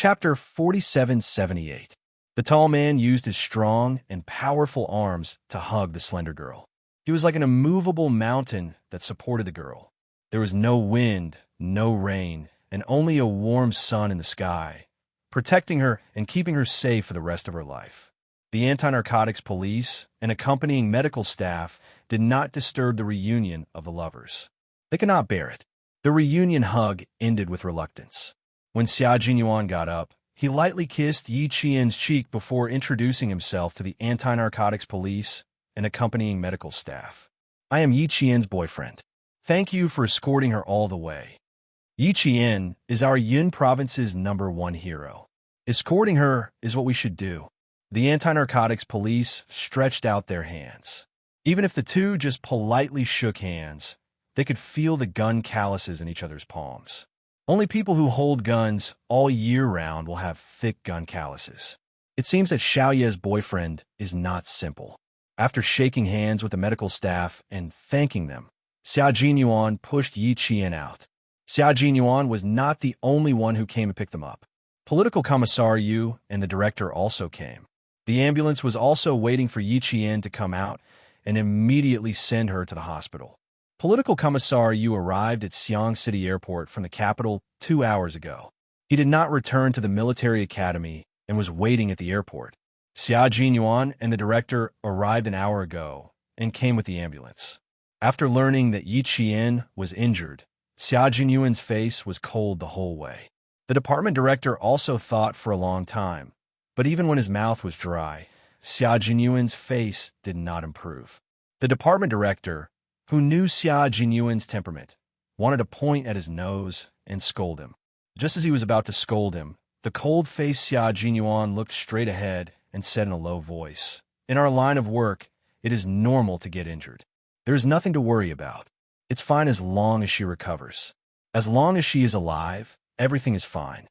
Chapter 4778. The tall man used his strong and powerful arms to hug the slender girl. He was like an immovable mountain that supported the girl. There was no wind, no rain, and only a warm sun in the sky, protecting her and keeping her safe for the rest of her life. The anti-narcotics police and accompanying medical staff did not disturb the reunion of the lovers. They could not bear it. The reunion hug ended with reluctance. When Xia Jinyuan got up, he lightly kissed Yi Qian's cheek before introducing himself to the anti-narcotics police and accompanying medical staff. I am Yi Qian's boyfriend. Thank you for escorting her all the way. Yi Qian is our Yun province's #1 hero. Escorting her is what we should do. The anti-narcotics police stretched out their hands. Even if the two just politely shook hands, they could feel the gun calluses in each other's palms. Only people who hold guns all year round will have thick gun calluses. It seems that Xiao Ye's boyfriend is not simple. After shaking hands with the medical staff and thanking them, Xia Jinyuan pushed Yi Qian out. Xia Jinyuan was not the only one who came to pick them up. Political Commissar Yu and the director also came. The ambulance was also waiting for Yi Qian to come out and immediately send her to the hospital. Political Commissar Yu arrived at Xiang City Airport from the capital 2 hours ago. He did not return to the military academy and was waiting at the airport. Xia Jinyuan and the director arrived an hour ago and came with the ambulance. After learning that Yi Qian was injured, Xia Jinyuan's face was cold the whole way. The department director also thought for a long time, but even when his mouth was dry, Xia Jinyuan's face did not improve. The department director, who knew Xia Jinyuan's temperament, wanted to point at his nose and scold him. Just as he was about to scold him, the cold-faced Xia Jinyuan looked straight ahead and said in a low voice, "In our line of work, it is normal to get injured. There is nothing to worry about. It's fine as long as she recovers. As long as she is alive, everything is fine."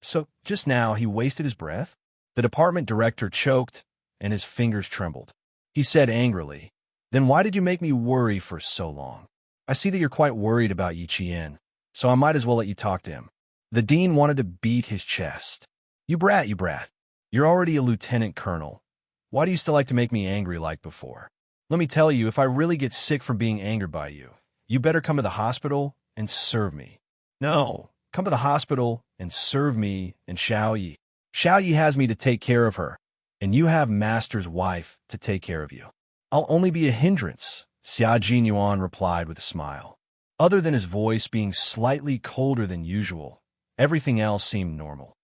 So, just now, he wasted his breath? The department director choked, and his fingers trembled. He said angrily, "Then why did you make me worry for so long? I see that you're quite worried about Yi Qian, so I might as well let you talk to him." The dean wanted to beat his chest. You brat, you brat. You're already a lieutenant colonel. Why do you still like to make me angry like before? Let me tell you, if I really get sick from being angered by you, you better come to the hospital and serve me. No, come to the hospital and serve me and Xiao Yi. Xiao Yi has me to take care of her, and you have master's wife to take care of you. I'll only be a hindrance, Xia Jinyuan replied with a smile. Other than his voice being slightly colder than usual, everything else seemed normal.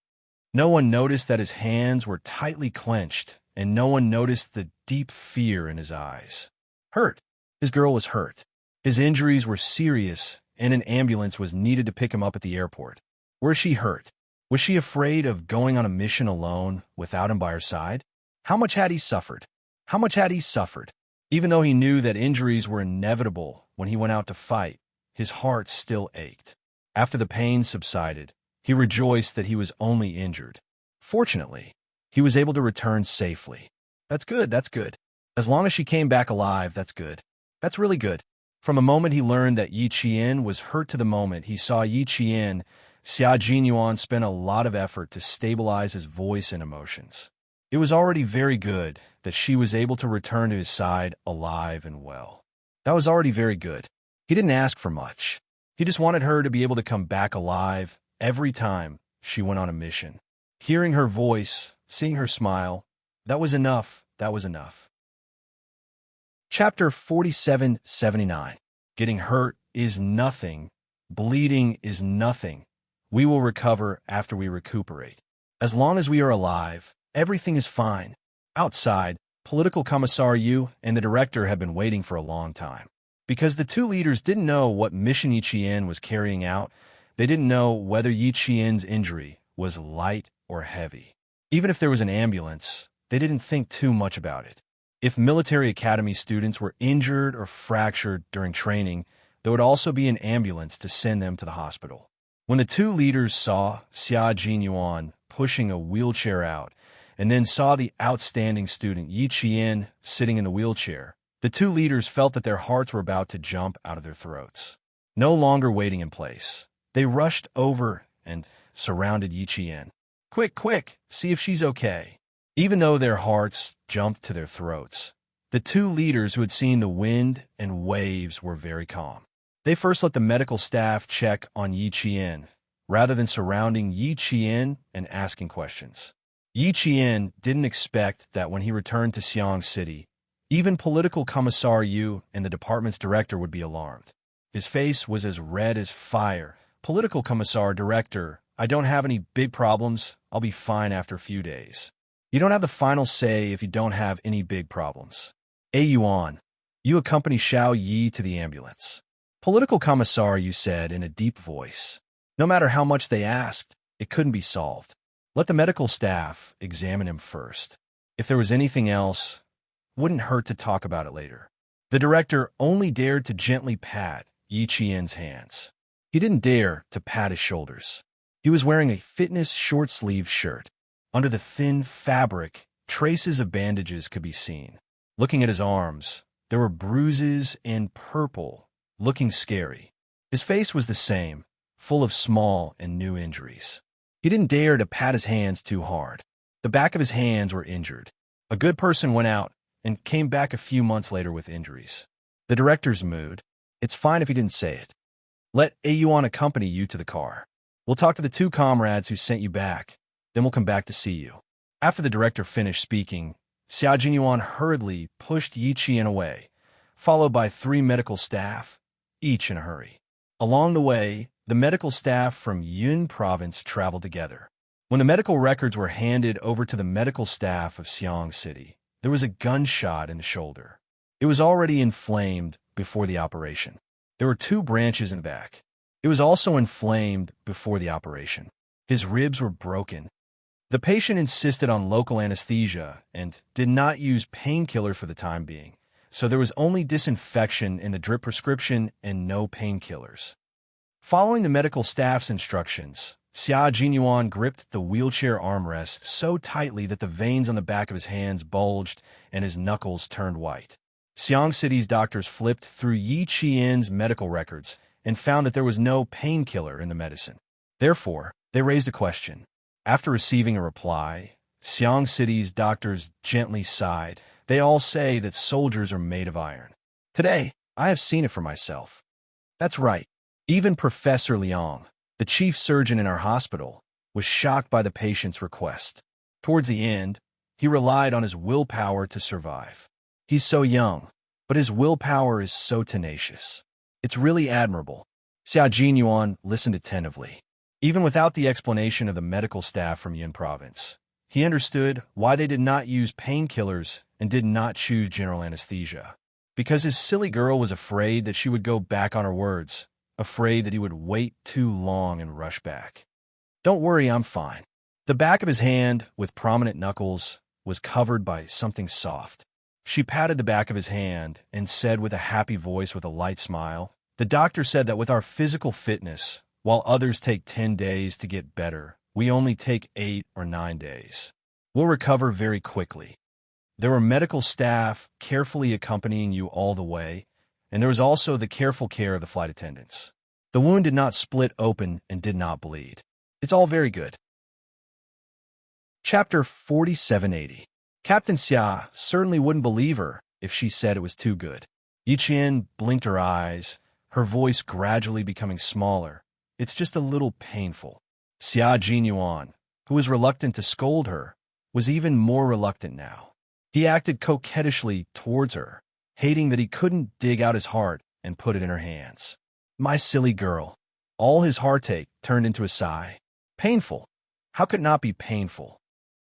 No one noticed that his hands were tightly clenched, and no one noticed the deep fear in his eyes. Hurt. His girl was hurt. His injuries were serious, and an ambulance was needed to pick him up at the airport. Was she hurt? Was she afraid of going on a mission alone without him by her side? How much had he suffered? How much had he suffered? Even though he knew that injuries were inevitable when he went out to fight, his heart still ached. After the pain subsided, he rejoiced that he was only injured. Fortunately, he was able to return safely. That's good, that's good. As long as she came back alive, that's good. That's really good. From the moment he learned that Yi Qian was hurt to the moment he saw Yi Qian, Xia Jinyuan spent a lot of effort to stabilize his voice and emotions. It was already very good that she was able to return to his side alive and well. That was already very good. He didn't ask for much. He just wanted her to be able to come back alive every time she went on a mission. Hearing her voice, seeing her smile, that was enough, that was enough. Chapter 4779. Getting hurt is nothing. Bleeding is nothing. We will recover after we recuperate. As long as we are alive, everything is fine. Outside, Political Commissar Yu and the director had been waiting for a long time. Because the two leaders didn't know what mission Yi Qian was carrying out, they didn't know whether Yi Qian's injury was light or heavy. Even if there was an ambulance, they didn't think too much about it. If military academy students were injured or fractured during training, there would also be an ambulance to send them to the hospital. When the two leaders saw Xia Jinyuan pushing a wheelchair out, and then saw the outstanding student Yi Qian sitting in the wheelchair, the two leaders felt that their hearts were about to jump out of their throats. No longer waiting in place, they rushed over and surrounded Yi Qian. Quick, quick, see if she's okay." Even though their hearts jumped to their throats, the two leaders who had seen the wind and waves were very calm. They first let the medical staff check on Yi Qian, rather than surrounding Yi Qian and asking questions. Yi Qian didn't expect that when he returned to Xiang City, even political commissar Yu and the department's director would be alarmed. His face was as red as fire. "Political commissar, director, I don't have any big problems. I'll be fine after a few days." "You don't have the final say if you don't have any big problems. Yuan, you accompany Xiao Yi to the ambulance." "Political commissar," Yu said in a deep voice. No matter how much they asked, it couldn't be solved. Let the medical staff examine him first. If there was anything else, wouldn't hurt to talk about it later. The director only dared to gently pat Yi Qian's hands. He didn't dare to pat his shoulders. He was wearing a fitness short-sleeved shirt. Under the thin fabric, traces of bandages could be seen. Looking at his arms, there were bruises and purple, looking scary. His face was the same, full of small and new injuries. He didn't dare to pat his hands too hard. The back of his hands were injured. A good person went out and came back a few months later with injuries. The director's mood. "It's fine if you didn't say it. Let Yuan accompany you to the car. We'll talk to the two comrades who sent you back. Then we'll come back to see you." After the director finished speaking, Xia Jinyuan hurriedly pushed Yi Qian away, followed by 3 medical staff, each in a hurry. Along the way, the medical staff from Yun province traveled together. When the medical records were handed over to the medical staff of Xiang City, there was a gunshot in the shoulder. It was already inflamed before the operation. There were 2 branches in the back. It was also inflamed before the operation. His ribs were broken. The patient insisted on local anesthesia and did not use painkiller for the time being, so there was only disinfection in the drip prescription and no painkillers. Following the medical staff's instructions, Xia Jinyuan gripped the wheelchair armrest so tightly that the veins on the back of his hands bulged and his knuckles turned white. Xiang City's doctors flipped through Yi Qian's medical records and found that there was no painkiller in the medicine. Therefore, they raised a question. After receiving a reply, Xiang City's doctors gently sighed. "They all say that soldiers are made of iron. Today, I have seen it for myself." That's right. Even Professor Liang, the chief surgeon in our hospital, was shocked by the patient's request. Towards the end, he relied on his willpower to survive. He's so young, but his willpower is so tenacious. It's really admirable. Xia Jinyuan listened attentively. Even without the explanation of the medical staff from Yun province, he understood why they did not use painkillers and did not choose general anesthesia. Because his silly girl was afraid that she would go back on her words, afraid that he would wait too long and rush back. "Don't worry, I'm fine." The back of his hand, with prominent knuckles, was covered by something soft. She patted the back of his hand and said with a happy voice with a light smile, "The doctor said that with our physical fitness, while others take 10 days to get better, we only take 8 or 9 days. We'll recover very quickly." There were medical staff carefully accompanying you all the way, and there was also the careful care of the flight attendants. The wound did not split open and did not bleed. It's all very good. Chapter 4780. Captain Xia certainly wouldn't believe her if she said it was too good. Yi Qian blinked her eyes, her voice gradually becoming smaller. "It's just a little painful." Xia Jinyuan, who was reluctant to scold her, was even more reluctant now. He acted coquettishly towards her, hating that he couldn't dig out his heart and put it in her hands. "My silly girl." All his heartache turned into a sigh. "Painful? How could it not be painful?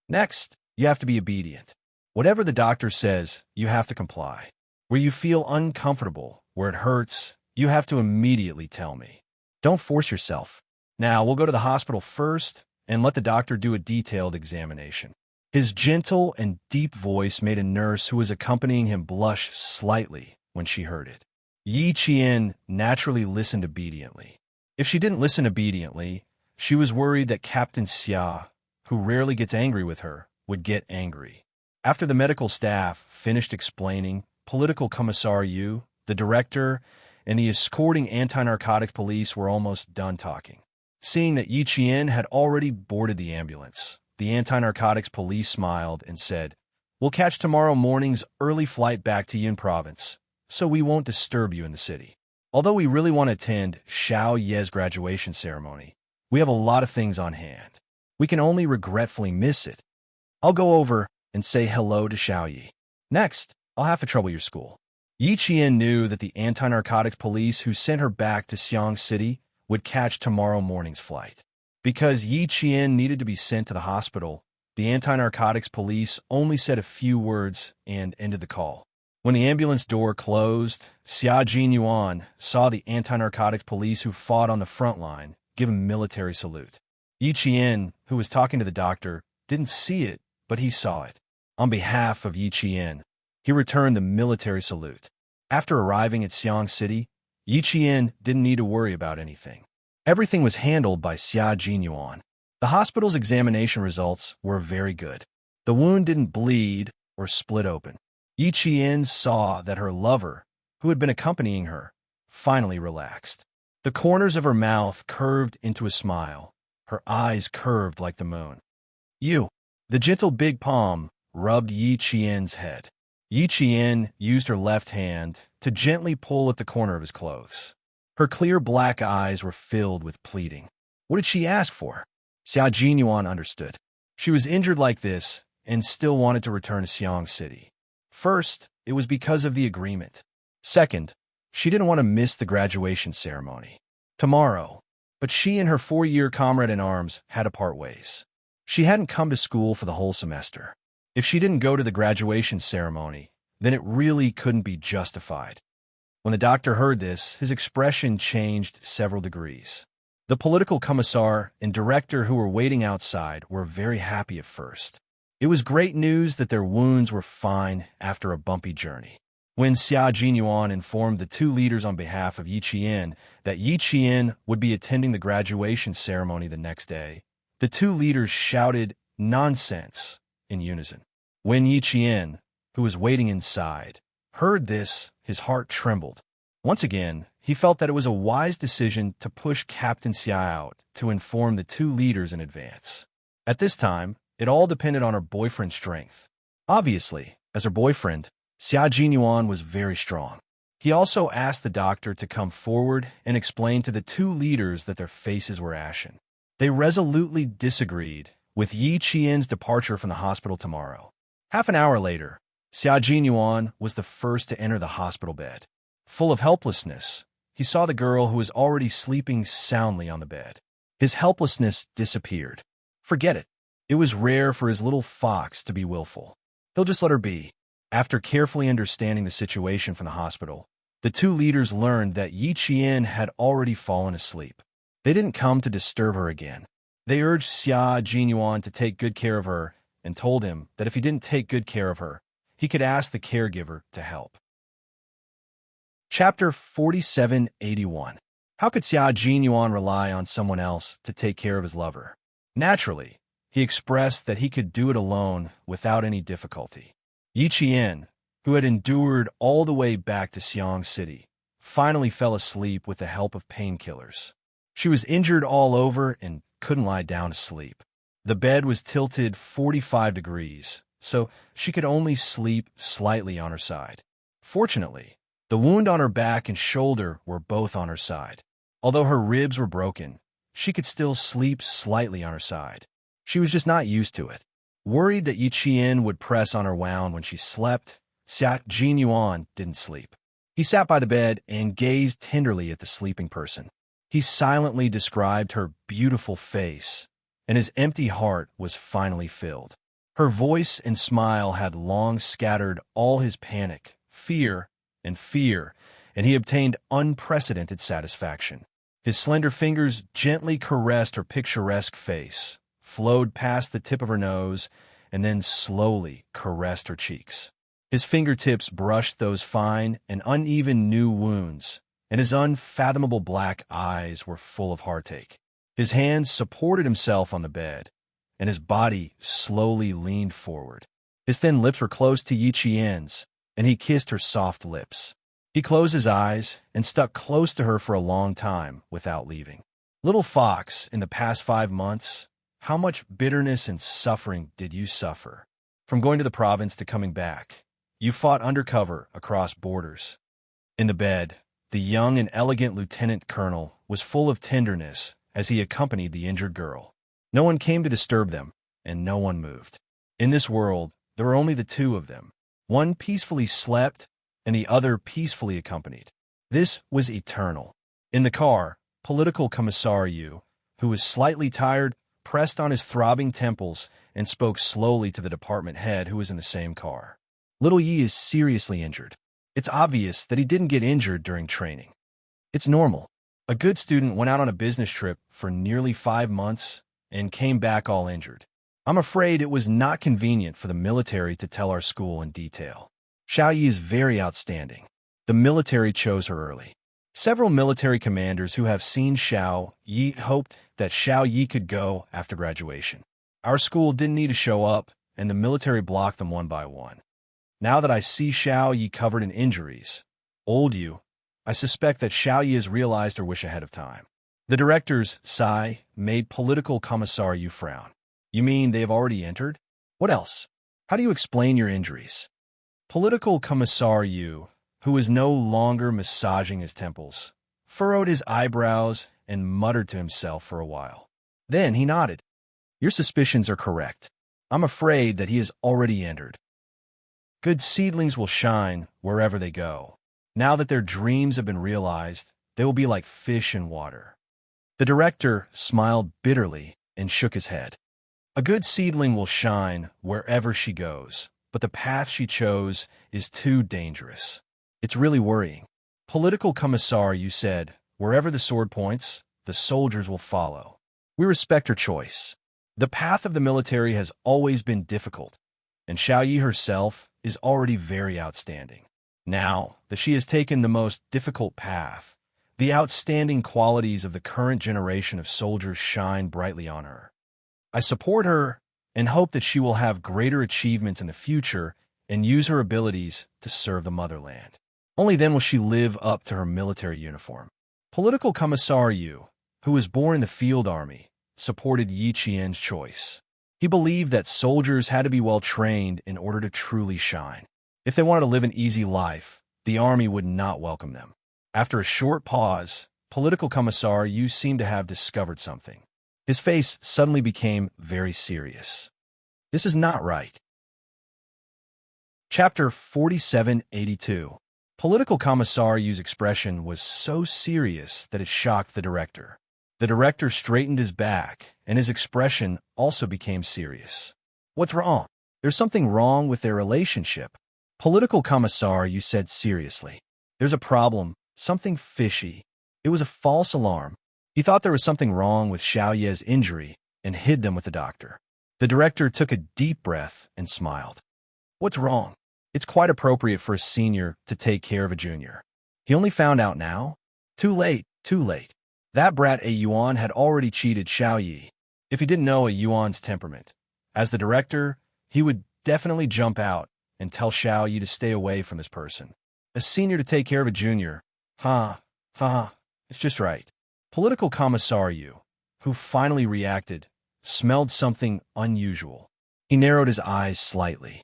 Next, you have to be obedient. Whatever the doctor says, you have to comply. Where you feel uncomfortable, where it hurts, you have to immediately tell me. Don't force yourself. Now, we'll go to the hospital first and let the doctor do a detailed examination." His gentle and deep voice made a nurse who was accompanying him blush slightly when she heard it. Yi Qian naturally listened obediently. If she didn't listen obediently, she was worried that Captain Xia, who rarely gets angry with her, would get angry. After the medical staff finished explaining, Political Commissar Yu, the director, and the escorting anti-narcotics police were almost done talking. Seeing that Yi Qian had already boarded the ambulance, the anti-narcotics police smiled and said, "We'll catch tomorrow morning's early flight back to Yun province, so we won't disturb you in the city. Although we really want to attend Xiao Ye's graduation ceremony, we have a lot of things on hand. We can only regretfully miss it. I'll go over and say hello to Xiao Yi. Next, I'll have to trouble your school." Yi Qian knew that the anti-narcotics police who sent her back to Xiang City would catch tomorrow morning's flight. Because Yi Qian needed to be sent to the hospital, the anti-narcotics police only said a few words and ended the call. When the ambulance door closed, Xia Jinyuan saw the anti-narcotics police who fought on the front line give a military salute. Yi Qian, who was talking to the doctor, didn't see it, but he saw it. On behalf of Yi Qian, he returned the military salute. After arriving at Xiang City, Yi Qian didn't need to worry about anything. Everything was handled by Xia Jinyuan. The hospital's examination results were very good. The wound didn't bleed or split open. Yi Qian saw that her lover, who had been accompanying her, finally relaxed. The corners of her mouth curved into a smile. Her eyes curved like the moon. "You." The gentle big palm rubbed Yi Qian's head. Yi Qian used her left hand to gently pull at the corner of his clothes. Her clear black eyes were filled with pleading. What did she ask for? Xia Jinyuan understood. She was injured like this and still wanted to return to Xiang City. First, it was because of the agreement. Second, she didn't want to miss the graduation ceremony. Tomorrow. But she and her 4-year comrade-in-arms had to part ways. She hadn't come to school for the whole semester. If she didn't go to the graduation ceremony, then it really couldn't be justified. When the doctor heard this, his expression changed several degrees. The political commissar and director who were waiting outside were very happy at first. It was great news that their wounds were fine after a bumpy journey. When Xia Jinyuan informed the two leaders on behalf of Yi Qian that Yi Qian would be attending the graduation ceremony the next day, the two leaders shouted "Nonsense" in unison. When Yi Qian, who was waiting inside, heard this, his heart trembled. Once again, he felt that it was a wise decision to push Captain Xia out to inform the two leaders in advance. At this time, it all depended on her boyfriend's strength. Obviously, as her boyfriend, Xia Jinyuan was very strong. He also asked the doctor to come forward and explain to the two leaders that their faces were ashen. They resolutely disagreed with Yi Qian's departure from the hospital tomorrow. Half an hour later, Xia Jinyuan was the first to enter the hospital bed. Full of helplessness, he saw the girl who was already sleeping soundly on the bed. His helplessness disappeared. Forget it. It was rare for his little fox to be willful. He'll just let her be. After carefully understanding the situation from the hospital, the two leaders learned that Yi Qian had already fallen asleep. They didn't come to disturb her again. They urged Xia Jinyuan to take good care of her and told him that if he didn't take good care of her, he could ask the caregiver to help. Chapter 4781. How could Xia Jinyuan rely on someone else to take care of his lover? Naturally, he expressed that he could do it alone without any difficulty. Yi Qian, who had endured all the way back to Xiang City, finally fell asleep with the help of painkillers. She was injured all over and couldn't lie down to sleep. The bed was tilted 45 degrees, so she could only sleep slightly on her side. Fortunately, the wound on her back and shoulder were both on her side. Although her ribs were broken, she could still sleep slightly on her side. She was just not used to it. Worried that Yi Qian would press on her wound when she slept, Xia Jinyuan didn't sleep. He sat by the bed and gazed tenderly at the sleeping person. He silently described her beautiful face, and his empty heart was finally filled. Her voice and smile had long scattered all his panic, fear, and he obtained unprecedented satisfaction. His slender fingers gently caressed her picturesque face, flowed past the tip of her nose, and then slowly caressed her cheeks. His fingertips brushed those fine and uneven new wounds, and his unfathomable black eyes were full of heartache. His hands supported himself on the bed, and his body slowly leaned forward. His thin lips were close to Yi Qian's, and he kissed her soft lips. He closed his eyes and stuck close to her for a long time without leaving. Little fox, in the past 5 months, how much bitterness and suffering did you suffer? From going to the province to coming back, you fought undercover across borders. In the bed, the young and elegant lieutenant colonel was full of tenderness as he accompanied the injured girl. No one came to disturb them, and no one moved. In this world, there were only the two of them. One peacefully slept, and the other peacefully accompanied. This was eternal. In the car, political commissar Yu, who was slightly tired, pressed on his throbbing temples and spoke slowly to the department head who was in the same car. Little Yi is seriously injured. It's obvious that he didn't get injured during training. It's normal. A good student went out on a business trip for nearly 5 months and came back all injured. I'm afraid it was not convenient for the military to tell our school in detail. Xiao Yi is very outstanding. The military chose her early. Several military commanders who have seen Xiao Yi hoped that Xiao Yi could go after graduation. Our school didn't need to show up, and the military blocked them one by one. Now that I see Xiao Yi covered in injuries, old Yu, I suspect that Xiao Yi has realized her wish ahead of time. The director's sigh made political commissar Yu frown. You mean they have already entered? What else? How do you explain your injuries? Political commissar Yu, who was no longer massaging his temples, furrowed his eyebrows and muttered to himself for a while. Then he nodded. Your suspicions are correct. I'm afraid that he has already entered. Good seedlings will shine wherever they go. Now that their dreams have been realized, they will be like fish in water. The director smiled bitterly and shook his head. A good seedling will shine wherever she goes, but the path she chose is too dangerous. It's really worrying. Political commissar, you said, wherever the sword points, the soldiers will follow. We respect her choice. The path of the military has always been difficult, and Xiao Yi herself is already very outstanding. Now that she has taken the most difficult path, the outstanding qualities of the current generation of soldiers shine brightly on her. I support her and hope that she will have greater achievements in the future and use her abilities to serve the motherland. Only then will she live up to her military uniform. Political commissar Yu, who was born in the field army, supported Yi Qian's choice. He believed that soldiers had to be well trained in order to truly shine. If they wanted to live an easy life, the army would not welcome them. After a short pause, political commissar Yu seemed to have discovered something. His face suddenly became very serious. This is not right. Chapter 4782. Political commissar Yu's expression was so serious that it shocked the director. The director straightened his back, and his expression also became serious. What's wrong? There's something wrong with their relationship. Political commissar Yu said seriously. There's a problem, something fishy. It was a false alarm. He thought there was something wrong with Xiao Ye's injury and hid them with the doctor. The director took a deep breath and smiled. What's wrong? It's quite appropriate for a senior to take care of a junior. He only found out now? Too late, too late. That brat A Yuan had already cheated Xiao Yi. If he didn't know A Yuan's temperament, as the director, he would definitely jump out and tell Xiao Yi to stay away from this person. A senior to take care of a junior. It's just right. Political commissar Yu, who finally reacted, smelled something unusual. He narrowed his eyes slightly.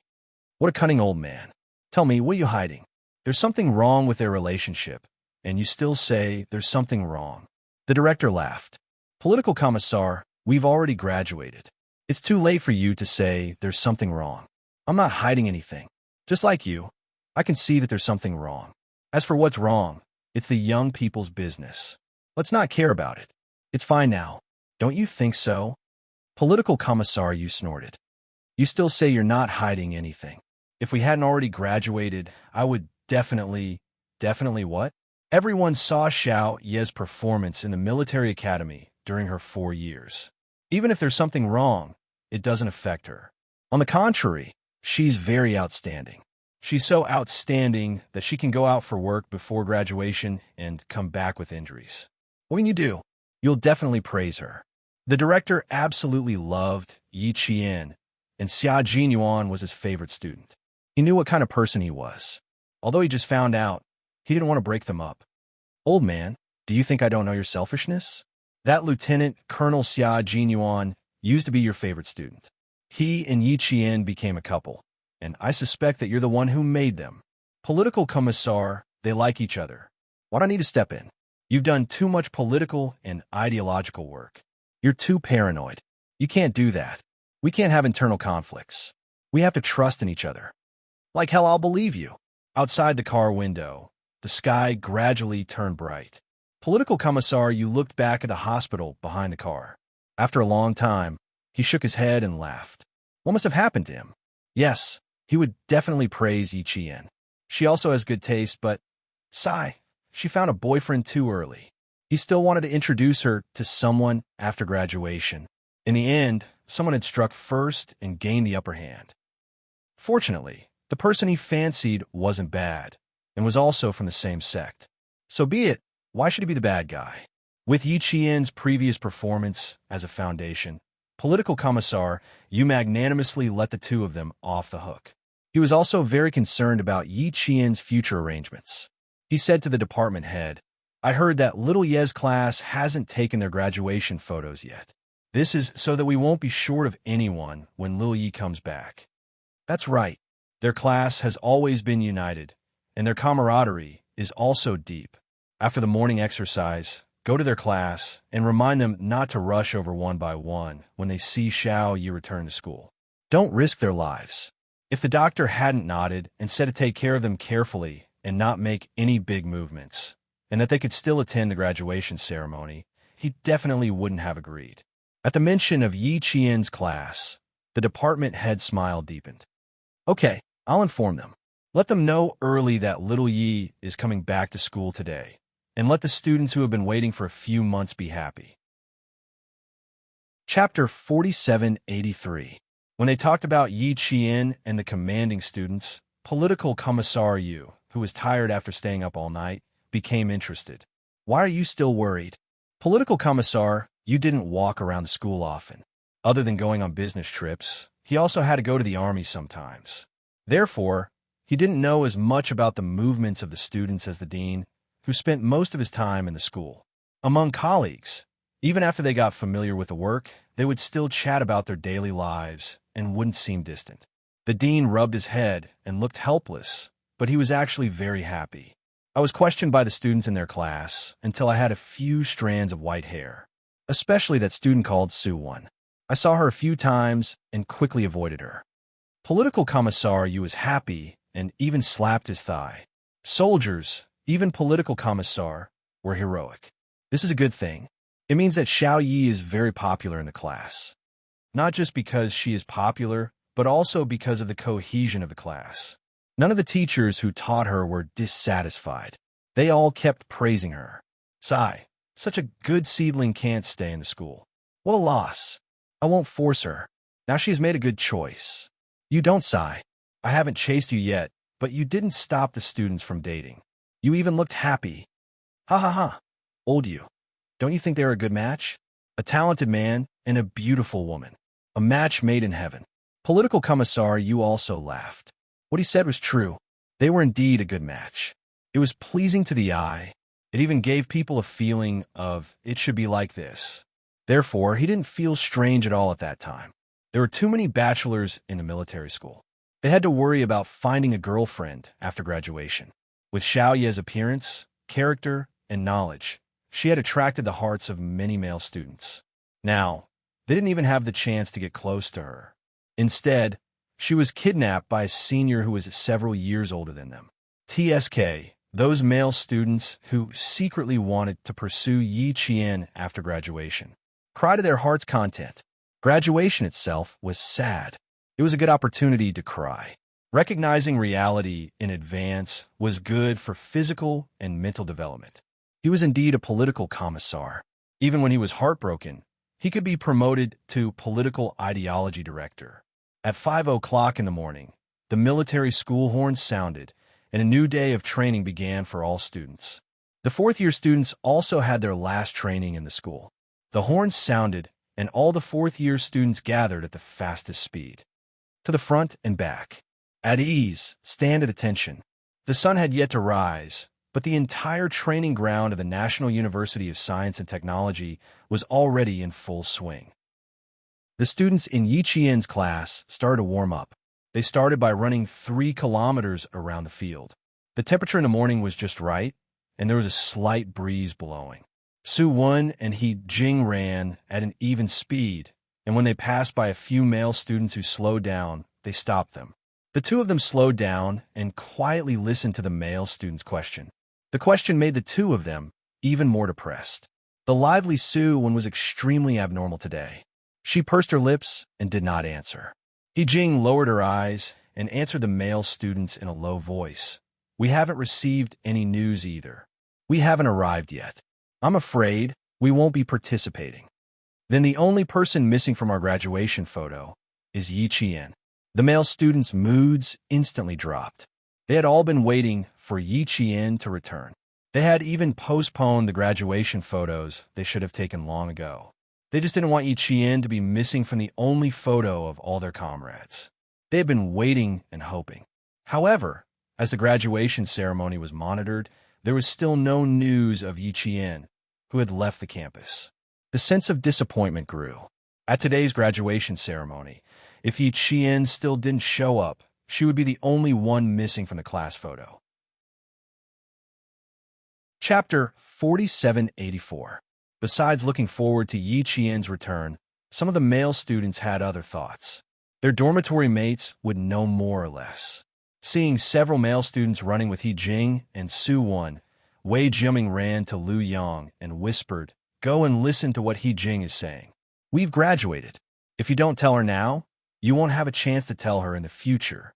What a cunning old man. Tell me, what are you hiding? There's something wrong with their relationship, and you still say there's something wrong. The director laughed. Political commissar, we've already graduated. It's too late for you to say there's something wrong. I'm not hiding anything. Just like you, I can see that there's something wrong. As for what's wrong, it's the young people's business. Let's not care about it. It's fine now. Don't you think so? Political commissar, you snorted. You still say you're not hiding anything. If we hadn't already graduated, I would definitely what? Everyone saw Xiao Ye's performance in the military academy during her 4 years. Even if there's something wrong, it doesn't affect her. On the contrary, she's very outstanding. She's so outstanding that she can go out for work before graduation and come back with injuries. When you do, you'll definitely praise her. The director absolutely loved Yi Qian, and Xia Jinyuan was his favorite student. He knew what kind of person he was. Although he just found out, he didn't want to break them up. Old man, do you think I don't know your selfishness? That Lieutenant Colonel Xia Jinyuan used to be your favorite student. He and Yi Qian became a couple, and I suspect that you're the one who made them. Political commissar, they like each other. Why do I need to step in? You've done too much political and ideological work. You're too paranoid. You can't do that. We can't have internal conflicts. We have to trust in each other. Like hell, I'll believe you. Outside the car window, the sky gradually turned bright. Political commissar, you looked back at the hospital behind the car. After a long time, he shook his head and laughed. What must have happened to him? Yes, he would definitely praise Yi Qian. She also has good taste, but, sigh, she found a boyfriend too early. He still wanted to introduce her to someone after graduation. In the end, someone had struck first and gained the upper hand. Fortunately, the person he fancied wasn't bad, and was also from the same sect. So be it, why should he be the bad guy? With Yi Qian's previous performance as a foundation, political commissar, you magnanimously let the two of them off the hook. He was also very concerned about Yi Qian's future arrangements. He said to the department head, I heard that little Ye's class hasn't taken their graduation photos yet. This is so that we won't be short of anyone when Lil Yi comes back. That's right. Their class has always been united, and their camaraderie is also deep. After the morning exercise, go to their class and remind them not to rush over one by one when they see Xiao Yi return to school. Don't risk their lives. If the doctor hadn't nodded and said to take care of them carefully and not make any big movements, and that they could still attend the graduation ceremony, he definitely wouldn't have agreed. At the mention of Yi Qian's class, the department head smile deepened. Okay, I'll inform them. Let them know early that little Yi is coming back to school today, and let the students who have been waiting for a few months be happy. Chapter 4783. When they talked about Yi Qian and the commanding students, political commissar Yu, who was tired after staying up all night, became interested. Why are you still worried? Political commissar, you didn't walk around the school often. Other than going on business trips, he also had to go to the army sometimes. Therefore, he didn't know as much about the movements of the students as the dean, who spent most of his time in the school. Among colleagues, even after they got familiar with the work, they would still chat about their daily lives and wouldn't seem distant. The dean rubbed his head and looked helpless, but he was actually very happy. I was questioned by the students in their class until I had a few strands of white hair, especially that student called Su-1. I saw her a few times and quickly avoided her. Political commissar Yu was happy and even slapped his thigh. Soldiers, even political commissar, were heroic. This is a good thing. It means that Xiao Yi is very popular in the class. Not just because she is popular, but also because of the cohesion of the class. None of the teachers who taught her were dissatisfied. They all kept praising her. Sigh, such a good seedling can't stay in the school. What a loss. I won't force her. Now she has made a good choice. You don't sigh. I haven't chased you yet, but you didn't stop the students from dating. You even looked happy. Ha ha ha. Old you. Don't you think they're a good match? A talented man and a beautiful woman. A match made in heaven. Political commissar, you also laughed. What he said was true. They were indeed a good match. It was pleasing to the eye. It even gave people a feeling of, it should be like this. Therefore, he didn't feel strange at all at that time. There were too many bachelors in the military school. They had to worry about finding a girlfriend after graduation. With Xiao Ye's appearance, character, and knowledge, she had attracted the hearts of many male students. Now, they didn't even have the chance to get close to her. Instead, she was kidnapped by a senior who was several years older than them. TSK, those male students who secretly wanted to pursue Yi Qian after graduation, cried to their heart's content. Graduation itself was sad. It was a good opportunity to cry. Recognizing reality in advance was good for physical and mental development. He was indeed a political commissar. Even when he was heartbroken, he could be promoted to political ideology director. At 5 o'clock in the morning, the military school horn sounded, and a new day of training began for all students. The fourth-year students also had their last training in the school. The horn sounded, and all the fourth-year students gathered at the fastest speed. To the front and back. At ease, stand at attention. The sun had yet to rise, but the entire training ground of the National University of Science and Technology was already in full swing. The students in Yi Qian's class started to warm up. They started by running 3 kilometers around the field. The temperature in the morning was just right, and there was a slight breeze blowing. Su Wen and He Jing ran at an even speed, and when they passed by a few male students who slowed down, they stopped them. The two of them slowed down and quietly listened to the male student's question. The question made the two of them even more depressed. The lively Su Wen was extremely abnormal today. She pursed her lips and did not answer. He Jing lowered her eyes and answered the male students in a low voice. We haven't received any news either. We haven't arrived yet. I'm afraid we won't be participating. Then the only person missing from our graduation photo is Yi Qian. The male students' moods instantly dropped. They had all been waiting for Yi Qian to return. They had even postponed the graduation photos they should have taken long ago. They just didn't want Yi Qian to be missing from the only photo of all their comrades. They had been waiting and hoping. However, as the graduation ceremony was monitored, there was still no news of Yi Qian, who had left the campus. The sense of disappointment grew. At today's graduation ceremony, if Yi Qian still didn't show up, she would be the only one missing from the class photo. Chapter 4784. Besides looking forward to Yi Qian's return, some of the male students had other thoughts. Their dormitory mates would know more or less. Seeing several male students running with He Jing and Su Wen, Wei Jiaming ran to Lu Yang and whispered, "Go and listen to what He Jing is saying. We've graduated. If you don't tell her now, you won't have a chance to tell her in the future.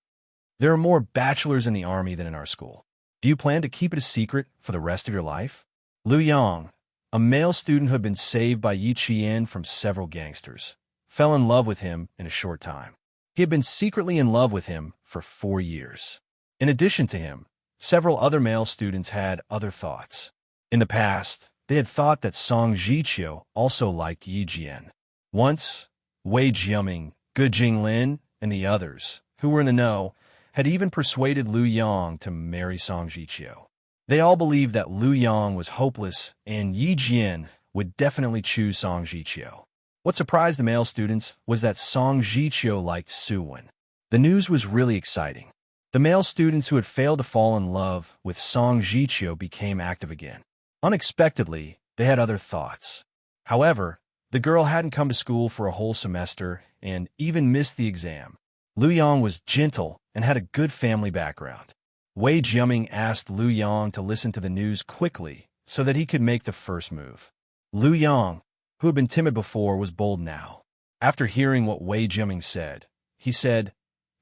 There are more bachelors in the army than in our school. Do you plan to keep it a secret for the rest of your life?" Lu Yang, a male student who had been saved by Yi Qian from several gangsters, fell in love with him in a short time. He had been secretly in love with him for 4 years. In addition to him, several other male students had other thoughts. In the past, they had thought that Song Jiqiu also liked Yi Jian. Once, Wei Jiaming, Ge Jinglin, and the others, who were in the know, had even persuaded Lu Yang to marry Song Jiqiu. They all believed that Lu Yang was hopeless and Yi Jian would definitely choose Song Jiqiu. What surprised the male students was that Song Jiqiu liked Su Wen. The news was really exciting. The male students who had failed to fall in love with Song Jiqiu became active again. Unexpectedly, they had other thoughts. However, the girl hadn't come to school for a whole semester and even missed the exam. Lu Yang was gentle and had a good family background. Wei Jiaming asked Lu Yang to listen to the news quickly so that he could make the first move. Lu Yang, who had been timid before, was bold now. After hearing what Wei Jiaming said, he said,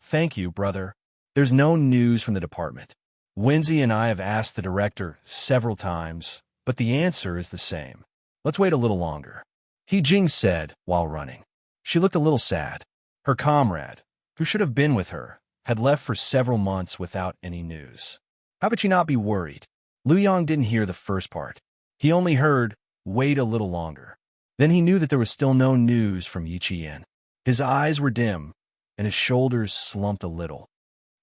"Thank you, brother. There's no news from the department. Wenzi and I have asked the director several times, but the answer is the same. Let's wait a little longer." He Jing said while running. She looked a little sad. Her comrade, who should have been with her, had left for several months without any news. How could she not be worried? Lu Yang didn't hear the first part. He only heard, "Wait a little longer." Then he knew that there was still no news from Yi Qian. His eyes were dim, and his shoulders slumped a little.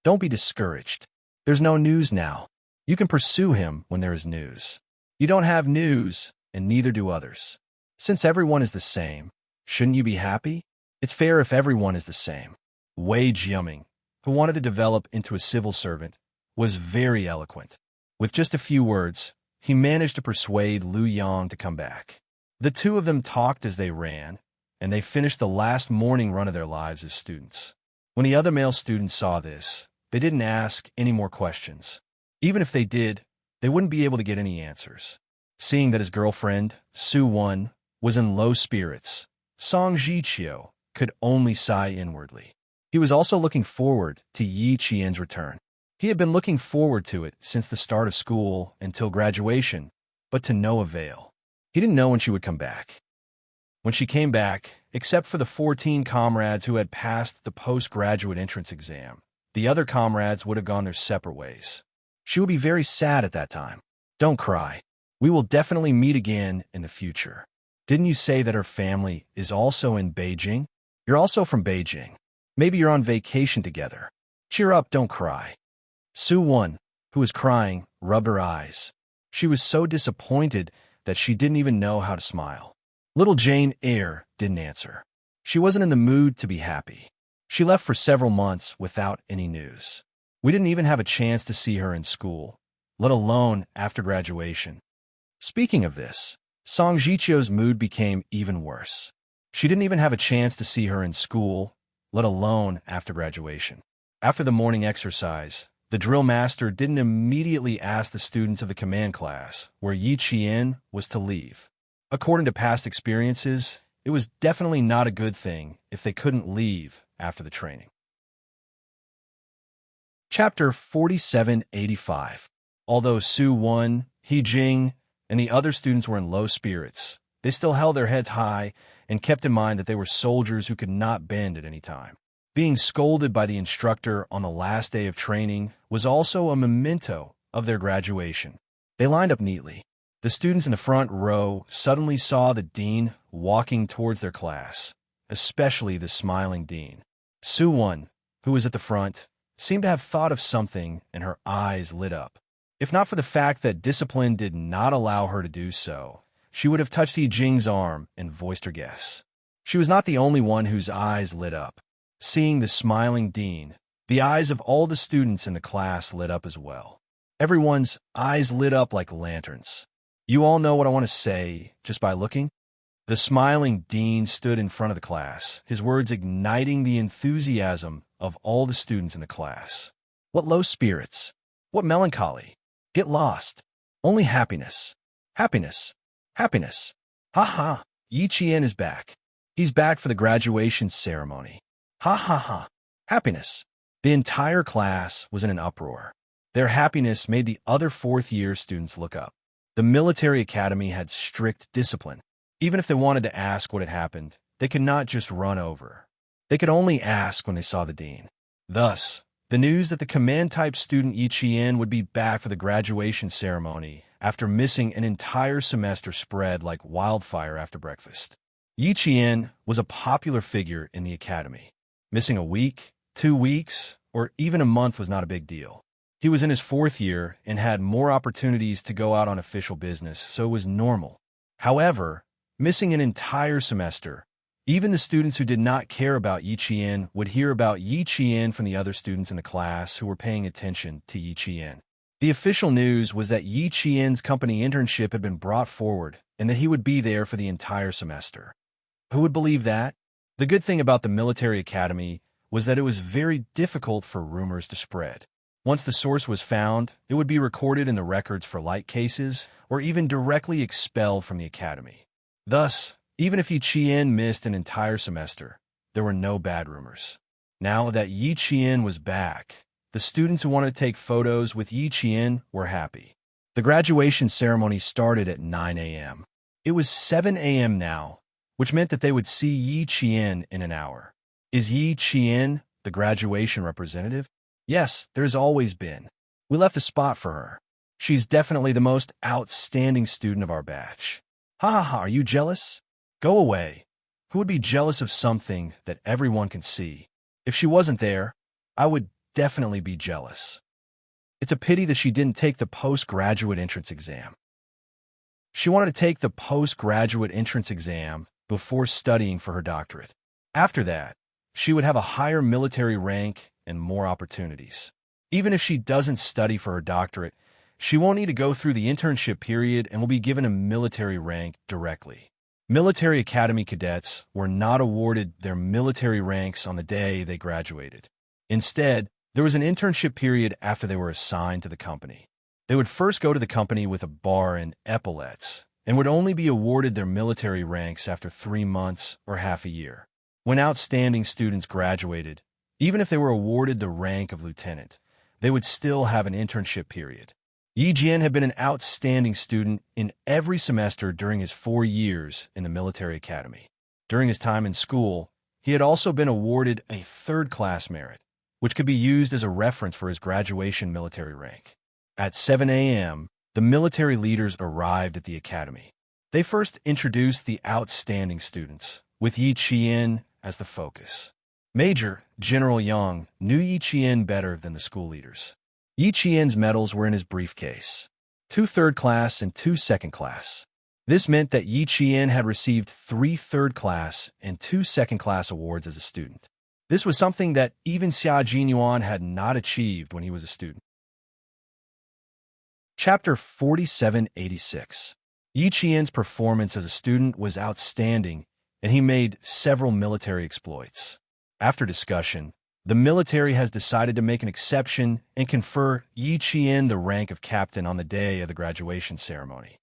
Don't be discouraged. There's no news now. You can pursue him when there is news. You don't have news, and neither do others. Since everyone is the same, shouldn't you be happy? It's fair if everyone is the same. Wei Jiaming, who wanted to develop into a civil servant, was very eloquent. With just a few words, he managed to persuade Lu Yang to come back. The two of them talked as they ran, and they finished the last morning run of their lives as students. When the other male students saw this, they didn't ask any more questions. Even if they did, they wouldn't be able to get any answers. Seeing that his girlfriend, Su Wen, was in low spirits, Song Jiqiu could only sigh inwardly. He was also looking forward to Yi Qian's return. He had been looking forward to it since the start of school until graduation, but to no avail. He didn't know when she would come back. When she came back, except for the 14 comrades who had passed the postgraduate entrance exam, the other comrades would have gone their separate ways. She would be very sad at that time. Don't cry. We will definitely meet again in the future. Didn't you say that her family is also in Beijing? You're also from Beijing. Maybe you're on vacation together. Cheer up, don't cry. Su Wen, who was crying, rubbed her eyes. She was so disappointed that she didn't even know how to smile. Little Jane Eyre didn't answer. She wasn't in the mood to be happy. She left for several months without any news. We didn't even have a chance to see her in school, let alone after graduation. Speaking of this, Song Jichio's mood became even worse. She didn't even have a chance to see her in school, let alone after graduation. After the morning exercise, the drill master didn't immediately ask the students of the command class where Yi Qian was to leave. According to past experiences, it was definitely not a good thing if they couldn't leave after the training. Chapter 4785. Although Su Wen, He Jing, and the other students were in low spirits, they still held their heads high and kept in mind that they were soldiers who could not bend at any time. Being scolded by the instructor on the last day of training was also a memento of their graduation. They lined up neatly. The students in the front row suddenly saw the dean walking towards their class, especially the smiling dean. Su Wen, who was at the front, seemed to have thought of something and her eyes lit up. If not for the fact that discipline did not allow her to do so, she would have touched He Jing's arm and voiced her guess. She was not the only one whose eyes lit up. Seeing the smiling dean, the eyes of all the students in the class lit up as well. Everyone's eyes lit up like lanterns. You all know what I want to say just by looking? The smiling dean stood in front of the class, his words igniting the enthusiasm of all the students in the class. What low spirits! What melancholy! Get lost! Only happiness! Happiness! Happiness! Ha ha! Yi Qian is back. He's back for the graduation ceremony. Ha ha ha! Happiness! The entire class was in an uproar. Their happiness made the other fourth-year students look up. The military academy had strict discipline. Even if they wanted to ask what had happened, they could not just run over. They could only ask when they saw the dean. Thus, the news that the command-type student Yi Qian would be back for the graduation ceremony after missing an entire semester spread like wildfire after breakfast. Yi Qian was a popular figure in the academy. Missing a week, 2 weeks, or even a month was not a big deal. He was in his fourth year and had more opportunities to go out on official business, so it was normal. However, missing an entire semester, even the students who did not care about Yi Qian would hear about Yi Qian from the other students in the class who were paying attention to Yi Qian. The official news was that Yi Qian's company internship had been brought forward and that he would be there for the entire semester. Who would believe that? The good thing about the military academy was that it was very difficult for rumors to spread. Once the source was found, it would be recorded in the records for light cases or even directly expelled from the academy. Thus, even if Yi Qian missed an entire semester, there were no bad rumors. Now that Yi Qian was back, the students who wanted to take photos with Yi Qian were happy. The graduation ceremony started at 9 a.m. It was 7 a.m. now, which meant that they would see Yi Qian in an hour. Is Yi Qian the graduation representative? Yes, there's always been. We left a spot for her. She's definitely the most outstanding student of our batch. Ha ha ha, are you jealous? Go away. Who would be jealous of something that everyone can see? If she wasn't there, I would definitely be jealous. It's a pity that she didn't take the postgraduate entrance exam. She wanted to take the postgraduate entrance exam before studying for her doctorate. After that, she would have a higher military rank and more opportunities. Even if she doesn't study for her doctorate, she won't need to go through the internship period and will be given a military rank directly. Military Academy cadets were not awarded their military ranks on the day they graduated. Instead, there was an internship period after they were assigned to the company. They would first go to the company with a bar and epaulets and would only be awarded their military ranks after 3 months or half a year. When outstanding students graduated, even if they were awarded the rank of lieutenant, they would still have an internship period. Yi Jian had been an outstanding student in every semester during his 4 years in the military academy. During his time in school, he had also been awarded a third-class merit, which could be used as a reference for his graduation military rank. At 7 a.m., the military leaders arrived at the academy. They first introduced the outstanding students, with Yi Qian as the focus. Major General Yang knew Yi Qian better than the school leaders. Yi Qian's medals were in his briefcase, 2 third-class and 2 second-class. This meant that Yi Qian had received 3 third-class and 2 second-class awards as a student. This was something that even Xia Jinyuan had not achieved when he was a student. Chapter 4786. Yi Qian's performance as a student was outstanding, and he made several military exploits. After discussion, the military has decided to make an exception and confer Yi Qian the rank of captain on the day of the graduation ceremony.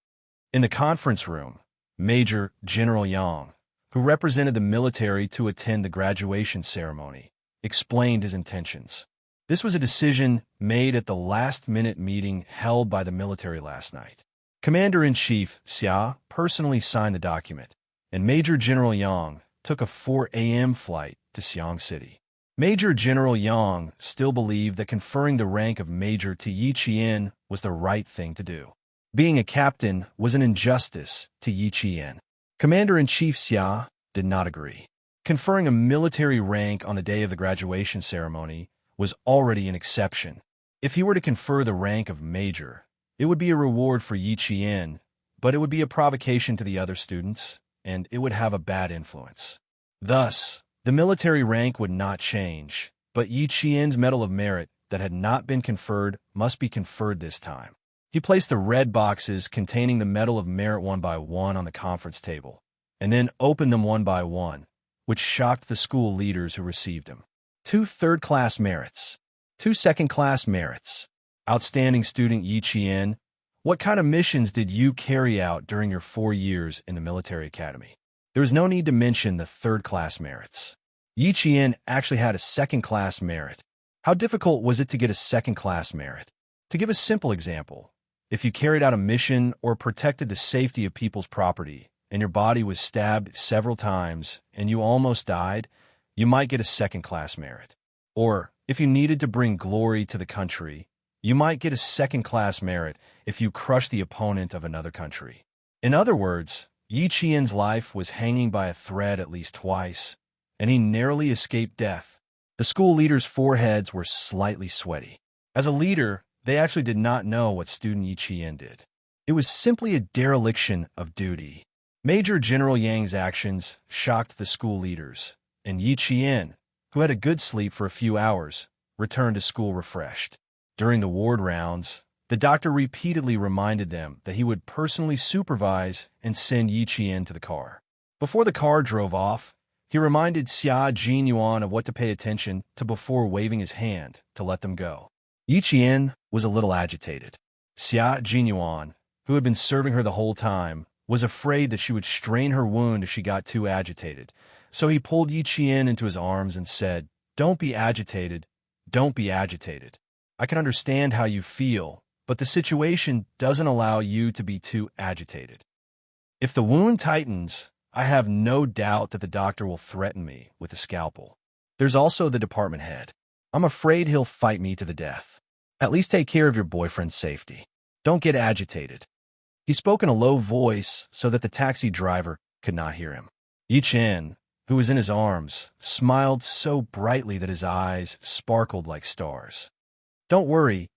In the conference room, Major General Yang, who represented the military to attend the graduation ceremony, explained his intentions. This was a decision made at the last-minute meeting held by the military last night. Commander-in-Chief Xia personally signed the document, and Major General Yang took a 4 a.m. flight to Xiang City. Major General Yang still believed that conferring the rank of major to Yi Qian was the right thing to do. Being a captain was an injustice to Yi Qian. Commander-in-Chief Xia did not agree. Conferring a military rank on the day of the graduation ceremony was already an exception. If he were to confer the rank of major, it would be a reward for Yi Qian, but it would be a provocation to the other students, and it would have a bad influence. Thus, the military rank would not change, but Yi Qian's Medal of Merit that had not been conferred must be conferred this time. He placed the red boxes containing the Medal of Merit one by one on the conference table, and then opened them one by one, which shocked the school leaders who received them. 2 third-class merits, 2 second-class merits. Outstanding student Yi Qian, what kind of missions did you carry out during your 4 years in the military academy? There is no need to mention the third-class merits. Yi Qian actually had a second-class merit. How difficult was it to get a second-class merit? To give a simple example, if you carried out a mission or protected the safety of people's property, and your body was stabbed several times and you almost died, you might get a second-class merit. Or, if you needed to bring glory to the country, you might get a second-class merit if you crushed the opponent of another country. In other words, Yi Qian's life was hanging by a thread at least twice, and he narrowly escaped death. The school leaders' foreheads were slightly sweaty. As a leader, they actually did not know what student Yi Qian did. It was simply a dereliction of duty. Major General Yang's actions shocked the school leaders, and Yi Qian, who had a good sleep for a few hours, returned to school refreshed. During the ward rounds, the doctor repeatedly reminded them that he would personally supervise and send Yi Qian to the car. Before the car drove off, he reminded Xia Jinyuan of what to pay attention to before waving his hand to let them go. Yi Qian was a little agitated. Xia Jinyuan, who had been serving her the whole time, was afraid that she would strain her wound if she got too agitated, so he pulled Yi Qian into his arms and said, "Don't be agitated, don't be agitated. I can understand how you feel, but the situation doesn't allow you to be too agitated. If the wound tightens, I have no doubt that the doctor will threaten me with a scalpel. There's also the department head. I'm afraid he'll fight me to the death. At least take care of your boyfriend's safety. Don't get agitated." He spoke in a low voice so that the taxi driver could not hear him. Yi Qian, who was in his arms, smiled so brightly that his eyes sparkled like stars. Don't worry.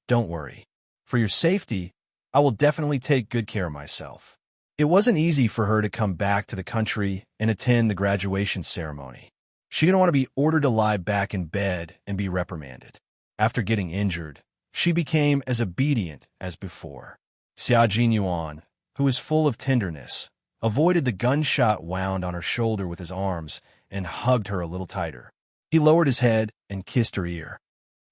For your safety, I will definitely take good care of myself." It wasn't easy for her to come back to the country and attend the graduation ceremony. She didn't want to be ordered to lie back in bed and be reprimanded. After getting injured, she became as obedient as before. Xia Jinyuan, who was full of tenderness, avoided the gunshot wound on her shoulder with his arms and hugged her a little tighter. He lowered his head and kissed her ear.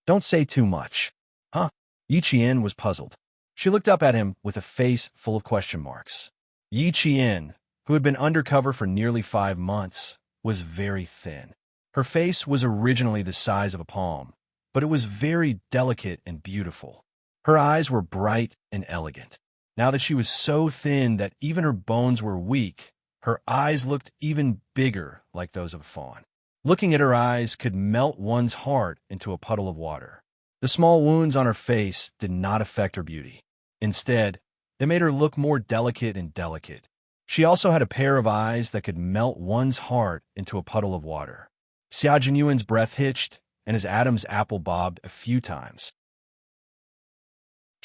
"Don't say too much." "Huh?" Yi Qian was puzzled. She looked up at him with a face full of question marks. Yi Qian, who had been undercover for nearly 5 months, was very thin. Her face was originally the size of a palm, but it was very delicate and beautiful. Her eyes were bright and elegant. Now that she was so thin that even her bones were weak, her eyes looked even bigger, like those of a fawn. Looking at her eyes could melt one's heart into a puddle of water. The small wounds on her face did not affect her beauty. Instead, they made her look more delicate and delicate. She also had a pair of eyes that could melt one's heart into a puddle of water. Xia Jinyuan's breath hitched, and his Adam's apple bobbed a few times.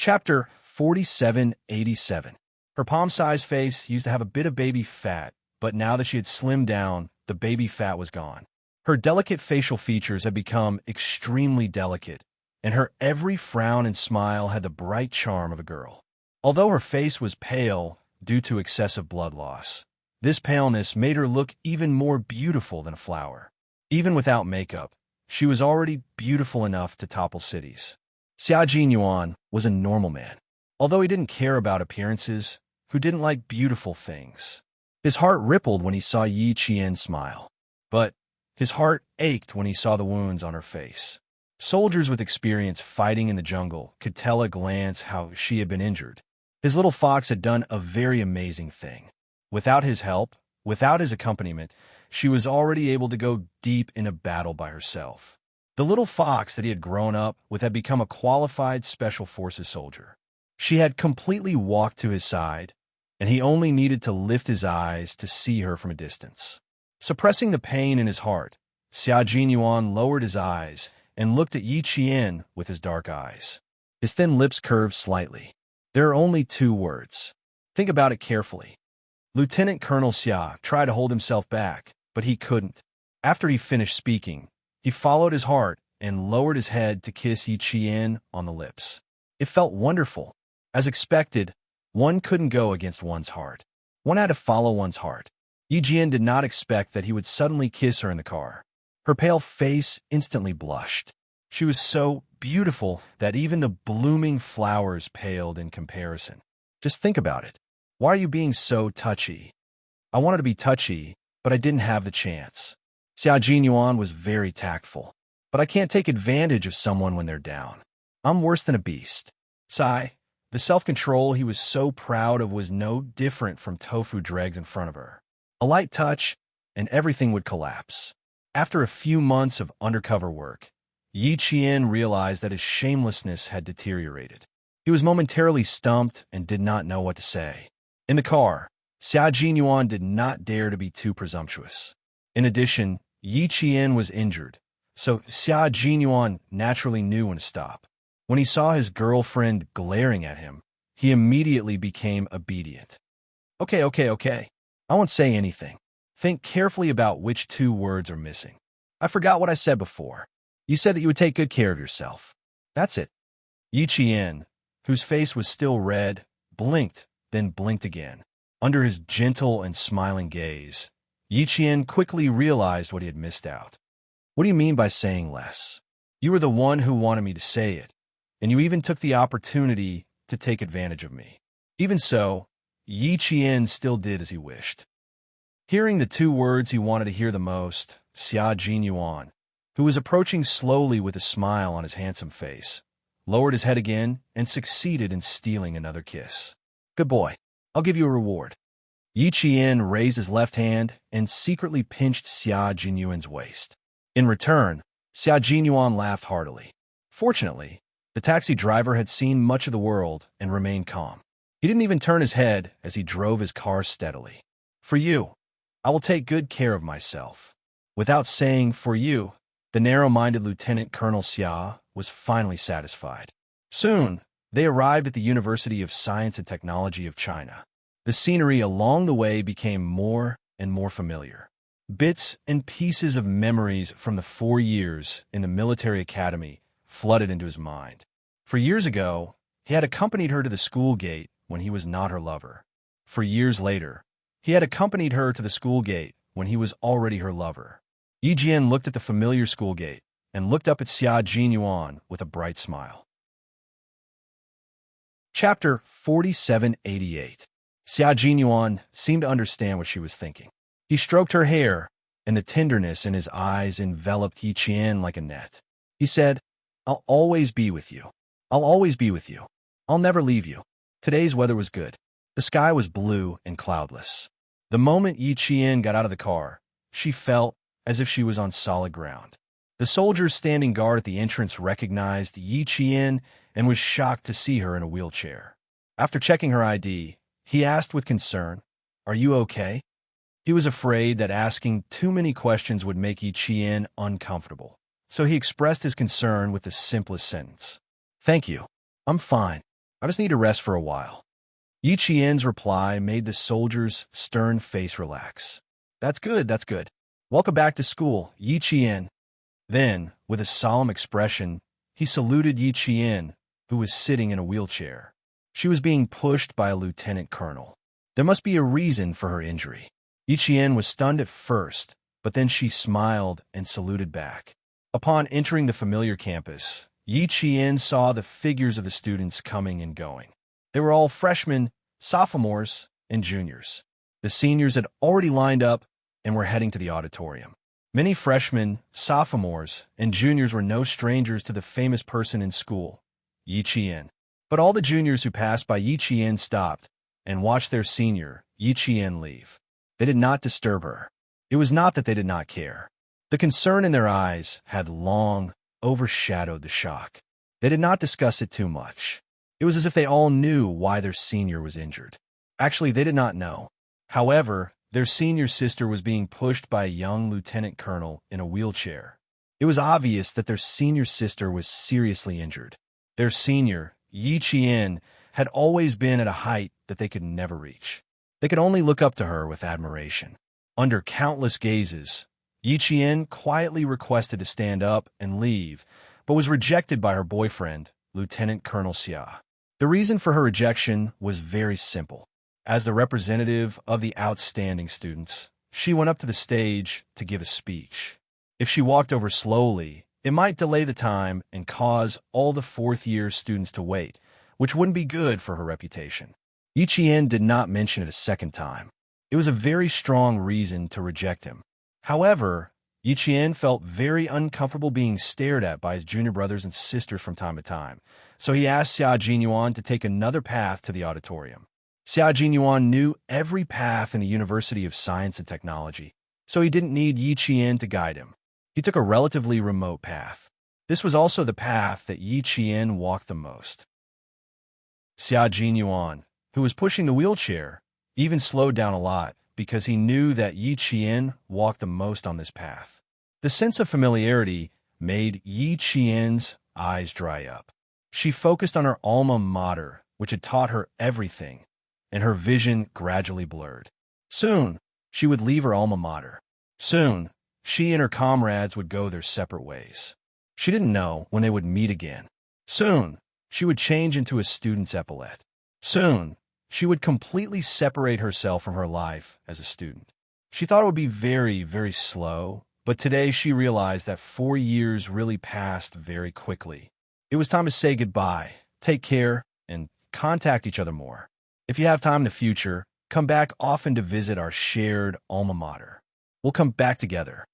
Chapter 4787. Her palm-sized face used to have a bit of baby fat, but now that she had slimmed down, the baby fat was gone. Her delicate facial features had become extremely delicate, and her every frown and smile had the bright charm of a girl. Although her face was pale due to excessive blood loss, this paleness made her look even more beautiful than a flower. Even without makeup, she was already beautiful enough to topple cities. Xia Jinyuan was a normal man, although he didn't care about appearances, who didn't like beautiful things. His heart rippled when he saw Yi Qian smile, but his heart ached when he saw the wounds on her face. Soldiers with experience fighting in the jungle could tell at a glance how she had been injured. His little fox had done a very amazing thing. Without his help, without his accompaniment, she was already able to go deep in a battle by herself. The little fox that he had grown up with had become a qualified Special Forces soldier. She had completely walked to his side, and he only needed to lift his eyes to see her from a distance. Suppressing the pain in his heart, Xia Jinyuan lowered his eyes and looked at Yi Qian with his dark eyes. His thin lips curved slightly. There are only 2 words. Think about it carefully. Lieutenant Colonel Xia tried to hold himself back, but he couldn't. After he finished speaking, he followed his heart and lowered his head to kiss Yi Qian on the lips. It felt wonderful. As expected, one couldn't go against one's heart. One had to follow one's heart. Yi Qian did not expect that he would suddenly kiss her in the car. Her pale face instantly blushed. She was so beautiful that even the blooming flowers paled in comparison. Just think about it. Why are you being so touchy? I wanted to be touchy, but I didn't have the chance. Xia Jinyuan was very tactful. But I can't take advantage of someone when they're down. I'm worse than a beast. Sigh. The self-control he was so proud of was no different from tofu dregs in front of her. A light touch, and everything would collapse. After a few months of undercover work, Yi Qian realized that his shamelessness had deteriorated. He was momentarily stumped and did not know what to say. In the car, Xia Jinyuan did not dare to be too presumptuous. In addition, Yi Qian was injured, so Xia Jinyuan naturally knew when to stop. When he saw his girlfriend glaring at him, he immediately became obedient. Okay. I won't say anything. Think carefully about which 2 words are missing. I forgot what I said before. You said that you would take good care of yourself. That's it. Yi Qian, whose face was still red, blinked, then blinked again. Under his gentle and smiling gaze, Yi Qian quickly realized what he had missed out. What do you mean by saying less? You were the one who wanted me to say it, and you even took the opportunity to take advantage of me. Even so, Yi Qian still did as he wished. Hearing the 2 words he wanted to hear the most, Xia Jinyuan, who was approaching slowly with a smile on his handsome face, lowered his head again and succeeded in stealing another kiss. Good boy. I'll give you a reward. Yi Qian raised his left hand and secretly pinched Xia Jinyuan's waist. In return, Xia Jinyuan laughed heartily. Fortunately, the taxi driver had seen much of the world and remained calm. He didn't even turn his head as he drove his car steadily. For you, I will take good care of myself. Without saying for you, the narrow-minded Lieutenant Colonel Xia was finally satisfied. Soon, they arrived at the University of Science and Technology of China. The scenery along the way became more and more familiar. Bits and pieces of memories from the 4 years in the military academy flooded into his mind. For years ago, he had accompanied her to the school gate when he was not her lover. For years later, he had accompanied her to the school gate when he was already her lover. Yi Jian looked at the familiar school gate and looked up at Xia Jinyuan with a bright smile. Chapter 4788. Xia Jinyuan seemed to understand what she was thinking. He stroked her hair, and the tenderness in his eyes enveloped Yi Qian like a net. He said, I'll always be with you. I'll always be with you. I'll never leave you. Today's weather was good. The sky was blue and cloudless. The moment Yi Qian got out of the car, she felt as if she was on solid ground. The soldiers standing guard at the entrance recognized Yi Qian and was shocked to see her in a wheelchair. After checking her ID, he asked with concern, Are you okay? He was afraid that asking too many questions would make Yi Qian uncomfortable, so he expressed his concern with the simplest sentence. Thank you. I'm fine. I just need to rest for a while. Yi Qian's reply made the soldier's stern face relax. That's good, that's good. Welcome back to school, Yi Qian. Then, with a solemn expression, he saluted Yi Qian, who was sitting in a wheelchair. She was being pushed by a lieutenant colonel. There must be a reason for her injury. Yi Qian was stunned at first, but then she smiled and saluted back. Upon entering the familiar campus, Yi Qian saw the figures of the students coming and going. They were all freshmen, sophomores, and juniors. The seniors had already lined up and were heading to the auditorium. Many freshmen, sophomores, and juniors were no strangers to the famous person in school, Yi Qian. But all the juniors who passed by Yi Qian stopped and watched their senior, Yi Qian, leave. They did not disturb her. It was not that they did not care. The concern in their eyes had long overshadowed the shock. They did not discuss it too much. It was as if they all knew why their senior was injured. Actually, they did not know. However, their senior sister was being pushed by a young lieutenant colonel in a wheelchair. It was obvious that their senior sister was seriously injured. Their senior, Yi Qian, had always been at a height that they could never reach. They could only look up to her with admiration. Under countless gazes, Yi Qian quietly requested to stand up and leave, but was rejected by her boyfriend, Lieutenant Colonel Xia. The reason for her rejection was very simple. As the representative of the outstanding students, she went up to the stage to give a speech. If she walked over slowly, it might delay the time and cause all the fourth-year students to wait, which wouldn't be good for her reputation. Yi Qian did not mention it a second time. It was a very strong reason to reject him. However, Yi Qian felt very uncomfortable being stared at by his junior brothers and sisters from time to time, so he asked Xia Jinyuan to take another path to the auditorium. Xia Jinyuan knew every path in the University of Science and Technology, so he didn't need Yi Qian to guide him. He took a relatively remote path. This was also the path that Yi Qian walked the most. Xia Jinyuan, who was pushing the wheelchair, even slowed down a lot because he knew that Yi Qian walked the most on this path. The sense of familiarity made Yi Qian's eyes dry up. She focused on her alma mater, which had taught her everything, and her vision gradually blurred. Soon, she would leave her alma mater. Soon, she and her comrades would go their separate ways. She didn't know when they would meet again. Soon, she would change into a student's epaulette. Soon, she would completely separate herself from her life as a student. She thought it would be very, very slow, but today she realized that 4 years really passed very quickly. It was time to say goodbye, take care, and contact each other more. If you have time in the future, come back often to visit our shared alma mater. We'll come back together.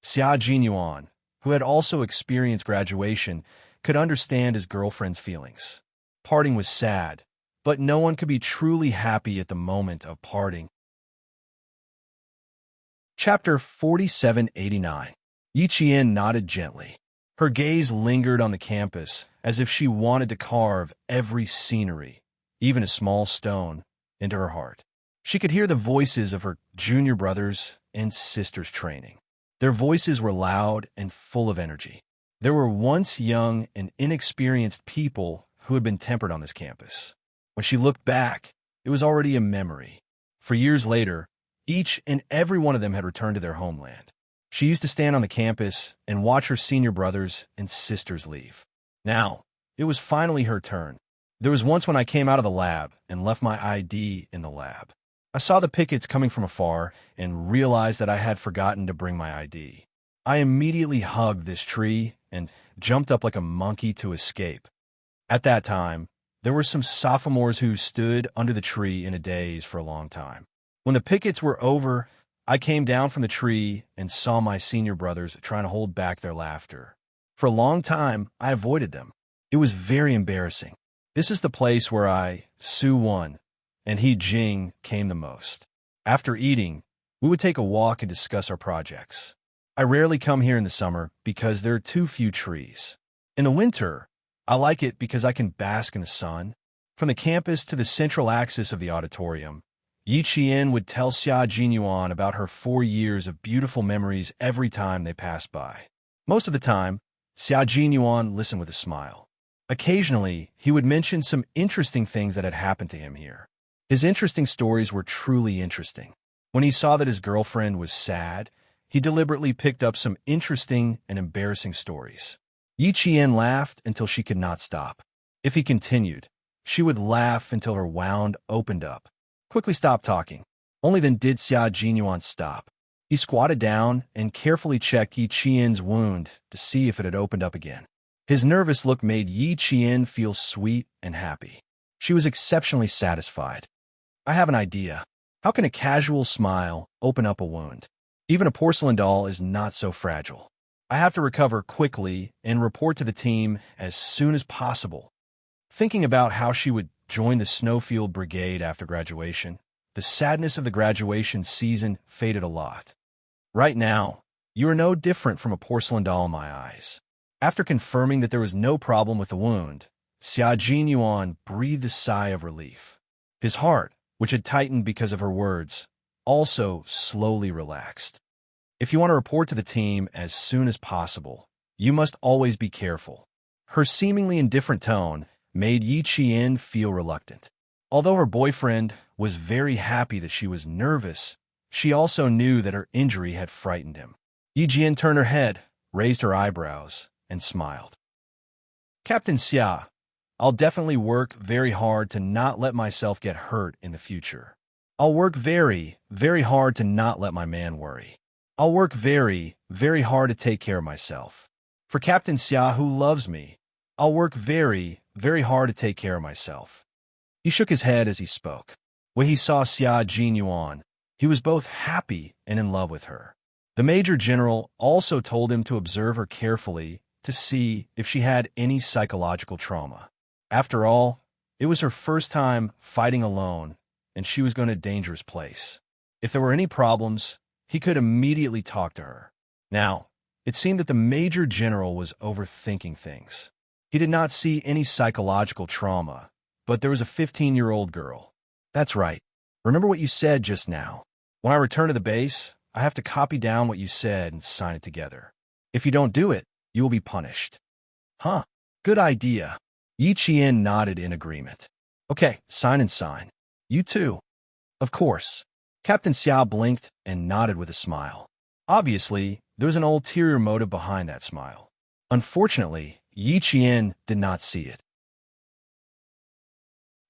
Xia Jinyuan, who had also experienced graduation, could understand his girlfriend's feelings. Parting was sad, but no one could be truly happy at the moment of parting. Chapter 4789. Yi Qian nodded gently. Her gaze lingered on the campus as if she wanted to carve every scenery, even a small stone, into her heart. She could hear the voices of her junior brothers and sisters training. Their voices were loud and full of energy. There were once young and inexperienced people who had been tempered on this campus. When she looked back, it was already a memory. For years later, each and every one of them had returned to their homeland. She used to stand on the campus and watch her senior brothers and sisters leave. Now, it was finally her turn. There was once when I came out of the lab and left my ID in the lab. I saw the pickets coming from afar and realized that I had forgotten to bring my ID. I immediately hugged this tree and jumped up like a monkey to escape. At that time, there were some sophomores who stood under the tree in a daze for a long time. When the pickets were over, I came down from the tree and saw my senior brothers trying to hold back their laughter. For a long time, I avoided them. It was very embarrassing. This is the place where I, Su won, and he, Jing, came the most. After eating, we would take a walk and discuss our projects. I rarely come here in the summer because there are too few trees. In the winter, I like it because I can bask in the sun. From the campus to the central axis of the auditorium, Yi Qian would tell Xia Jinyuan about her 4 years of beautiful memories every time they passed by. Most of the time, Xia Jinyuan listened with a smile. Occasionally, he would mention some interesting things that had happened to him here. His interesting stories were truly interesting. When he saw that his girlfriend was sad, he deliberately picked up some interesting and embarrassing stories. Yi Qian laughed until she could not stop. If he continued, she would laugh until her wound opened up. Quickly stop talking. Only then did Xia Jinyuan stop. He squatted down and carefully checked Yi Qian's wound to see if it had opened up again. His nervous look made Yi Qian feel sweet and happy. She was exceptionally satisfied. I have an idea. How can a casual smile open up a wound? Even a porcelain doll is not so fragile. I have to recover quickly and report to the team as soon as possible. Thinking about how she would join the Snowfield Brigade after graduation, the sadness of the graduation season faded a lot. Right now, you are no different from a porcelain doll in my eyes. After confirming that there was no problem with the wound, Xia Jinyuan breathed a sigh of relief. His heart, which had tightened because of her words, also slowly relaxed. If you want to report to the team as soon as possible, you must always be careful. Her seemingly indifferent tone made Yi Qian feel reluctant. Although her boyfriend was very happy that she was nervous, she also knew that her injury had frightened him. Yi Qian turned her head, raised her eyebrows, and smiled. Captain Xia, I'll definitely work very hard to not let myself get hurt in the future. I'll work very, very hard to not let my man worry. I'll work very, very hard to take care of myself. For Captain Xia, who loves me, I'll work very, very hard to take care of myself. He shook his head as he spoke. When he saw Xia Jinyuan, he was both happy and in love with her. The Major General also told him to observe her carefully to see if she had any psychological trauma. After all, it was her first time fighting alone, and she was going to a dangerous place. If there were any problems, he could immediately talk to her. Now, it seemed that the Major General was overthinking things. He did not see any psychological trauma, but there was a 15-year-old girl. That's right. Remember what you said just now. When I return to the base, I have to copy down what you said and sign it together. If you don't do it, you will be punished. Huh, good idea. Yi Qian nodded in agreement. Okay, sign and sign. You too. Of course. Captain Xia blinked and nodded with a smile. Obviously, there was an ulterior motive behind that smile. Unfortunately, Yi Qian did not see it.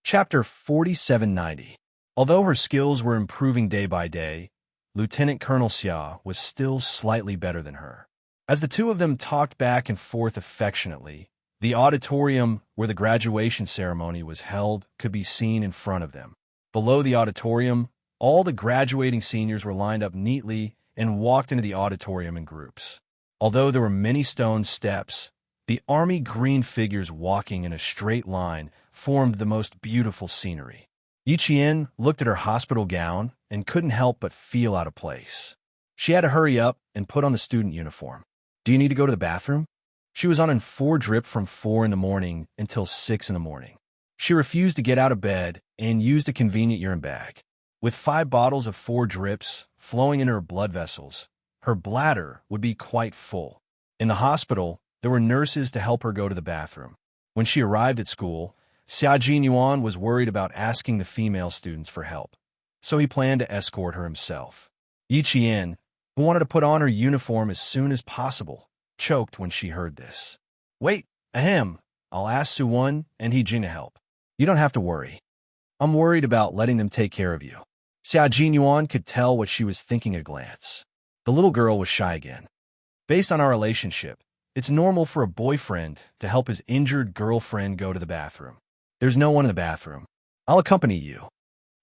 Chapter 4790. Although her skills were improving day by day, Lieutenant Colonel Xia was still slightly better than her. As the two of them talked back and forth affectionately, the auditorium where the graduation ceremony was held could be seen in front of them. Below the auditorium, all the graduating seniors were lined up neatly and walked into the auditorium in groups. Although there were many stone steps, the army green figures walking in a straight line formed the most beautiful scenery. Yi Qian looked at her hospital gown and couldn't help but feel out of place. She had to hurry up and put on the student uniform. Do you need to go to the bathroom? She was on a 4-drip from 4 in the morning until 6 in the morning. She refused to get out of bed and used a convenient urine bag. With 5 bottles of 4 drips flowing into her blood vessels, her bladder would be quite full. In the hospital, there were nurses to help her go to the bathroom. When she arrived at school, Xia Jinyuan was worried about asking the female students for help, so he planned to escort her himself. Yi Qian, who wanted to put on her uniform as soon as possible, choked when she heard this. Wait, ahem, I'll ask Suwon and He-jin to help. You don't have to worry. I'm worried about letting them take care of you. Xia Jinyuan could tell what she was thinking at a glance. The little girl was shy again. Based on our relationship, it's normal for a boyfriend to help his injured girlfriend go to the bathroom. There's no one in the bathroom. I'll accompany you.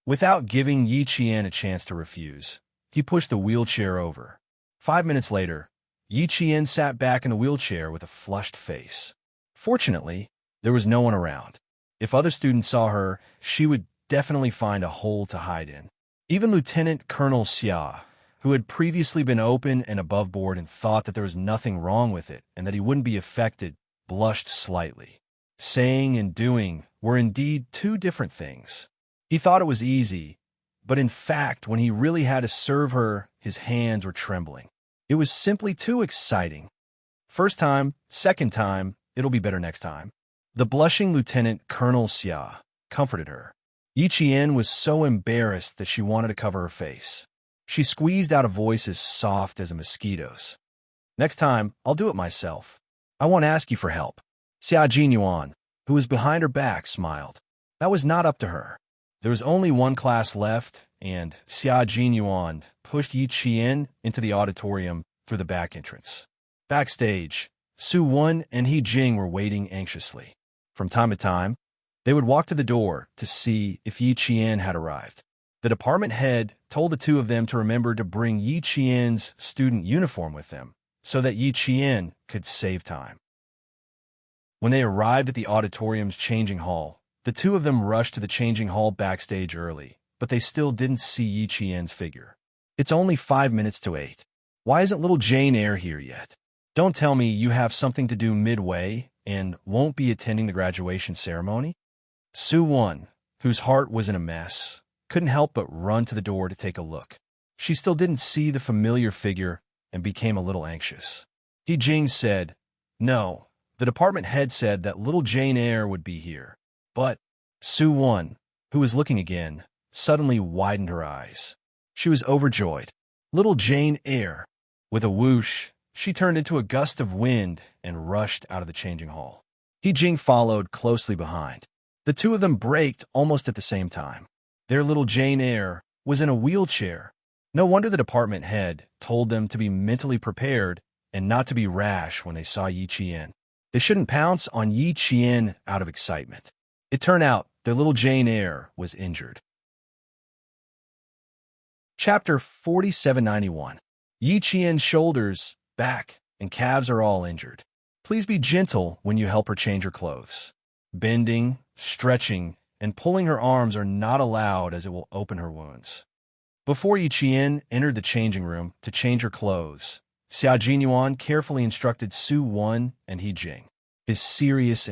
Without giving Yi Qian a chance to refuse, he pushed the wheelchair over. 5 minutes later, Yi Qian sat back in the wheelchair with a flushed face. Fortunately, there was no one around. If other students saw her, she would definitely find a hole to hide in. Even Lieutenant Colonel Xia, who had previously been open and above board and thought that there was nothing wrong with it and that he wouldn't be affected, blushed slightly. Saying and doing were indeed 2 different things. He thought it was easy, but in fact, when he really had to serve her, his hands were trembling. It was simply too exciting. First time, second time, it'll be better next time. The blushing Lieutenant Colonel Xia comforted her. Yi Qian was so embarrassed that she wanted to cover her face. She squeezed out a voice as soft as a mosquito's. Next time, I'll do it myself. I won't ask you for help. Xia Jinyuan, who was behind her back, smiled. That was not up to her. There was only one class left, and Xia Jinyuan pushed Yi Qian into the auditorium through the back entrance. Backstage, Su Wen and He Jing were waiting anxiously. From time to time, they would walk to the door to see if Yi Qian had arrived. The department head told the two of them to remember to bring Yi Qian's student uniform with them, so that Yi Qian could save time. When they arrived at the auditorium's changing hall, the two of them rushed to the changing hall backstage early, but they still didn't see Yi Qian's figure. It's only 5 minutes to 8. Why isn't little Jane Eyre here yet? Don't tell me you have something to do midway and won't be attending the graduation ceremony? Su Wen, whose heart was in a mess, couldn't help but run to the door to take a look. She still didn't see the familiar figure and became a little anxious. He Jing said, "No, the department head said that little Jane Eyre would be here." But Su Wen, who was looking again, suddenly widened her eyes. She was overjoyed. Little Jane Eyre. With a whoosh, she turned into a gust of wind and rushed out of the changing hall. He Jing followed closely behind. The two of them braked almost at the same time. Their little Jane Eyre was in a wheelchair. No wonder the department head told them to be mentally prepared and not to be rash when they saw Yi Qian. They shouldn't pounce on Yi Qian out of excitement. It turned out their little Jane Eyre was injured. Chapter 4791. Yi Qian's shoulders, back, and calves are all injured. Please be gentle when you help her change her clothes. Bending, stretching, and pulling her arms are not allowed as it will open her wounds. Before Yi Qian entered the changing room to change her clothes, Xia Jinyuan carefully instructed Su Wen and He Jing. His serious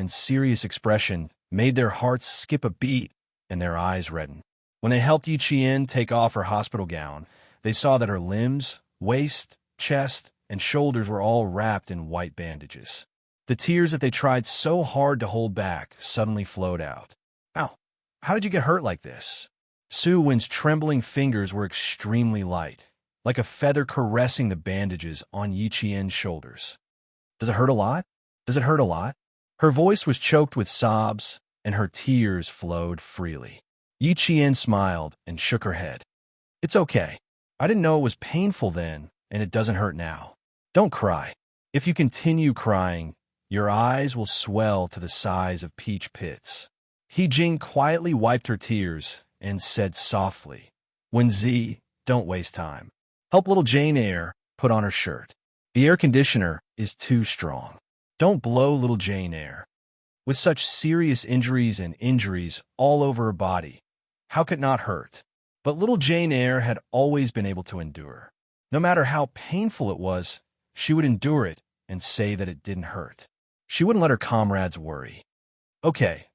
expression made their hearts skip a beat and their eyes redden. When they helped Yi Qian take off her hospital gown, they saw that her limbs, waist, chest, and shoulders were all wrapped in white bandages. The tears that they tried so hard to hold back suddenly flowed out. Ow, how did you get hurt like this? Su Wen's trembling fingers were extremely light, like a feather caressing the bandages on Yi Qian's shoulders. Does it hurt a lot? Does it hurt a lot? Her voice was choked with sobs, and her tears flowed freely. Yi Qian smiled and shook her head. It's okay. I didn't know it was painful then, and it doesn't hurt now. Don't cry. If you continue crying, your eyes will swell to the size of peach pits. He Jing quietly wiped her tears and said softly, Wenzi, don't waste time. Help little Jane Eyre put on her shirt. The air conditioner is too strong. Don't blow little Jane Eyre. With such serious injuries and injuries all over her body, how could it not hurt? But little Jane Eyre had always been able to endure. No matter how painful it was, she would endure it and say that it didn't hurt. She wouldn't let her comrades worry. Okay.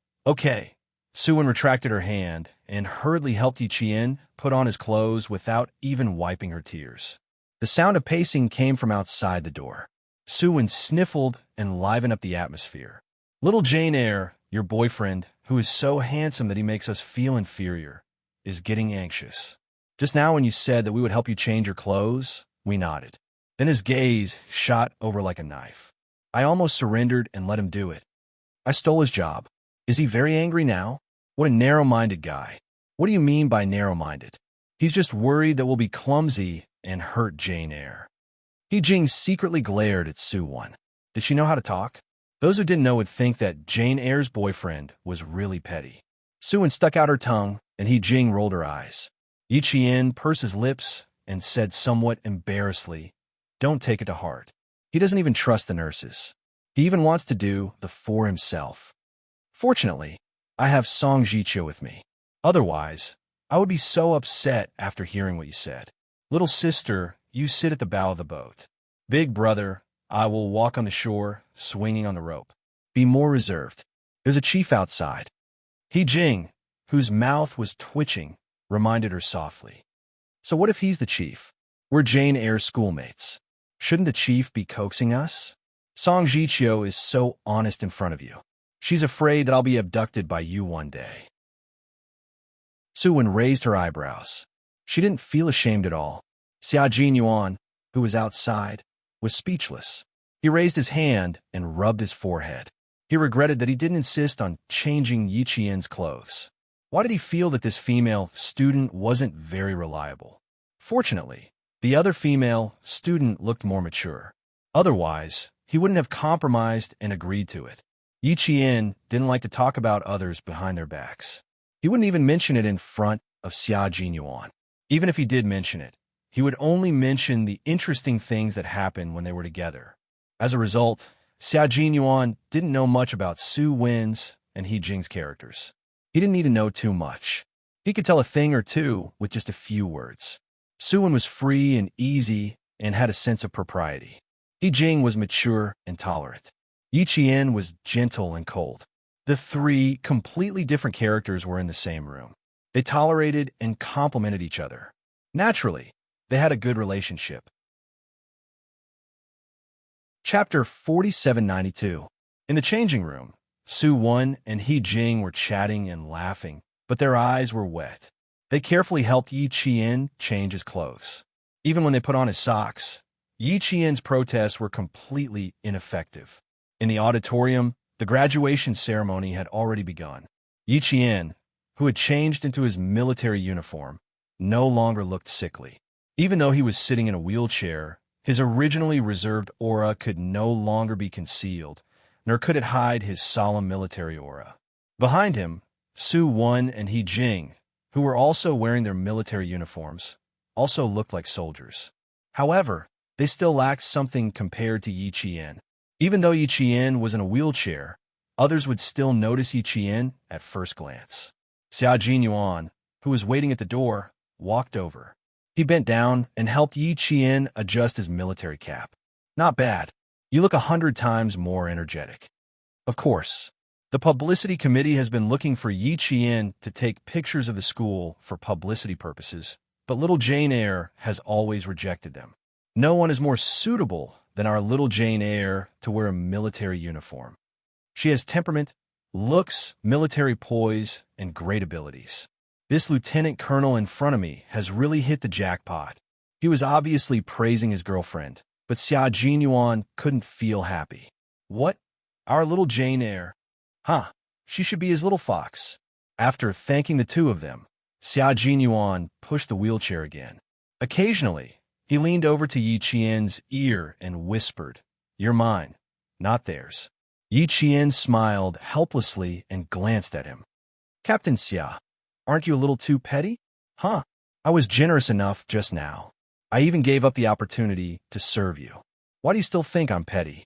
Su Wen retracted her hand and hurriedly helped Yi Qian put on his clothes without even wiping her tears. The sound of pacing came from outside the door. Su Wen sniffled and livened up the atmosphere. Little Jane Eyre, your boyfriend, who is so handsome that he makes us feel inferior, is getting anxious. Just now when you said that we would help you change your clothes, we nodded. Then his gaze shot over like a knife. I almost surrendered and let him do it. I stole his job. Is he very angry now? What a narrow-minded guy. What do you mean by narrow-minded? He's just worried that we'll be clumsy and hurt Jane Eyre. He Jing secretly glared at Su Wen. Did she know how to talk? Those who didn't know would think that Jane Eyre's boyfriend was really petty. Su Wen stuck out her tongue, and He Jing rolled her eyes. Yi Qian pursed his lips and said somewhat embarrassedly, Don't take it to heart. He doesn't even trust the nurses. He even wants to do the for himself. Fortunately, I have Song Jiqiu with me. Otherwise, I would be so upset after hearing what you said. Little sister, you sit at the bow of the boat. Big brother, I will walk on the shore, swinging on the rope. Be more reserved. There's a chief outside. He Jing, whose mouth was twitching, reminded her softly. So what if he's the chief? We're Jane Eyre's schoolmates. Shouldn't the chief be coaxing us? Song Jiqiu is so honest in front of you. She's afraid that I'll be abducted by you one day. Suwon raised her eyebrows. She didn't feel ashamed at all. Xia Jinyuan, who was outside, was speechless. He raised his hand and rubbed his forehead. He regretted that he didn't insist on changing Yi Qian's clothes. Why did he feel that this female student wasn't very reliable? Fortunately, the other female student looked more mature. Otherwise, he wouldn't have compromised and agreed to it. Yi Qian didn't like to talk about others behind their backs. He wouldn't even mention it in front of Xia Jinyuan. Even if he did mention it, he would only mention the interesting things that happened when they were together. As a result, Xia Jinyuan didn't know much about Su Wen's and He Jing's characters. He didn't need to know too much. He could tell a thing or two with just a few words. Su Wen was free and easy and had a sense of propriety. He Jing was mature and tolerant. Yi Qian was gentle and cold. The three completely different characters were in the same room. They tolerated and complimented each other. Naturally, they had a good relationship. Chapter 4792. In the changing room, Su Wen and He Jing were chatting and laughing, but their eyes were wet. They carefully helped Yi Qian change his clothes. Even when they put on his socks, Yi Qian's protests were completely ineffective. In the auditorium, the graduation ceremony had already begun. Yi Qian, who had changed into his military uniform, no longer looked sickly. Even though he was sitting in a wheelchair, his originally reserved aura could no longer be concealed, nor could it hide his solemn military aura. Behind him, Su Wen and He Jing, who were also wearing their military uniforms, also looked like soldiers. However, they still lacked something compared to Yi Qian. Even though Yi Qian was in a wheelchair, others would still notice Yi Qian at first glance. Xia Jinyuan, who was waiting at the door, walked over. He bent down and helped Yi Qian adjust his military cap. Not bad. You look 100 times more energetic. Of course, the publicity committee has been looking for Yi Qian to take pictures of the school for publicity purposes, but little Jane Eyre has always rejected them. No one is more suitable than our little Jane Eyre to wear a military uniform. She has temperament, looks, military poise, and great abilities. This lieutenant colonel in front of me has really hit the jackpot. He was obviously praising his girlfriend, but Xia Jinyuan couldn't feel happy. What? Our little Jane Eyre? Huh, she should be his little fox. After thanking the two of them, Xia Jinyuan pushed the wheelchair again. Occasionally, he leaned over to Yi Qian's ear and whispered, "You're mine, not theirs." Yi Qian smiled helplessly and glanced at him. "Captain Xia, aren't you a little too petty?" "Huh, I was generous enough just now. I even gave up the opportunity to serve you. Why do you still think I'm petty?"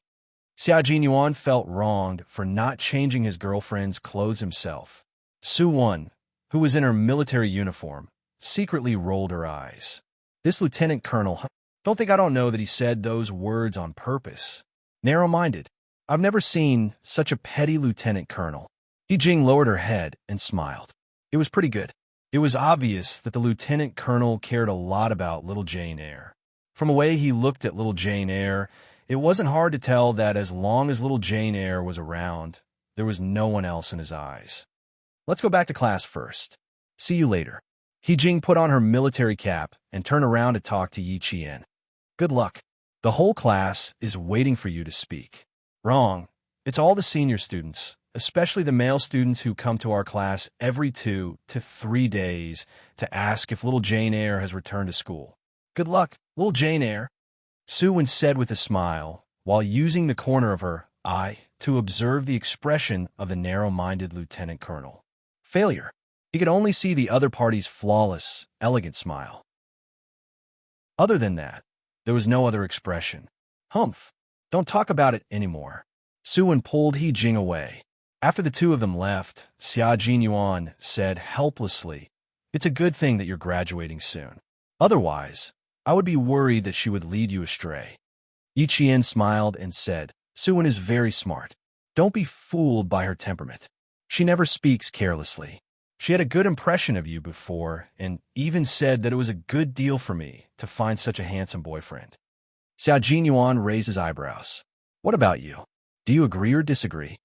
Xia Jinyuan felt wronged for not changing his girlfriend's clothes himself. Su Wen, who was in her military uniform, secretly rolled her eyes. This lieutenant colonel, don't think I don't know that he said those words on purpose. Narrow-minded. I've never seen such a petty lieutenant colonel. He Jing lowered her head and smiled. It was pretty good. It was obvious that the lieutenant colonel cared a lot about little Jane Eyre. From the way he looked at little Jane Eyre, it wasn't hard to tell that as long as little Jane Eyre was around, there was no one else in his eyes. Let's go back to class first. See you later. He Jing put on her military cap and turned around to talk to Yi Qian. Good luck. The whole class is waiting for you to speak. Wrong. It's all the senior students, especially the male students who come to our class every 2 to 3 days to ask if little Jane Eyre has returned to school. Good luck, little Jane Eyre, Su Wen said with a smile, while using the corner of her eye to observe the expression of the narrow-minded lieutenant colonel. Failure. He could only see the other party's flawless, elegant smile. Other than that, there was no other expression. Humph. Don't talk about it anymore. Su Wen pulled He Jing away. After the two of them left, Xia Jinyuan said helplessly, "It's a good thing that you're graduating soon. Otherwise, I would be worried that she would lead you astray." Yi Qian smiled and said, "Su Wen is very smart. Don't be fooled by her temperament. She never speaks carelessly. She had a good impression of you before and even said that it was a good deal for me to find such a handsome boyfriend." Xia Jinyuan raised his eyebrows. "What about you? Do you agree or disagree?"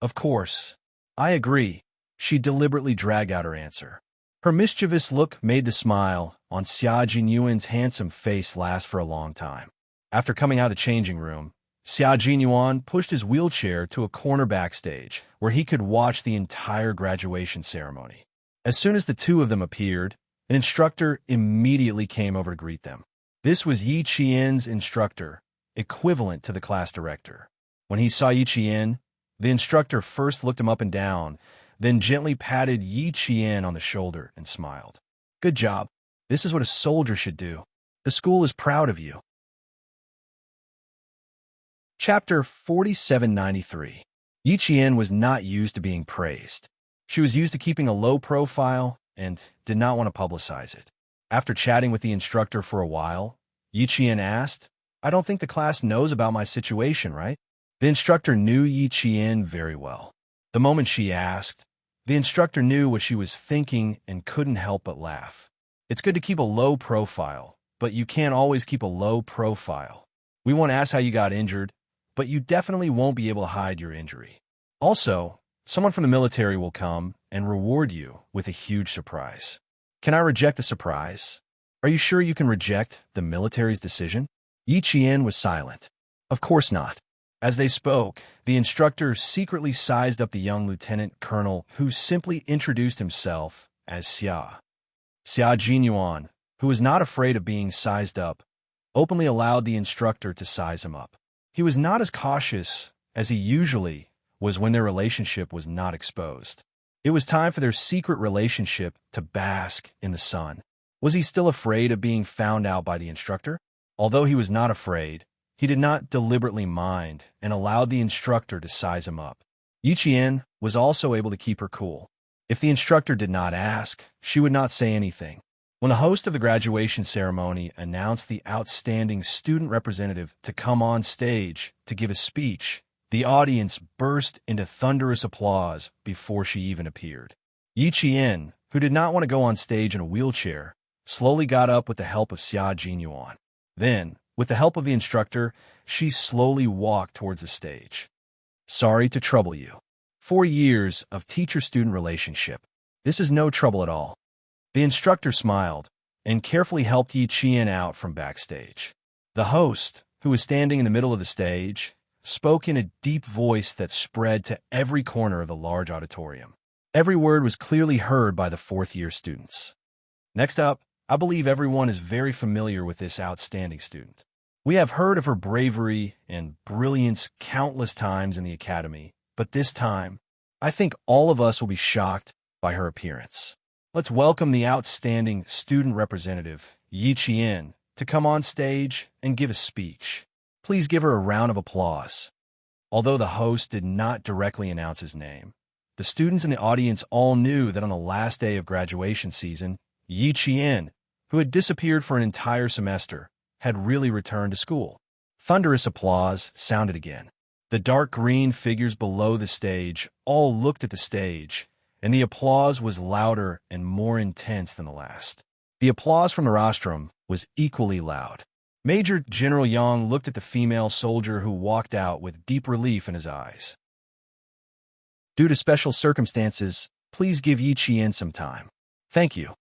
Of course. I agree. She deliberately dragged out her answer. Her mischievous look made the smile on Xia Jinyuan's handsome face last for a long time. After coming out of the changing room, Xia Jinyuan pushed his wheelchair to a corner backstage where he could watch the entire graduation ceremony. As soon as the two of them appeared, an instructor immediately came over to greet them. This was Yi Qian's instructor, equivalent to the class director. When he saw Yi Qian, the instructor first looked him up and down, then gently patted Yi Qian on the shoulder and smiled. Good job. This is what a soldier should do. The school is proud of you. Chapter 4793. Yi Qian was not used to being praised. She was used to keeping a low profile and did not want to publicize it. After chatting with the instructor for a while, Yi Qian asked, I don't think the class knows about my situation, right? The instructor knew Yi Qian very well. The moment she asked, the instructor knew what she was thinking and couldn't help but laugh. It's good to keep a low profile, but you can't always keep a low profile. We won't ask how you got injured, but you definitely won't be able to hide your injury. Also, someone from the military will come and reward you with a huge surprise. Can I reject the surprise? Are you sure you can reject the military's decision? Yi Qian was silent. Of course not. As they spoke, the instructor secretly sized up the young lieutenant colonel who simply introduced himself as Xia. Xia Jinyuan, who was not afraid of being sized up, openly allowed the instructor to size him up. He was not as cautious as he usually was when their relationship was not exposed. It was time for their secret relationship to bask in the sun. Was he still afraid of being found out by the instructor? Although he was not afraid, he did not deliberately mind and allowed the instructor to size him up. Yi Qian was also able to keep her cool. If the instructor did not ask, she would not say anything. When the host of the graduation ceremony announced the outstanding student representative to come on stage to give a speech, the audience burst into thunderous applause before she even appeared. Yi Qian, who did not want to go on stage in a wheelchair, slowly got up with the help of Xia Jinyuan. Then, with the help of the instructor, she slowly walked towards the stage. Sorry to trouble you. 4 years of teacher-student relationship. This is no trouble at all. The instructor smiled and carefully helped Yi Qian out from backstage. The host, who was standing in the middle of the stage, spoke in a deep voice that spread to every corner of the large auditorium. Every word was clearly heard by the fourth-year students. Next up, I believe everyone is very familiar with this outstanding student. We have heard of her bravery and brilliance countless times in the academy, but this time, I think all of us will be shocked by her appearance. Let's welcome the outstanding student representative, Yi Qian, to come on stage and give a speech. Please give her a round of applause. Although the host did not directly announce his name, the students in the audience all knew that on the last day of graduation season, Yi Qian, who had disappeared for an entire semester, had really returned to school. Thunderous applause sounded again. The dark green figures below the stage all looked at the stage, and the applause was louder and more intense than the last. The applause from the rostrum was equally loud. Major General Yang looked at the female soldier who walked out with deep relief in his eyes. Due to special circumstances, please give Yi Qian some time. Thank you.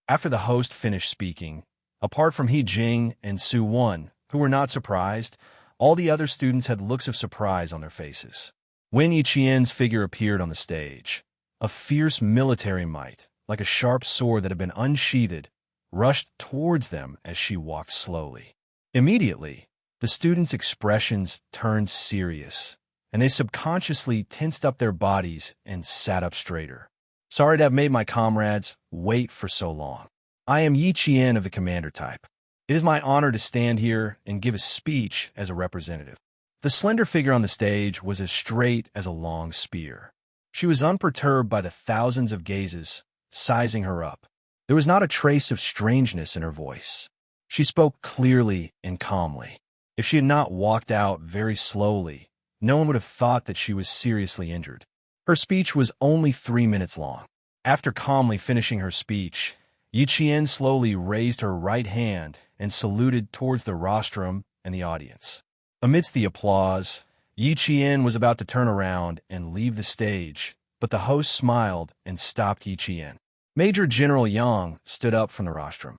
After the host finished speaking, apart from He Jing and Su Wan, who were not surprised, all the other students had looks of surprise on their faces. When Yi Qian's figure appeared on the stage, a fierce military might, like a sharp sword that had been unsheathed, rushed towards them as she walked slowly. Immediately, the students' expressions turned serious, and they subconsciously tensed up their bodies and sat up straighter. Sorry to have made my comrades wait for so long. I am Yi Qian of the commander type. It is my honor to stand here and give a speech as a representative. The slender figure on the stage was as straight as a long spear. She was unperturbed by the thousands of gazes sizing her up. There was not a trace of strangeness in her voice. She spoke clearly and calmly. If she had not walked out very slowly, no one would have thought that she was seriously injured. Her speech was only 3 minutes long. After calmly finishing her speech, Yi Qian slowly raised her right hand and saluted towards the rostrum and the audience. Amidst the applause, Yi Qian was about to turn around and leave the stage, but the host smiled and stopped Yi Qian. Major General Yang stood up from the rostrum.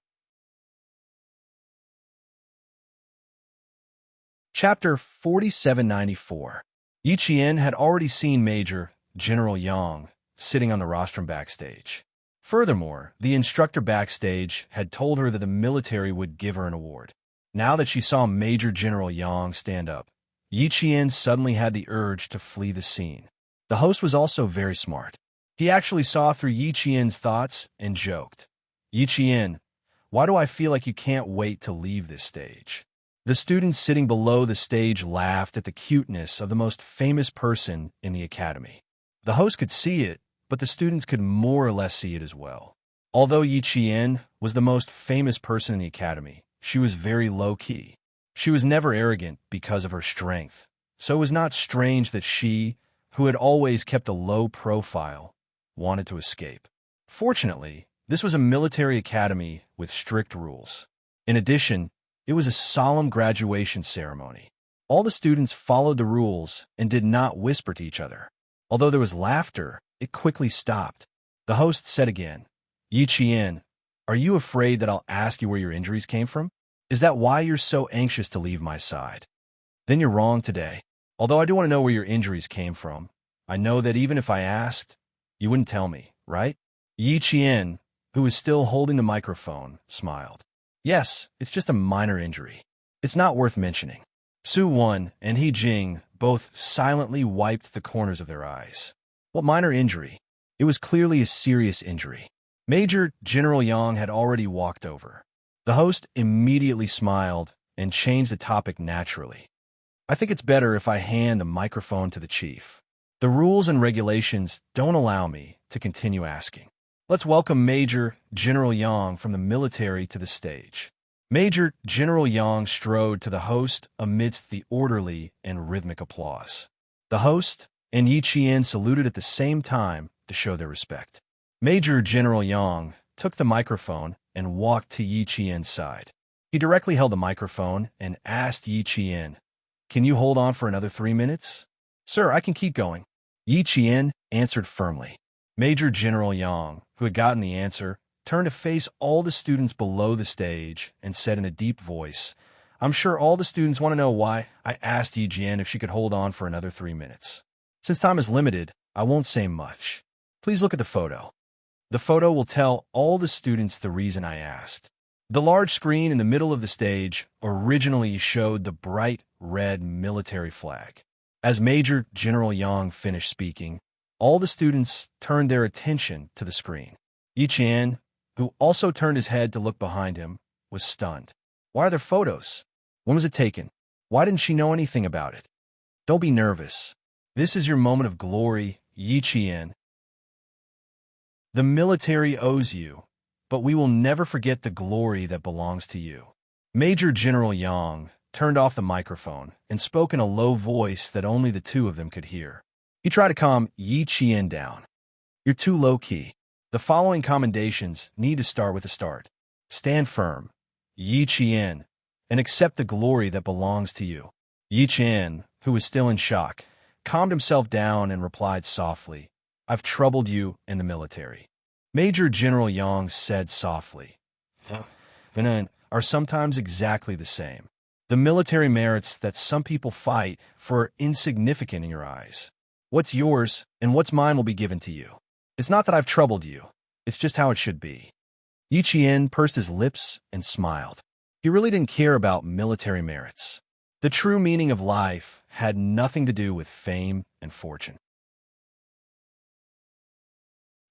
Chapter 4794. Yi Qian had already seen Major General Yang sitting on the rostrum backstage. Furthermore, the instructor backstage had told her that the military would give her an award. Now that she saw Major General Yang stand up, Yi Qian suddenly had the urge to flee the scene. The host was also very smart. He actually saw through Yi Qian's thoughts and joked, "Yi Qian, why do I feel like you can't wait to leave this stage?" The students sitting below the stage laughed at the cuteness of the most famous person in the academy. The host could see it, but the students could more or less see it as well. Although Yi Qian was the most famous person in the academy, she was very low-key. She was never arrogant because of her strength, so it was not strange that she, who had always kept a low profile, wanted to escape. Fortunately, this was a military academy with strict rules. In addition, it was a solemn graduation ceremony. All the students followed the rules and did not whisper to each other. Although there was laughter, it quickly stopped. The host said again, "Yi Qian, are you afraid that I'll ask you where your injuries came from? Is that why you're so anxious to leave my side? Then you're wrong today. Although I do want to know where your injuries came from, I know that even if I asked, you wouldn't tell me, right?" Yi Qian, who was still holding the microphone, smiled. "Yes, it's just a minor injury. It's not worth mentioning." Su Wan and He Jing both silently wiped the corners of their eyes. What minor injury? It was clearly a serious injury. Major General Yang had already walked over. The host immediately smiled and changed the topic naturally. "I think it's better if I hand the microphone to the chief. The rules and regulations don't allow me to continue asking. Let's welcome Major General Yang from the military to the stage." Major General Yang strode to the host amidst the orderly and rhythmic applause. The host and Yi Qian saluted at the same time to show their respect. Major General Yang took the microphone and walked to Yi Qian's side. He directly held the microphone and asked Yi Qian, "Can you hold on for another 3 minutes?" "Sir, I can keep going." Yi Qian answered firmly. Major General Yang, who had gotten the answer, turned to face all the students below the stage and said in a deep voice, "I'm sure all the students want to know why I asked Yi Qian if she could hold on for another 3 minutes. Since time is limited, I won't say much. Please look at the photo. The photo will tell all the students the reason I asked." The large screen in the middle of the stage originally showed the bright red military flag. As Major General Yang finished speaking, all the students turned their attention to the screen. Yi Qian, who also turned his head to look behind him, was stunned. "Why are there photos? When was it taken? Why didn't she know anything about it?" "Don't be nervous. This is your moment of glory, Yi Qian. The military owes you, but we will never forget the glory that belongs to you." Major General Yang turned off the microphone and spoke in a low voice that only the two of them could hear. He tried to calm Yi Qian down. "You're too low-key. The following commendations need to start with a start. Stand firm, Yi Qian, and accept the glory that belongs to you." Yi Qian, who was still in shock, calmed himself down and replied softly, "I've troubled you in the military." Major General Yang said softly, "Venan are sometimes exactly the same. The military merits that some people fight for are insignificant in your eyes. What's yours and what's mine will be given to you. It's not that I've troubled you. It's just how it should be." Yi Qian pursed his lips and smiled. He really didn't care about military merits. The true meaning of life had nothing to do with fame and fortune.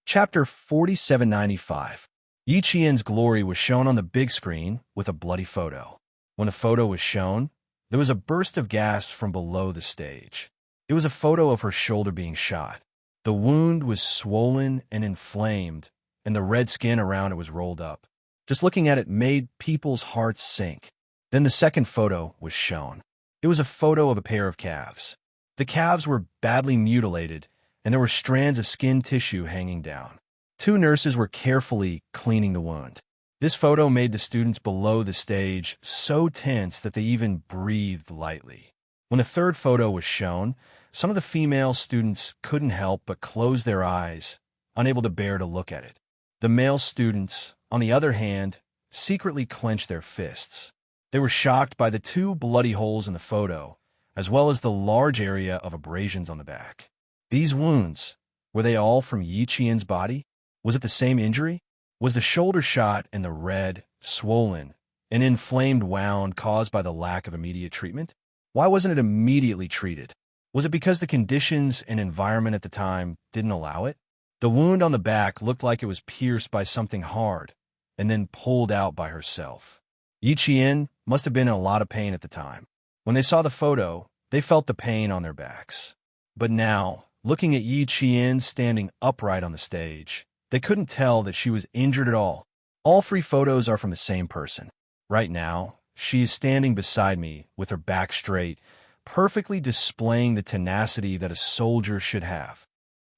Chapter 4795. Yi Qian's glory was shown on the big screen with a bloody photo. When the photo was shown, there was a burst of gasps from below the stage. It was a photo of her shoulder being shot. The wound was swollen and inflamed, and the red skin around it was rolled up. Just looking at it made people's hearts sink. Then the second photo was shown. It was a photo of a pair of calves. The calves were badly mutilated, and there were strands of skin tissue hanging down. Two nurses were carefully cleaning the wound. This photo made the students below the stage so tense that they even breathed lightly. When a third photo was shown, some of the female students couldn't help but close their eyes, unable to bear to look at it. The male students, on the other hand, secretly clenched their fists. They were shocked by the 2 bloody holes in the photo, as well as the large area of abrasions on the back. These wounds, were they all from Yi Qian's body? Was it the same injury? Was the shoulder shot and the red, swollen, and inflamed wound caused by the lack of immediate treatment? Why wasn't it immediately treated? Was it because the conditions and environment at the time didn't allow it? The wound on the back looked like it was pierced by something hard and then pulled out by herself. Yi Qian must have been in a lot of pain at the time. When they saw the photo, they felt the pain on their backs. But now, looking at Yi Qian standing upright on the stage, they couldn't tell that she was injured at all. All 3 photos are from the same person. Right now, she is standing beside me with her back straight, perfectly displaying the tenacity that a soldier should have.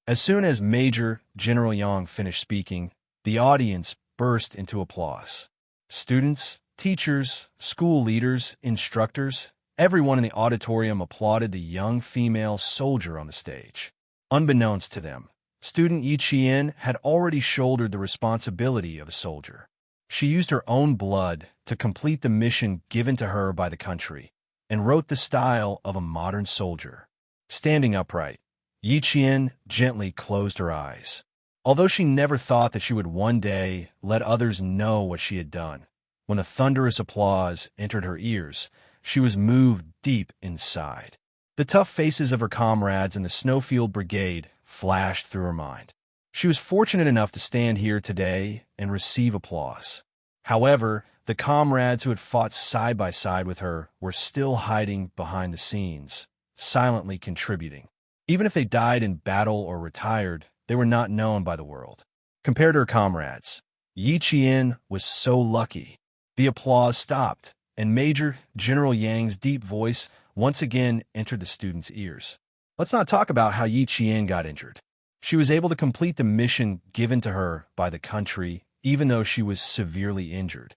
As soon as Major General Yang finished speaking, the audience burst into applause. Students, teachers, school leaders, instructors, everyone in the auditorium applauded the young female soldier on the stage. Unbeknownst to them, student Yi Qian had already shouldered the responsibility of a soldier. She used her own blood to complete the mission given to her by the country, and wrote the style of a modern soldier. Standing upright, Yi Qian gently closed her eyes. Although she never thought that she would one day let others know what she had done, when a thunderous applause entered her ears, she was moved deep inside. The tough faces of her comrades in the Snowfield Brigade flashed through her mind. She was fortunate enough to stand here today and receive applause. However, the comrades who had fought side by side with her were still hiding behind the scenes, silently contributing. Even if they died in battle or retired, they were not known by the world. Compared to her comrades, Yi Qian was so lucky. The applause stopped, and Major General Yang's deep voice once again entered the students' ears. Let's not talk about how Yi Qian got injured. She was able to complete the mission given to her by the country, even though she was severely injured.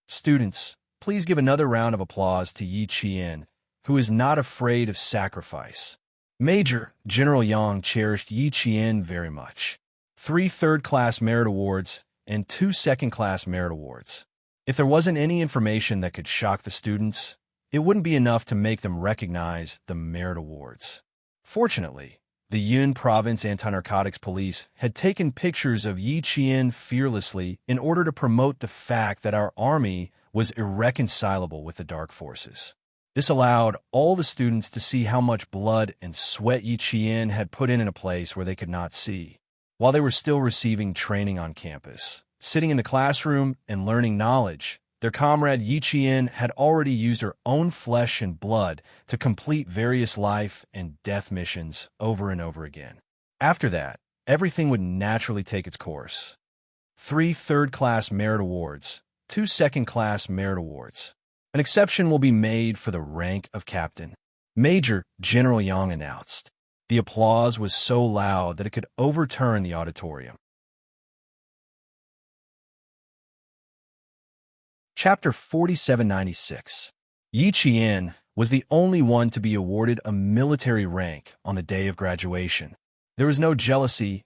Students, please give another round of applause to Yi Qian, who is not afraid of sacrifice. Major General Yang cherished Yi Qian very much. 3 third-class merit awards and 2 second-class merit awards. If there wasn't any information that could shock the students, it wouldn't be enough to make them recognize the merit awards. Fortunately, the Yun Province Anti-Narcotics Police had taken pictures of Yi Qian fearlessly in order to promote the fact that our army was irreconcilable with the dark forces. This allowed all the students to see how much blood and sweat Yi Qian had put in a place where they could not see. While they were still receiving training on campus, sitting in the classroom and learning knowledge, their comrade Yi Qian had already used her own flesh and blood to complete various life and death missions over and over again. After that, everything would naturally take its course. 3 third-class merit awards, 2 second-class merit awards. An exception will be made for the rank of captain, Major General Yang announced. The applause was so loud that it could overturn the auditorium. Chapter 4796. Yi Qian was the only one to be awarded a military rank on the day of graduation. There was no jealousy,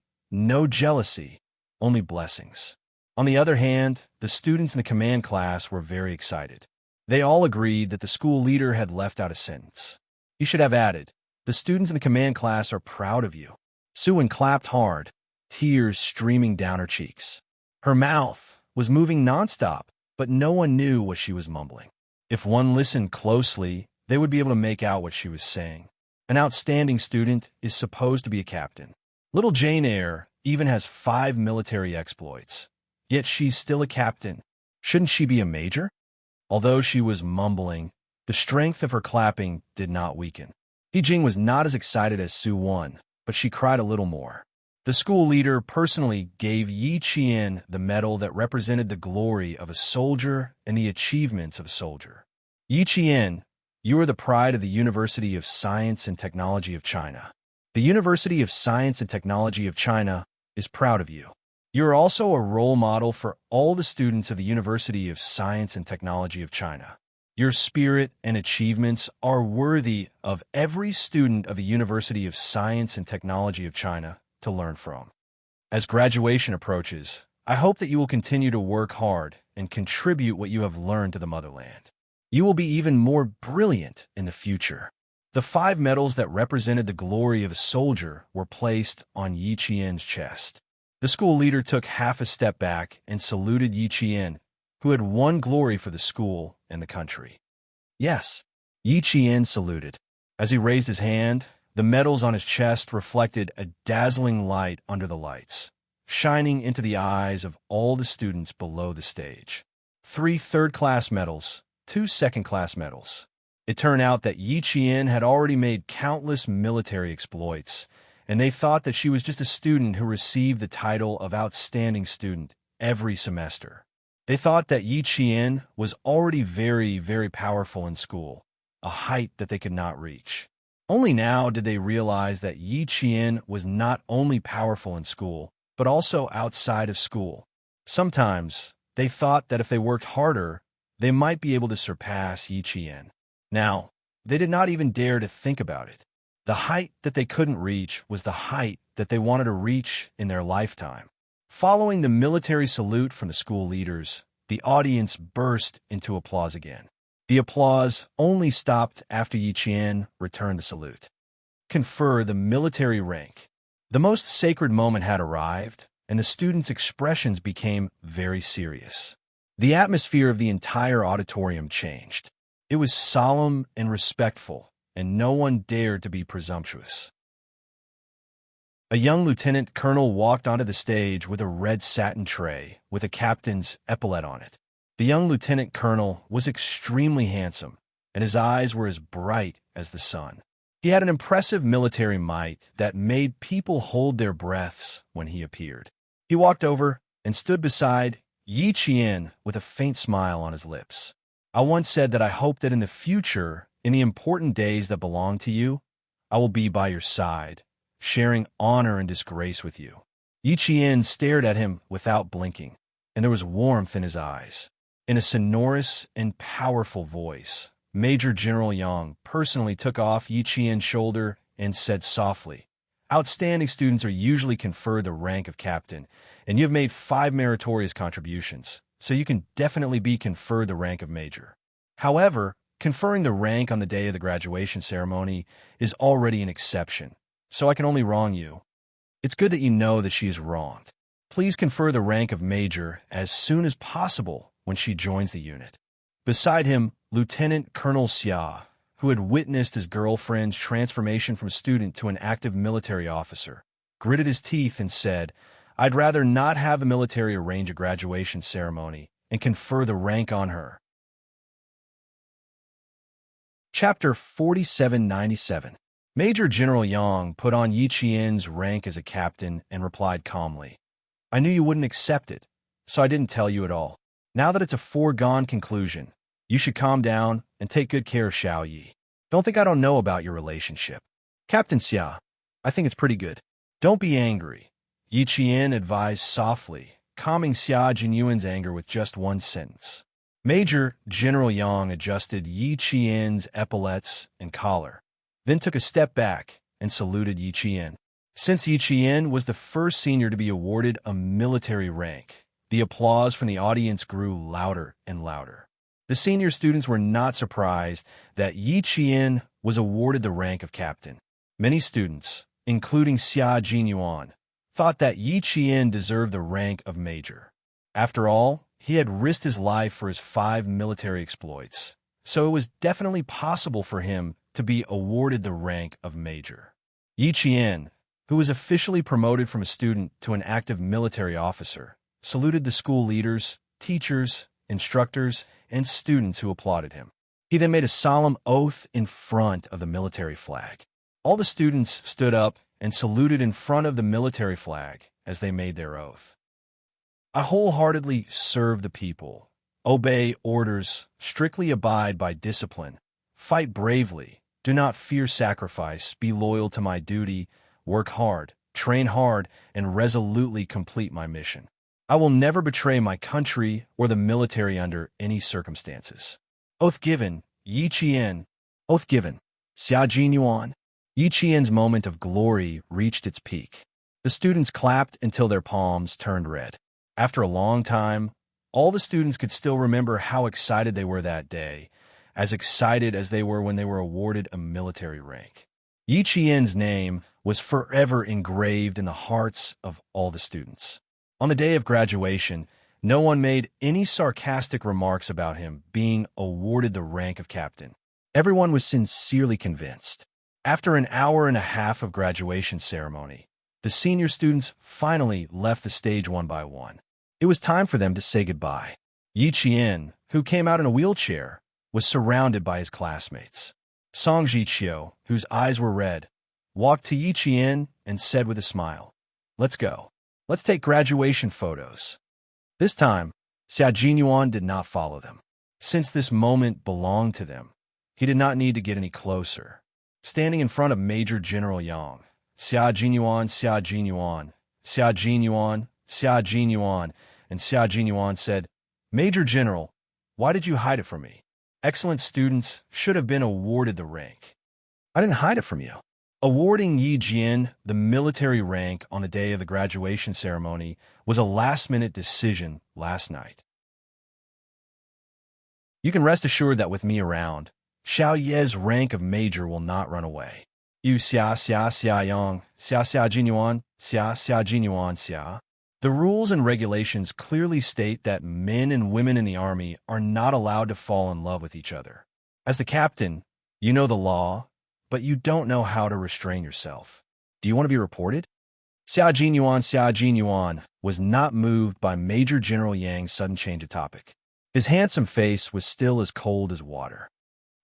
only blessings. On the other hand, the students in the command class were very excited. They all agreed that the school leader had left out a sentence. He should have added, "The students in the command class are proud of you." Suwen clapped hard, tears streaming down her cheeks. Her mouth was moving nonstop, but no one knew what she was mumbling. If one listened closely, they would be able to make out what she was saying. An outstanding student is supposed to be a captain. Little Jane Eyre even has 5 military exploits. Yet she's still a captain. Shouldn't she be a major? Although she was mumbling, the strength of her clapping did not weaken. Jing was not as excited as Su Wan, but she cried a little more. The school leader personally gave Yi Qian the medal that represented the glory of a soldier and the achievements of a soldier. Yi Qian, you are the pride of the University of Science and Technology of China. The University of Science and Technology of China is proud of you. You are also a role model for all the students of the University of Science and Technology of China. Your spirit and achievements are worthy of every student of the University of Science and Technology of China to learn from. As graduation approaches, I hope that you will continue to work hard and contribute what you have learned to the motherland. You will be even more brilliant in the future. The 5 medals that represented the glory of a soldier were placed on Yi Qian's chest. The school leader took half a step back and saluted Yi Qian, who had won glory for the school and the country. Yes, Yi Qian saluted. As he raised his hand, the medals on his chest reflected a dazzling light under the lights, shining into the eyes of all the students below the stage. 3 third-class medals, 2 second-class medals. It turned out that Yi Qian had already made countless military exploits, and they thought that she was just a student who received the title of Outstanding Student every semester. They thought that Yi Qian was already very, very powerful in school, a height that they could not reach. Only now did they realize that Yi Qian was not only powerful in school, but also outside of school. Sometimes, they thought that if they worked harder, they might be able to surpass Yi Qian. Now, they did not even dare to think about it. The height that they couldn't reach was the height that they wanted to reach in their lifetime. Following the military salute from the school leaders, the audience burst into applause again. The applause only stopped after Yi Qian returned the salute. Confer the military rank. The most sacred moment had arrived, and the students' expressions became very serious. The atmosphere of the entire auditorium changed. It was solemn and respectful, and no one dared to be presumptuous. A young lieutenant colonel walked onto the stage with a red satin tray with a captain's epaulet on it. The young lieutenant colonel was extremely handsome, and his eyes were as bright as the sun. He had an impressive military might that made people hold their breaths when he appeared. He walked over and stood beside Yi Qian with a faint smile on his lips. I once said that I hope that in the future, in the important days that belong to you, I will be by your side, sharing honor and disgrace with you. Yi Qian stared at him without blinking, and there was warmth in his eyes. In a sonorous and powerful voice, Major General Yang personally took off Yi Qian's shoulder and said softly, "Outstanding students are usually conferred the rank of captain, and you have made 5 meritorious contributions, so you can definitely be conferred the rank of major. However, conferring the rank on the day of the graduation ceremony is already an exception, so I can only wrong you. It's good that you know that she is wronged. Please confer the rank of major as soon as possible when she joins the unit." Beside him, Lieutenant Colonel Xia, who had witnessed his girlfriend's transformation from student to an active military officer, gritted his teeth and said, "I'd rather not have the military arrange a graduation ceremony and confer the rank on her." Chapter 4797. Major General Yang put on Yi Qian's rank as a captain and replied calmly, "I knew you wouldn't accept it, so I didn't tell you at all. Now that it's a foregone conclusion, you should calm down and take good care of Xiao Yi. Don't think I don't know about your relationship. Captain Xia, I think it's pretty good. Don't be angry," Yi Qian advised softly, calming Xia Jinyuan's anger with just one sentence. Major General Yang adjusted Yi Qian's epaulets and collar, then took a step back and saluted Yi Qian. Since Yi Qian was the first senior to be awarded a military rank, the applause from the audience grew louder and louder. The senior students were not surprised that Yi Qian was awarded the rank of captain. Many students, including Xia Jinyuan, thought that Yi Qian deserved the rank of major. After all, he had risked his life for his 5 military exploits, so it was definitely possible for him to be awarded the rank of major. Yi Qian, who was officially promoted from a student to an active military officer, saluted the school leaders, teachers, instructors, and students who applauded him. He then made a solemn oath in front of the military flag. All the students stood up and saluted in front of the military flag as they made their oath. "I wholeheartedly serve the people, obey orders, strictly abide by discipline, fight bravely, do not fear sacrifice, be loyal to my duty, work hard, train hard, and resolutely complete my mission. I will never betray my country or the military under any circumstances." Oath given, Yi Qian. Oath given. Xia Jinyuan. Yi Qian's moment of glory reached its peak. The students clapped until their palms turned red. After a long time, all the students could still remember how excited they were that day, as excited as they were when they were awarded a military rank. Yi Qian's name was forever engraved in the hearts of all the students. On the day of graduation, no one made any sarcastic remarks about him being awarded the rank of captain. Everyone was sincerely convinced. After an hour and a half of graduation ceremony, the senior students finally left the stage one by one. It was time for them to say goodbye. Yi Qian, who came out in a wheelchair, was surrounded by his classmates. Song Jiqiu, whose eyes were red, walked to Yi Qian and said with a smile, "Let's go. Let's take graduation photos." This time, Xia Jinyuan did not follow them. Since this moment belonged to them, he did not need to get any closer. Standing in front of Major General Yang, Xia Jinyuan, Xia Jinyuan, Xia Jinyuan, Xia Jinyuan, and Xia Jinyuan said, "Major General, why did you hide it from me? Excellent students should have been awarded the rank." "I didn't hide it from you." Awarding Yi Jian the military rank on the day of the graduation ceremony was a last-minute decision last night. You can rest assured that with me around, Xiao Ye's rank of major will not run away. You Xia Xia Xia Yang, Xia Xia Jinyuan, Xia Xia Jinyuan Xia. The rules and regulations clearly state that men and women in the army are not allowed to fall in love with each other. As the captain, you know the law, but you don't know how to restrain yourself. Do you want to be reported? Xia Jinyuan was not moved by Major General Yang's sudden change of topic. His handsome face was still as cold as water.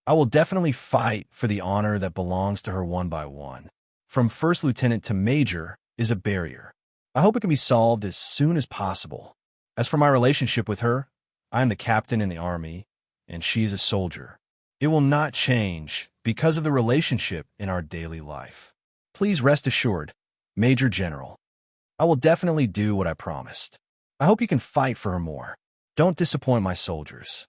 "I will definitely fight for the honor that belongs to her one by one. From first lieutenant to major is a barrier. I hope it can be solved as soon as possible. As for my relationship with her, I am the captain in the army, and she is a soldier. It will not change because of the relationship in our daily life. Please rest assured, Major General. I will definitely do what I promised. I hope you can fight for her more. Don't disappoint my soldiers."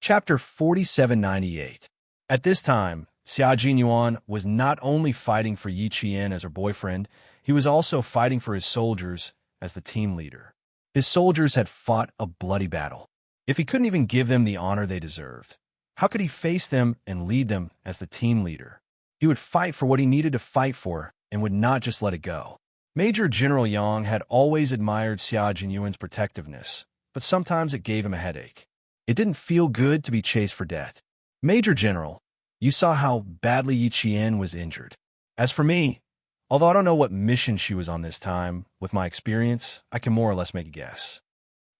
Chapter 4798. At this time, Xia Jinyuan was not only fighting for Yi Qian as her boyfriend, he was also fighting for his soldiers as the team leader. His soldiers had fought a bloody battle. If he couldn't even give them the honor they deserved, how could he face them and lead them as the team leader? He would fight for what he needed to fight for and would not just let it go. Major General Yang had always admired Xia Jinyuan's protectiveness, but sometimes it gave him a headache. It didn't feel good to be chased for death. "Major General, you saw how badly Yi Qian was injured. As for me, although I don't know what mission she was on this time, with my experience, I can more or less make a guess.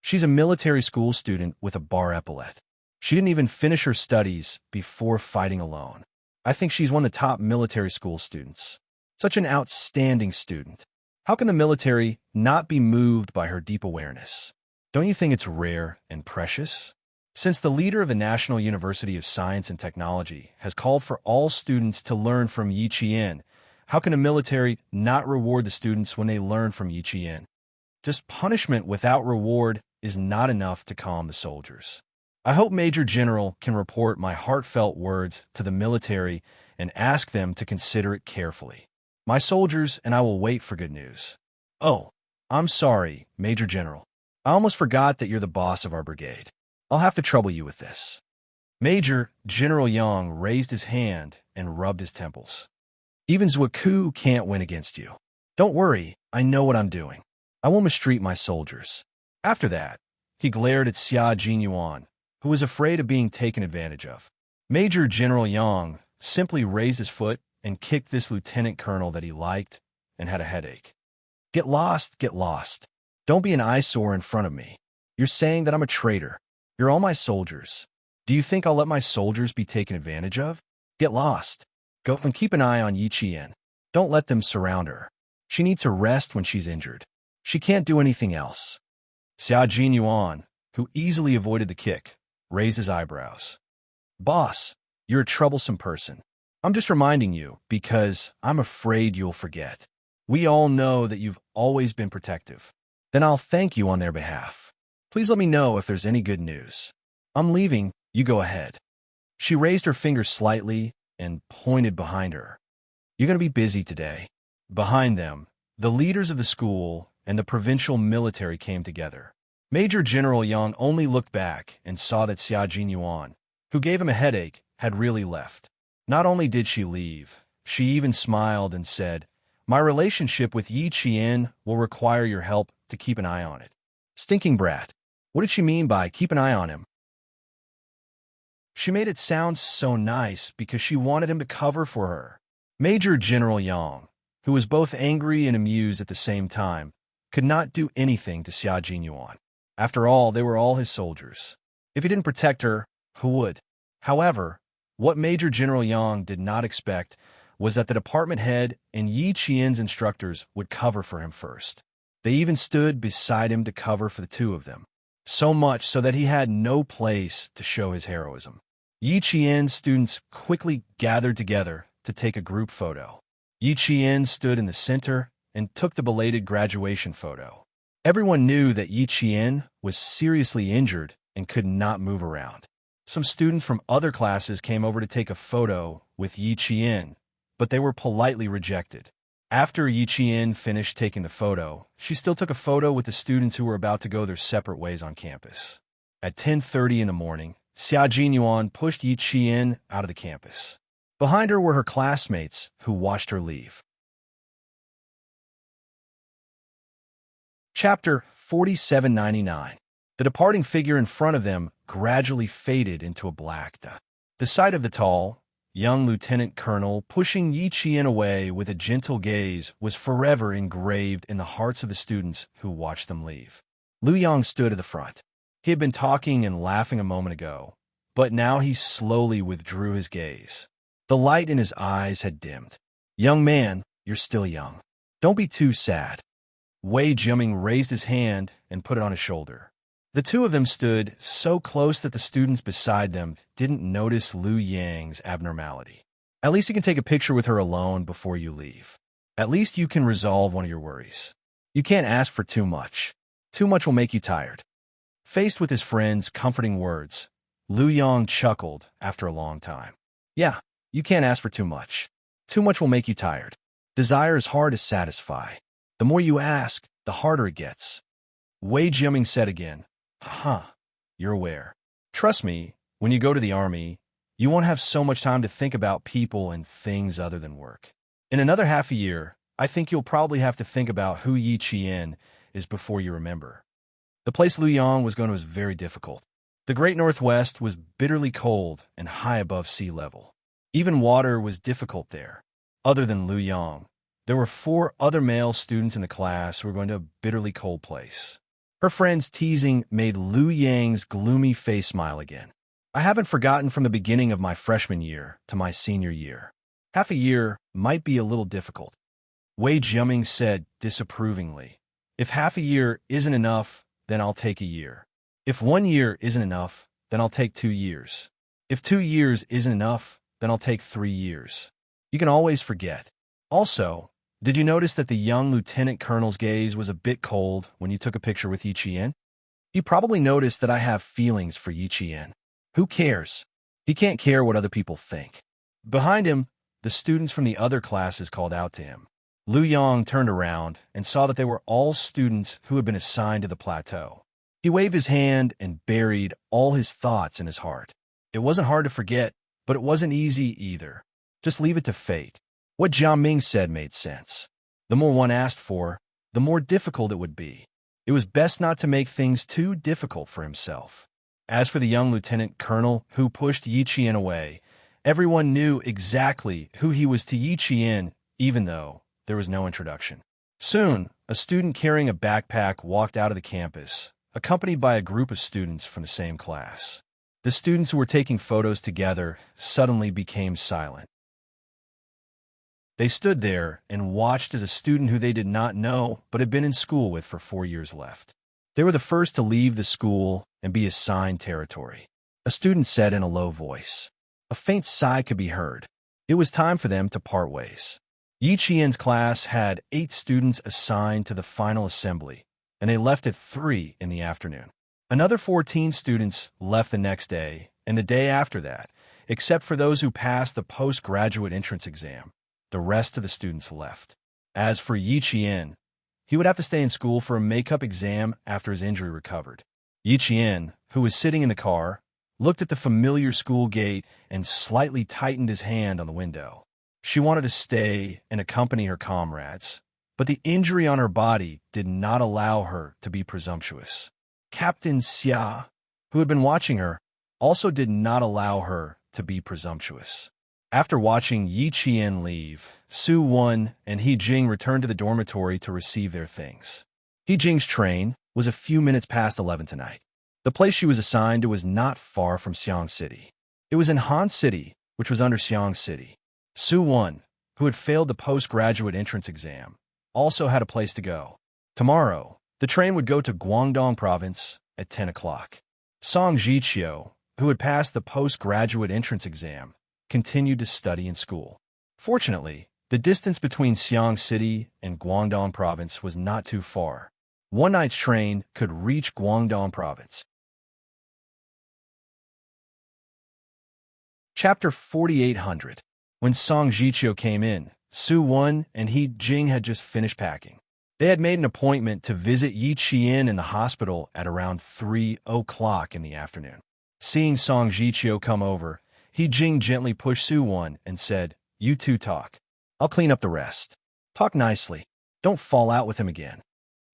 She's a military school student with a bar epaulette. She didn't even finish her studies before fighting alone. I think she's one of the top military school students. Such an outstanding student. How can the military not be moved by her deep awareness? Don't you think it's rare and precious? Since the leader of the National University of Science and Technology has called for all students to learn from Yi Qian, how can the military not reward the students when they learn from Yi Qian? Just punishment without reward is not enough to calm the soldiers. I hope Major General can report my heartfelt words to the military and ask them to consider it carefully. My soldiers and I will wait for good news." "Oh, I'm sorry, Major General. I almost forgot that you're the boss of our brigade. I'll have to trouble you with this." Major General Yang raised his hand and rubbed his temples. "Even Zhuaku can't win against you. Don't worry, I know what I'm doing. I won't mistreat my soldiers." After that, he glared at Xia Jinyuan, who was afraid of being taken advantage of. Major General Yang simply raised his foot and kicked this lieutenant colonel that he liked and had a headache. Get lost, get lost. Don't be an eyesore in front of me. You're saying that I'm a traitor. You're all my soldiers. Do you think I'll let my soldiers be taken advantage of? Get lost. Go and keep an eye on Yi Qian. Don't let them surround her. She needs to rest when she's injured. She can't do anything else." Xia Jinyuan, who easily avoided the kick, raised his eyebrows. "Boss, you're a troublesome person. I'm just reminding you because I'm afraid you'll forget. We all know that you've always been protective. Then I'll thank you on their behalf. Please let me know if there's any good news. I'm leaving, you go ahead. She raised her finger slightly and pointed behind her. You're going to be busy today. Behind them, the leaders of the school and the provincial military came together. Major General Yang only looked back and saw that Xia Jinyuan, who gave him a headache, had really left. Not only did she leave, she even smiled and said, "My relationship with Yi Qian will require your help to keep an eye on it." Stinking brat. What did she mean by keep an eye on him? She made it sound so nice because she wanted him to cover for her. Major General Yang, who was both angry and amused at the same time, could not do anything to Xia Jinyuan. After all, they were all his soldiers. If he didn't protect her, who would? However, what Major General Yang did not expect was that the department head and Yi Qian's instructors would cover for him first. They even stood beside him to cover for the two of them, so much so that he had no place to show his heroism. Yi Qian's students quickly gathered together to take a group photo. Yi Qian stood in the center and took the belated graduation photo. Everyone knew that Yi Qian was seriously injured and could not move around. Some students from other classes came over to take a photo with Yi Qian, but they were politely rejected. After Yi Qian finished taking the photo, she still took a photo with the students who were about to go their separate ways on campus. At 10:30 in the morning, Xia Jinyuan pushed Yi Qian out of the campus. Behind her were her classmates who watched her leave. Chapter 4799. The departing figure in front of them gradually faded into a black dot. The sight of the tall, young lieutenant colonel pushing Yi Qian away with a gentle gaze was forever engraved in the hearts of the students who watched them leave. Lu Yang stood at the front. He had been talking and laughing a moment ago, but now he slowly withdrew his gaze. The light in his eyes had dimmed. "Young man, you're still young. Don't be too sad." Wei Jiaming raised his hand and put it on his shoulder. The two of them stood so close that the students beside them didn't notice Lu Yang's abnormality. "At least you can take a picture with her alone before you leave. At least you can resolve one of your worries. You can't ask for too much. Too much will make you tired." Faced with his friend's comforting words, Lu Yang chuckled after a long time. "Yeah, you can't ask for too much. Too much will make you tired. Desire is hard to satisfy. The more you ask, the harder it gets." Wei Jiaming said again, "You're aware. Trust me, when you go to the army, you won't have so much time to think about people and things other than work. In another half a year, I think you'll probably have to think about who Yi Qian is before you remember." The place Lu Yang was going to was very difficult. The Great Northwest was bitterly cold and high above sea level. Even water was difficult there. Other than Lu Yang, there were 4 other male students in the class who were going to a bitterly cold place. Her friend's teasing made Lu Yang's gloomy face smile again. "I haven't forgotten from the beginning of my freshman year to my senior year. Half a year might be a little difficult." Wei Jiaming said disapprovingly, "If half a year isn't enough, then I'll take a year. If 1 year isn't enough, then I'll take 2 years. If 2 years isn't enough, then I'll take 3 years. You can always forget. Also, did you notice that the young lieutenant colonel's gaze was a bit cold when you took a picture with Yi Qian? You probably noticed that I have feelings for Yi Qian. Who cares? He can't care what other people think." Behind him, the students from the other classes called out to him. Lu Yang turned around and saw that they were all students who had been assigned to the plateau. He waved his hand and buried all his thoughts in his heart. It wasn't hard to forget, but it wasn't easy either. Just leave it to fate. What Jiang Ming said made sense. The more one asked for, the more difficult it would be. It was best not to make things too difficult for himself. As for the young lieutenant colonel who pushed Yi Qian away, everyone knew exactly who he was to Yi Qian, even though there was no introduction. Soon, a student carrying a backpack walked out of the campus, accompanied by a group of students from the same class. The students who were taking photos together suddenly became silent. They stood there and watched as a student who they did not know but had been in school with for 4 years left. They were the first to leave the school and be assigned territory. A student said in a low voice. A faint sigh could be heard. It was time for them to part ways. Yi Qian's class had 8 students assigned to the final assembly, and they left at 3 in the afternoon. Another 14 students left the next day and the day after that, except for those who passed the postgraduate entrance exam. The rest of the students left. As for Yi Qian, he would have to stay in school for a makeup exam after his injury recovered. Yi Qian, who was sitting in the car, looked at the familiar school gate and slightly tightened his hand on the window. She wanted to stay and accompany her comrades, but the injury on her body did not allow her to be presumptuous. Captain Xia, who had been watching her, also did not allow her to be presumptuous. After watching Yi Qian leave, Su Wen and He Jing returned to the dormitory to receive their things. He Jing's train was a few minutes past 11 tonight. The place she was assigned to was not far from Xiang City. It was in Han City, which was under Xiang City. Su Wen, who had failed the postgraduate entrance exam, also had a place to go. Tomorrow, the train would go to Guangdong Province at 10 o'clock. Song Jiqiu, who had passed the postgraduate entrance exam, continued to study in school. Fortunately, the distance between Xiang City and Guangdong Province was not too far. One night's train could reach Guangdong Province. Chapter 4800. When Song Jiqiu came in, Su Wen and He Jing had just finished packing. They had made an appointment to visit Yi Qian in the hospital at around 3 o'clock in the afternoon. Seeing Song Jiqiu come over, He Jing gently pushed Su Wen and said, "You two talk. I'll clean up the rest. Talk nicely. Don't fall out with him again."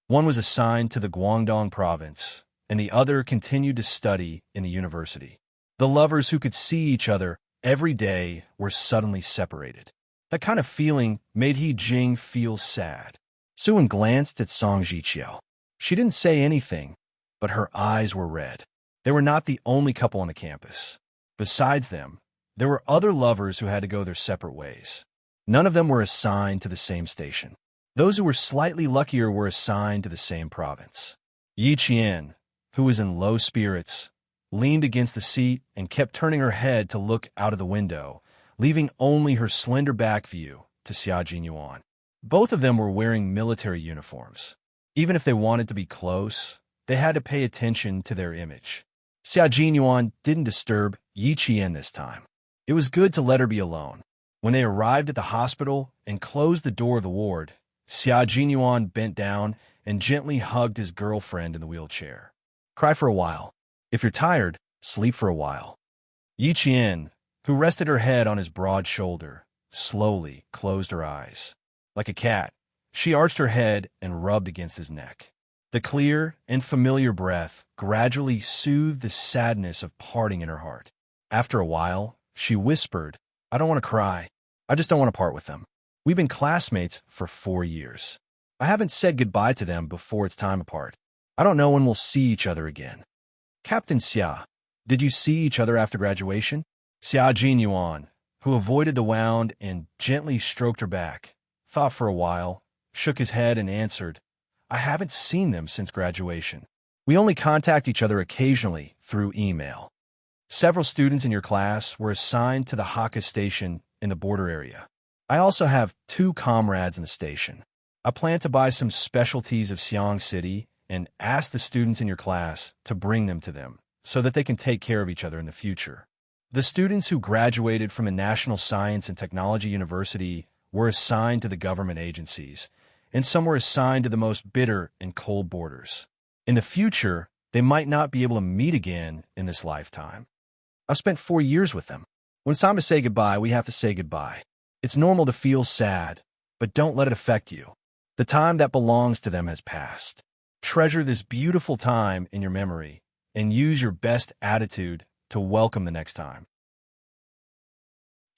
One was assigned to the Guangdong province, and the other continued to study in the university. The lovers who could see each other every day were suddenly separated. That kind of feeling made He Jing feel sad. Su Wen glanced at Song Jiqiu. She didn't say anything, but her eyes were red. They were not the only couple on the campus. Besides them, there were other lovers who had to go their separate ways. None of them were assigned to the same station. Those who were slightly luckier were assigned to the same province. Yi Qian, who was in low spirits, leaned against the seat and kept turning her head to look out of the window, leaving only her slender back view to Xia Jinyuan. Both of them were wearing military uniforms. Even if they wanted to be close, they had to pay attention to their image. Xia Jinyuan didn't disturb Yi Qian this time. It was good to let her be alone. When they arrived at the hospital and closed the door of the ward, Xia Jinyuan bent down and gently hugged his girlfriend in the wheelchair. "Cry for a while. If you're tired, sleep for a while." Yi Qian, who rested her head on his broad shoulder, slowly closed her eyes. Like a cat, she arched her head and rubbed against his neck. The clear and familiar breath gradually soothed the sadness of parting in her heart. After a while, she whispered, "I don't want to cry. I just don't want to part with them. We've been classmates for 4 years. I haven't said goodbye to them before it's time apart. I don't know when we'll see each other again." "Captain Xia, did you see each other after graduation?" Xia Jinyuan, who avoided the wound and gently stroked her back, thought for a while, shook his head and answered, "I haven't seen them since graduation. We only contact each other occasionally through email." "Several students in your class were assigned to the Hakka station in the border area. I also have 2 comrades in the station. I plan to buy some specialties of Xiang City and ask the students in your class to bring them to them so that they can take care of each other in the future." The students who graduated from a National Science and Technology University were assigned to the government agencies, and some were assigned to the most bitter and cold borders. In the future, they might not be able to meet again in this lifetime. I've spent 4 years with them. When it's time to say goodbye, we have to say goodbye. It's normal to feel sad, but don't let it affect you. The time that belongs to them has passed. Treasure this beautiful time in your memory and use your best attitude to welcome the next time.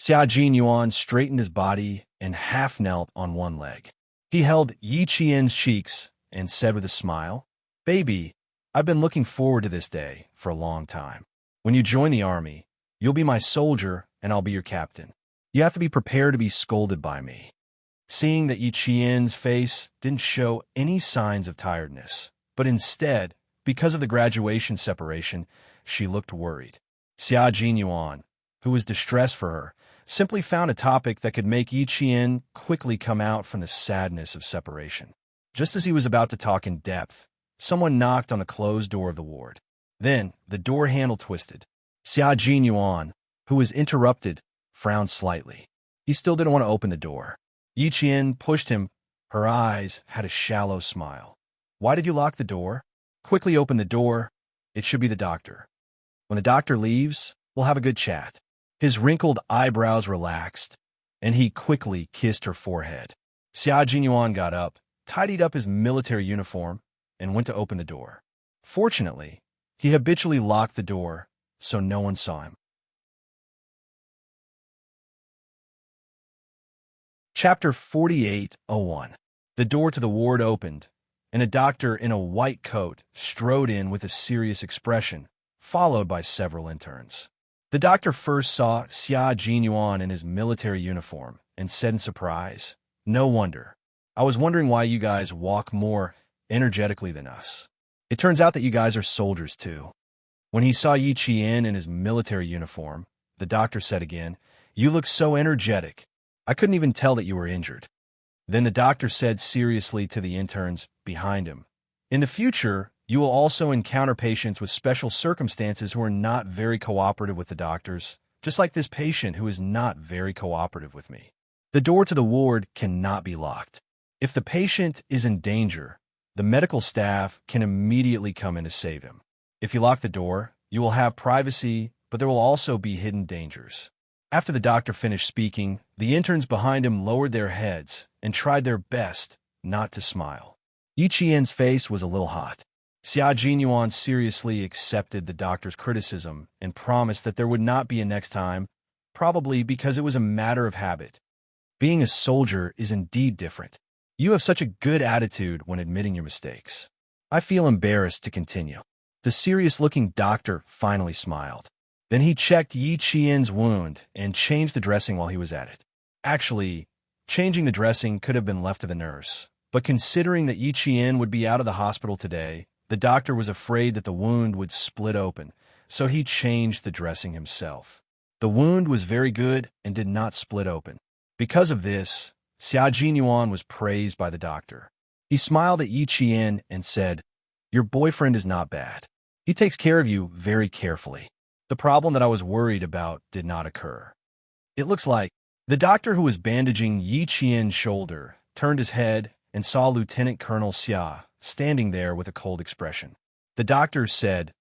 Xia Jinyuan straightened his body and half knelt on one leg. He held Yi Qian's cheeks and said with a smile, "Baby, I've been looking forward to this day for a long time. When you join the army, you'll be my soldier and I'll be your captain. You have to be prepared to be scolded by me." Seeing that Yi Qian's face didn't show any signs of tiredness, but instead, because of the graduation separation, she looked worried. Xia Jinyuan, who was distressed for her, simply found a topic that could make Yi Qian quickly come out from the sadness of separation. Just as he was about to talk in depth, someone knocked on the closed door of the ward. Then, the door handle twisted. Xia Jinyuan, who was interrupted, frowned slightly. He still didn't want to open the door. Yi Qian pushed him. Her eyes had a shallow smile. Why did you lock the door? Quickly open the door. It should be the doctor. When the doctor leaves, we'll have a good chat. His wrinkled eyebrows relaxed, and he quickly kissed her forehead. Xia Jinyuan got up, tidied up his military uniform, and went to open the door. Fortunately, he habitually locked the door, so no one saw him. Chapter 48:01. The door to the ward opened, and a doctor in a white coat strode in with a serious expression, followed by several interns. The doctor first saw Xia Jinyuan in his military uniform and said in surprise, "No wonder. I was wondering why you guys walk more energetically than us. It turns out that you guys are soldiers too." When he saw Yi Qian in his military uniform, the doctor said again, "You look so energetic. I couldn't even tell that you were injured." Then the doctor said seriously to the interns behind him, "In the future, you will also encounter patients with special circumstances who are not very cooperative with the doctors, just like this patient who is not very cooperative with me. The door to the ward cannot be locked. If the patient is in danger, the medical staff can immediately come in to save him. If you lock the door, you will have privacy, but there will also be hidden dangers." After the doctor finished speaking, the interns behind him lowered their heads and tried their best not to smile. Yi Qian's face was a little hot. Xia Jinyuan seriously accepted the doctor's criticism and promised that there would not be a next time, probably because it was a matter of habit. Being a soldier is indeed different. You have such a good attitude when admitting your mistakes. I feel embarrassed to continue. The serious-looking doctor finally smiled. Then he checked Yi Qian's wound and changed the dressing while he was at it. Actually, changing the dressing could have been left to the nurse, but considering that Yi Qian would be out of the hospital today, the doctor was afraid that the wound would split open, so he changed the dressing himself. The wound was very good and did not split open. Because of this, Xia Jinyuan was praised by the doctor. He smiled at Yi Qian and said, "Your boyfriend is not bad. He takes care of you very carefully. The problem that I was worried about did not occur." It looks like the doctor who was bandaging Yi Qian's shoulder turned his head and saw Lieutenant Colonel Xia standing there with a cold expression. The doctor said,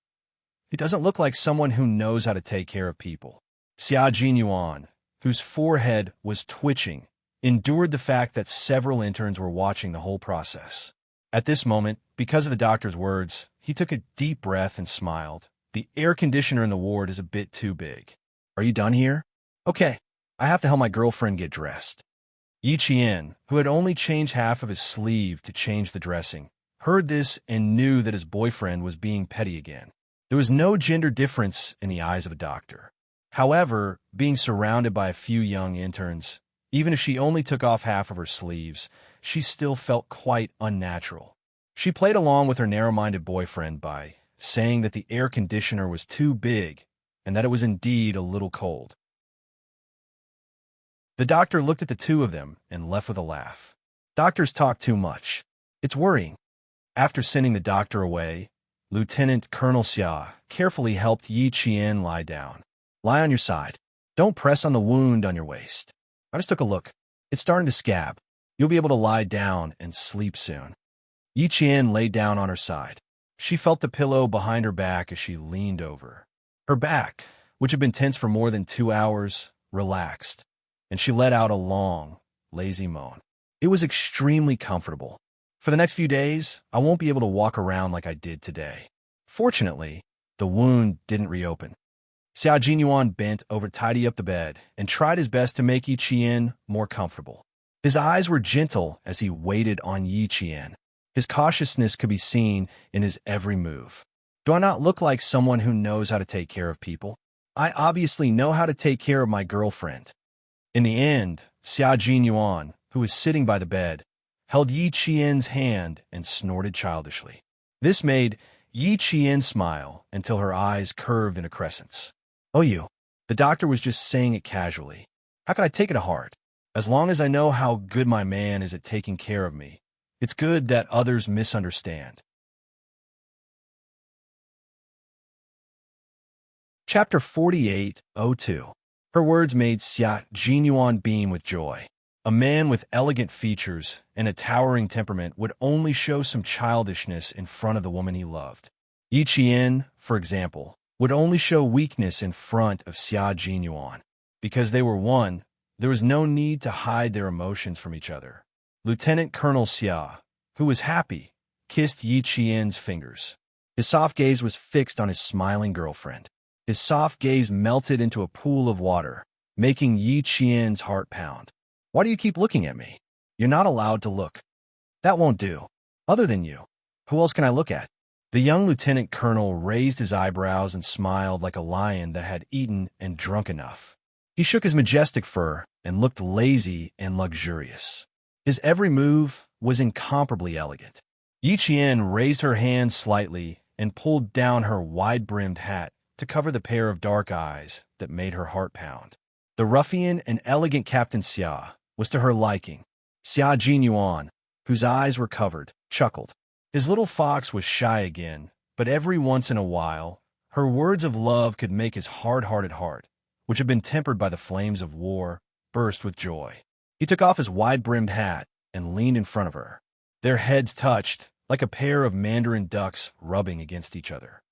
"He doesn't look like someone who knows how to take care of people." Xia Jinyuan, whose forehead was twitching, endured the fact that several interns were watching the whole process. At this moment, because of the doctor's words, he took a deep breath and smiled. "The air conditioner in the ward is a bit too big. Are you done here? Okay, I have to help my girlfriend get dressed." Yi Qian, who had only changed half of his sleeve to change the dressing, heard this and knew that his boyfriend was being petty again. There was no gender difference in the eyes of a doctor. However, being surrounded by a few young interns, even if she only took off half of her sleeves, she still felt quite unnatural. She played along with her narrow-minded boyfriend by saying that the air conditioner was too big and that it was indeed a little cold. The doctor looked at the two of them and left with a laugh. Doctors talk too much. It's worrying. After sending the doctor away, Lieutenant Colonel Xia carefully helped Yi Qian lie down. "Lie on your side. Don't press on the wound on your waist. I just took a look. It's starting to scab. You'll be able to lie down and sleep soon." Yi Qian lay down on her side. She felt the pillow behind her back as she leaned over. Her back, which had been tense for more than 2 hours, relaxed, and she let out a long, lazy moan. It was extremely comfortable. For the next few days, I won't be able to walk around like I did today. Fortunately, the wound didn't reopen. Xia Jinyuan bent over to tidy up the bed and tried his best to make Yi Qian more comfortable. His eyes were gentle as he waited on Yi Qian. His cautiousness could be seen in his every move. Do I not look like someone who knows how to take care of people? I obviously know how to take care of my girlfriend. In the end, Xia Jinyuan, who was sitting by the bed, held Yi Qian's hand and snorted childishly. This made Yi Qian smile until her eyes curved in a crescent. "Oh, you." The doctor was just saying it casually. How could I take it to heart? As long as I know how good my man is at taking care of me, it's good that others misunderstand. Chapter 48:02. Her words made Xia Jinyuan beam with joy. A man with elegant features and a towering temperament would only show some childishness in front of the woman he loved. Yi Qian, for example, would only show weakness in front of Xia Jinyuan. Because they were one, there was no need to hide their emotions from each other. Lieutenant Colonel Xia, who was happy, kissed Yi Qian's fingers. His soft gaze was fixed on his smiling girlfriend. His soft gaze melted into a pool of water, making Yi Qian's heart pound. Why do you keep looking at me? You're not allowed to look. That won't do. Other than you, who else can I look at? The young lieutenant colonel raised his eyebrows and smiled like a lion that had eaten and drunk enough. He shook his majestic fur and looked lazy and luxurious. His every move was incomparably elegant. Yi Qian raised her hand slightly and pulled down her wide-brimmed hat to cover the pair of dark eyes that made her heart pound. The ruffian and elegant Captain Xia was to her liking. Xia Jinyuan, whose eyes were covered, chuckled. His little fox was shy again, but every once in a while, her words of love could make his hard-hearted heart, which had been tempered by the flames of war, burst with joy. He took off his wide-brimmed hat and leaned in front of her. Their heads touched, like a pair of mandarin ducks rubbing against each other.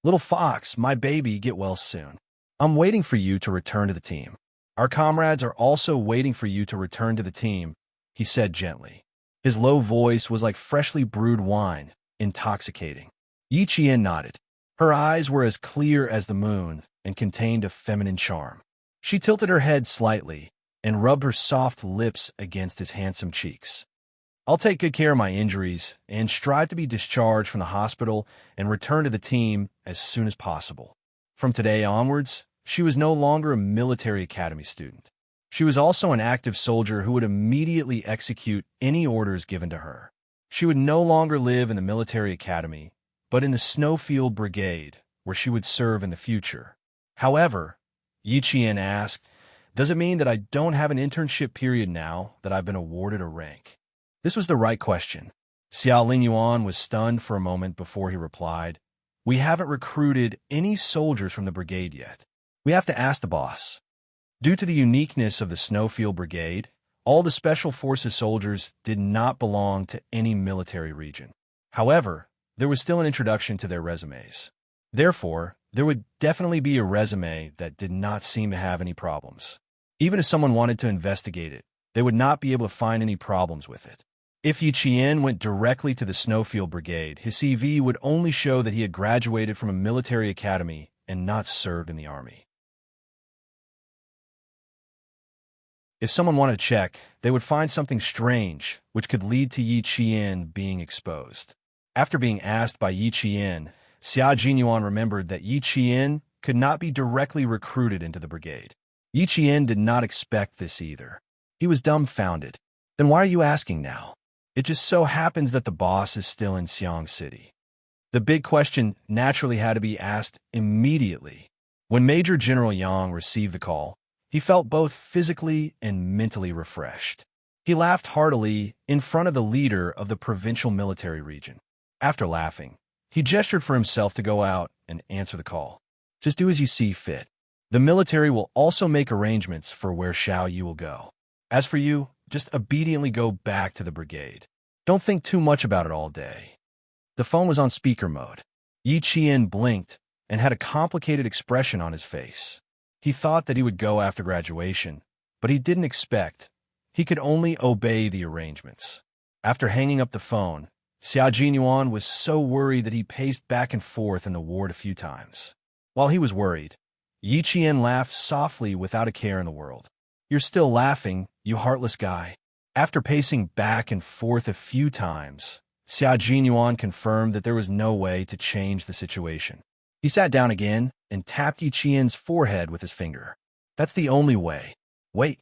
Little fox, my baby, get well soon. I'm waiting for you to return to the team. Our comrades are also waiting for you to return to the team, he said gently. His low voice was like freshly brewed wine, intoxicating. Yi Qian nodded. Her eyes were as clear as the moon and contained a feminine charm. She tilted her head slightly and rubbed her soft lips against his handsome cheeks. I'll take good care of my injuries and strive to be discharged from the hospital and return to the team as soon as possible. From today onwards, she was no longer a military academy student. She was also an active soldier who would immediately execute any orders given to her. She would no longer live in the military academy, but in the Snowfield Brigade, where she would serve in the future. However, Yi Qian asked, does it mean that I don't have an internship period now that I've been awarded a rank? This was the right question. Xia Lingyuan was stunned for a moment before he replied, we haven't recruited any soldiers from the brigade yet. We have to ask the boss. Due to the uniqueness of the Snowfield Brigade, all the Special Forces soldiers did not belong to any military region. However, there was still an introduction to their resumes. Therefore, there would definitely be a resume that did not seem to have any problems. Even if someone wanted to investigate it, they would not be able to find any problems with it. If Yi Qian went directly to the Snowfield Brigade, his CV would only show that he had graduated from a military academy and not served in the army. If someone wanted to check, they would find something strange, which could lead to Yi Qian being exposed. After being asked by Yi Qian, Xia Jinyuan remembered that Yi Qian could not be directly recruited into the brigade. Yi Qian did not expect this either. He was dumbfounded. Then why are you asking now? It just so happens that the boss is still in Xiang City. The big question naturally had to be asked immediately. When Major General Yang received the call, he felt both physically and mentally refreshed. He laughed heartily in front of the leader of the provincial military region. After laughing, he gestured for himself to go out and answer the call. Just do as you see fit. The military will also make arrangements for where Xiao Yu will go. As for you, just obediently go back to the brigade. Don't think too much about it all day. The phone was on speaker mode. Yi Qian blinked and had a complicated expression on his face. He thought that he would go after graduation, but he didn't expect. He could only obey the arrangements. After hanging up the phone, Xia Jinyuan was so worried that he paced back and forth in the ward a few times. While he was worried, Yi Qian laughed softly without a care in the world. You're still laughing, you heartless guy. After pacing back and forth a few times, Xia Jinyuan confirmed that there was no way to change the situation. He sat down again and tapped Yi Qian's forehead with his finger. That's the only way. Wait.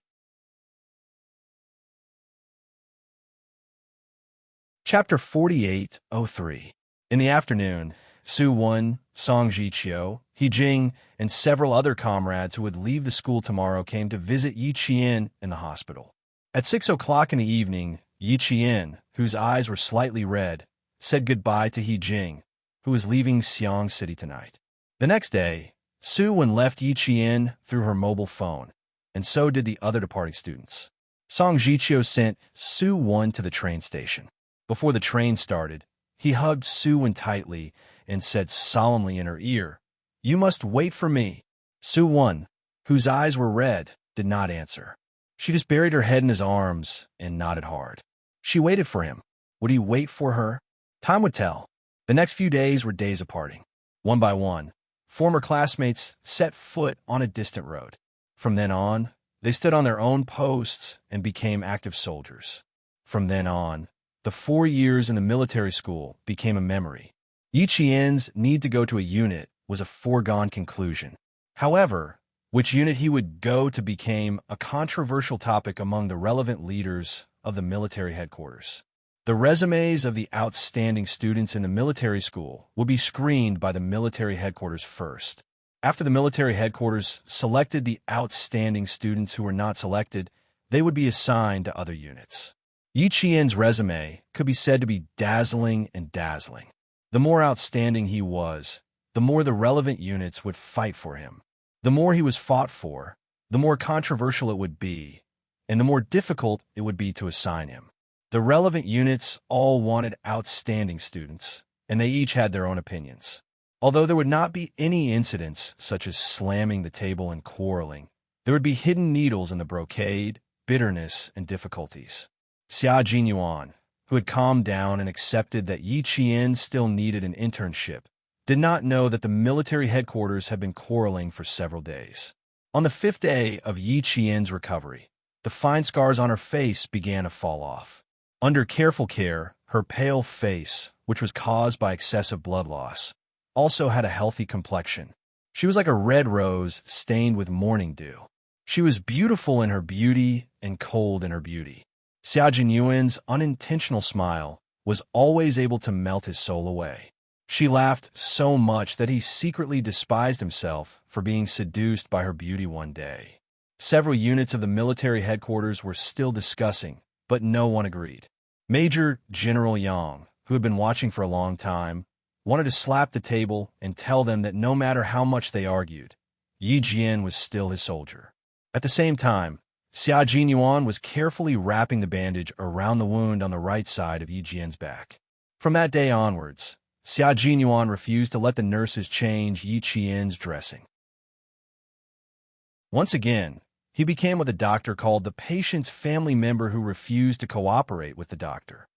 Chapter 48:03. In the afternoon, Su Wen, Song Jiqiu, He Jing, and several other comrades who would leave the school tomorrow came to visit Yi Qian in the hospital. At 6 o'clock in the evening, Yi Qian, whose eyes were slightly red, said goodbye to He Jing, who was leaving Xiang City tonight. The next day, Su-Wen left Yi Qian through her mobile phone, and so did the other departing students. Song Jiqiu sent Su-Wen to the train station. Before the train started, he hugged Su-Wen tightly and said solemnly in her ear, "You must wait for me." Su-Wen, whose eyes were red, did not answer. She just buried her head in his arms and nodded hard. She waited for him. Would he wait for her? Time would tell. The next few days were days of parting. One by one, former classmates set foot on a distant road. From then on, they stood on their own posts and became active soldiers. From then on, the 4 years in the military school became a memory. Yi Qian's need to go to a unit was a foregone conclusion. However, which unit he would go to became a controversial topic among the relevant leaders of the military headquarters. The resumes of the outstanding students in the military school would be screened by the military headquarters first. After the military headquarters selected the outstanding students who were not selected, they would be assigned to other units. Yi Qian's resume could be said to be dazzling and dazzling. The more outstanding he was, the more the relevant units would fight for him. The more he was fought for, the more controversial it would be, and the more difficult it would be to assign him. The relevant units all wanted outstanding students, and they each had their own opinions. Although there would not be any incidents such as slamming the table and quarreling, there would be hidden needles in the brocade, bitterness, and difficulties. Xia Jinyuan, who had calmed down and accepted that Yi Qian still needed an internship, did not know that the military headquarters had been quarreling for several days. On the 5th day of Yi Qian's recovery, the fine scars on her face began to fall off. Under careful care, her pale face, which was caused by excessive blood loss, also had a healthy complexion. She was like a red rose stained with morning dew. She was beautiful in her beauty and cold in her beauty. Xia Jinyuan's unintentional smile was always able to melt his soul away. She laughed so much that he secretly despised himself for being seduced by her beauty one day. Several units of the military headquarters were still discussing, but no one agreed. Major General Yang, who had been watching for a long time, wanted to slap the table and tell them that no matter how much they argued, Yi Jian was still his soldier. At the same time, Xia Jinyuan was carefully wrapping the bandage around the wound on the right side of Yi Jian's back. From that day onwards, Xia Jinyuan refused to let the nurses change Yi Qian's dressing. Once again, he became what the doctor called the patient's family member who refused to cooperate with the doctor.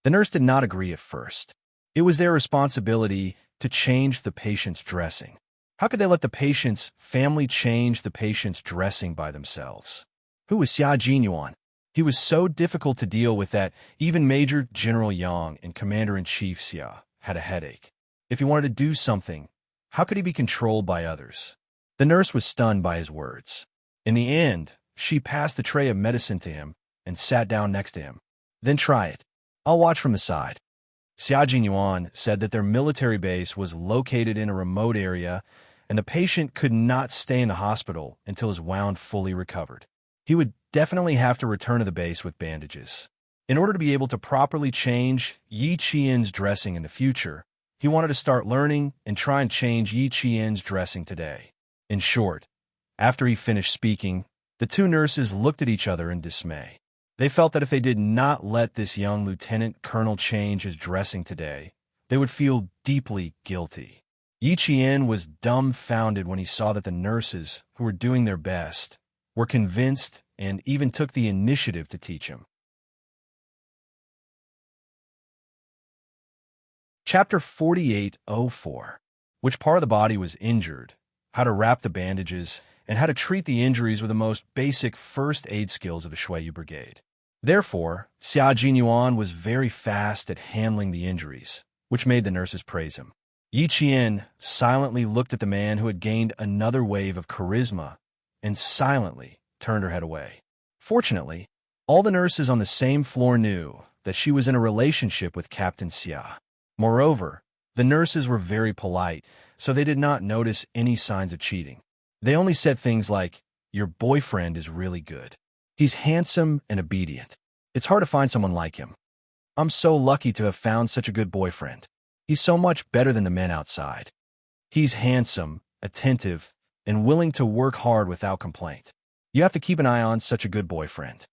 The nurse did not agree at first. It was their responsibility to change the patient's dressing. How could they let the patient's family change the patient's dressing by themselves? Who was Xia Jinyuan? He was so difficult to deal with that even Major General Yang and Commander-in-Chief Xia had a headache. If he wanted to do something, how could he be controlled by others? The nurse was stunned by his words. In the end, she passed the tray of medicine to him and sat down next to him. "Then try it. I'll watch from the side." Xia Jinyuan said that their military base was located in a remote area and the patient could not stay in the hospital until his wound fully recovered. He would definitely have to return to the base with bandages. In order to be able to properly change Yi Qian's dressing in the future, he wanted to start learning and try and change Yi Qian's dressing today. In short, after he finished speaking, the two nurses looked at each other in dismay. They felt that if they did not let this young lieutenant colonel change his dressing today, they would feel deeply guilty. Yi Qian was dumbfounded when he saw that the nurses, who were doing their best, were convinced and even took the initiative to teach him. Chapter 4804. Which part of the body was injured, how to wrap the bandages, and how to treat the injuries were the most basic first aid skills of the Shuiyu Brigade. Therefore, Xia Jinyuan was very fast at handling the injuries, which made the nurses praise him. Yi Qian silently looked at the man who had gained another wave of charisma and silently turned her head away. Fortunately, all the nurses on the same floor knew that she was in a relationship with Captain Xia. Moreover, the nurses were very polite, so they did not notice any signs of cheating. They only said things like, "Your boyfriend is really good. He's handsome and obedient. It's hard to find someone like him. I'm so lucky to have found such a good boyfriend. He's so much better than the men outside. He's handsome, attentive, and willing to work hard without complaint. You have to keep an eye on such a good boyfriend.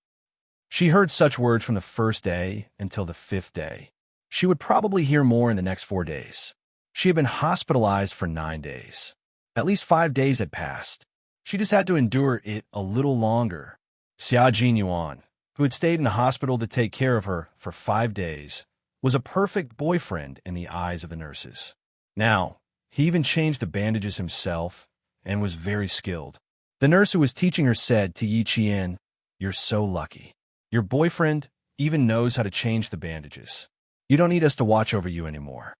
She heard such words from the first day until the 5th day. She would probably hear more in the next 4 days. She had been hospitalized for 9 days. At least 5 days had passed. She just had to endure it a little longer. Xia Jinyuan, who had stayed in the hospital to take care of her for 5 days, was a perfect boyfriend in the eyes of the nurses. Now, he even changed the bandages himself and was very skilled. The nurse who was teaching her said to Yi Qian, "You're so lucky. Your boyfriend even knows how to change the bandages. You don't need us to watch over you anymore."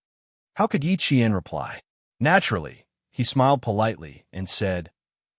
How could Yi Qian reply? Naturally, he smiled politely and said,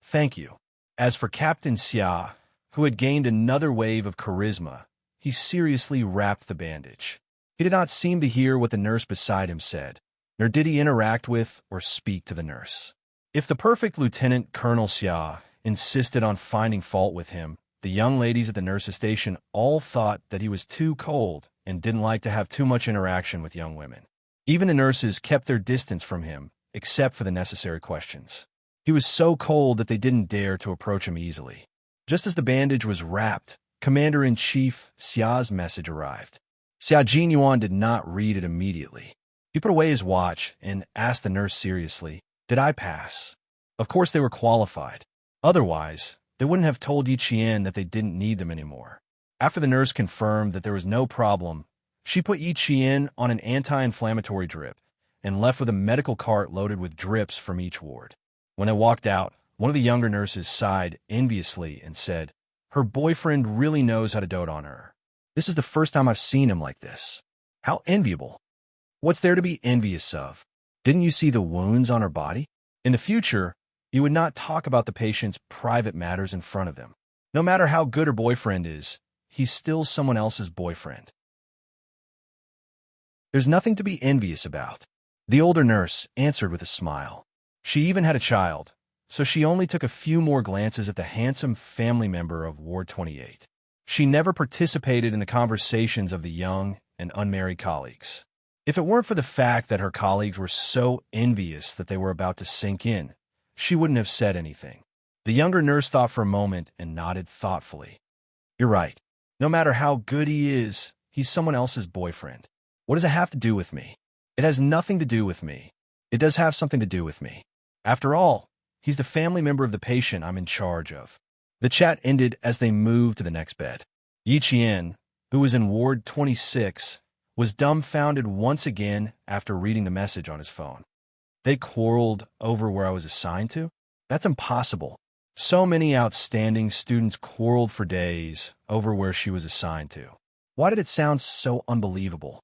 "Thank you." As for Captain Xia, who had gained another wave of charisma, he seriously wrapped the bandage. He did not seem to hear what the nurse beside him said, nor did he interact with or speak to the nurse. If the perfect Lieutenant Colonel Xia insisted on finding fault with him, the young ladies at the nurse's station all thought that he was too cold and didn't like to have too much interaction with young women. Even the nurses kept their distance from him, except for the necessary questions. He was so cold that they didn't dare to approach him easily. Just as the bandage was wrapped, Commander-in-Chief Xia's message arrived. Xia Jinyuan did not read it immediately. He put away his watch and asked the nurse seriously, "Did I pass?" Of course they were qualified. Otherwise, they wouldn't have told Yi Qian that they didn't need them anymore. After the nurse confirmed that there was no problem, she put Yi Qian on an anti-inflammatory drip and left with a medical cart loaded with drips from each ward. When they walked out, one of the younger nurses sighed enviously and said, "Her boyfriend really knows how to dote on her. This is the first time I've seen him like this. How enviable." What's there to be envious of? Didn't you see the wounds on her body? In the future, you would not talk about the patient's private matters in front of them. No matter how good her boyfriend is, he's still someone else's boyfriend. There's nothing to be envious about. The older nurse answered with a smile. She even had a child, so she only took a few more glances at the handsome family member of Ward 28. She never participated in the conversations of the young and unmarried colleagues. If it weren't for the fact that her colleagues were so envious that they were about to sink in, she wouldn't have said anything. The younger nurse thought for a moment and nodded thoughtfully. "You're right. No matter how good he is, he's someone else's boyfriend. What does it have to do with me? It has nothing to do with me. It does have something to do with me. After all, he's the family member of the patient I'm in charge of." The chat ended as they moved to the next bed. Yi Qian, who was in Ward 26, was dumbfounded once again after reading the message on his phone. They quarreled over where I was assigned to? That's impossible. So many outstanding students quarreled for days over where she was assigned to. Why did it sound so unbelievable?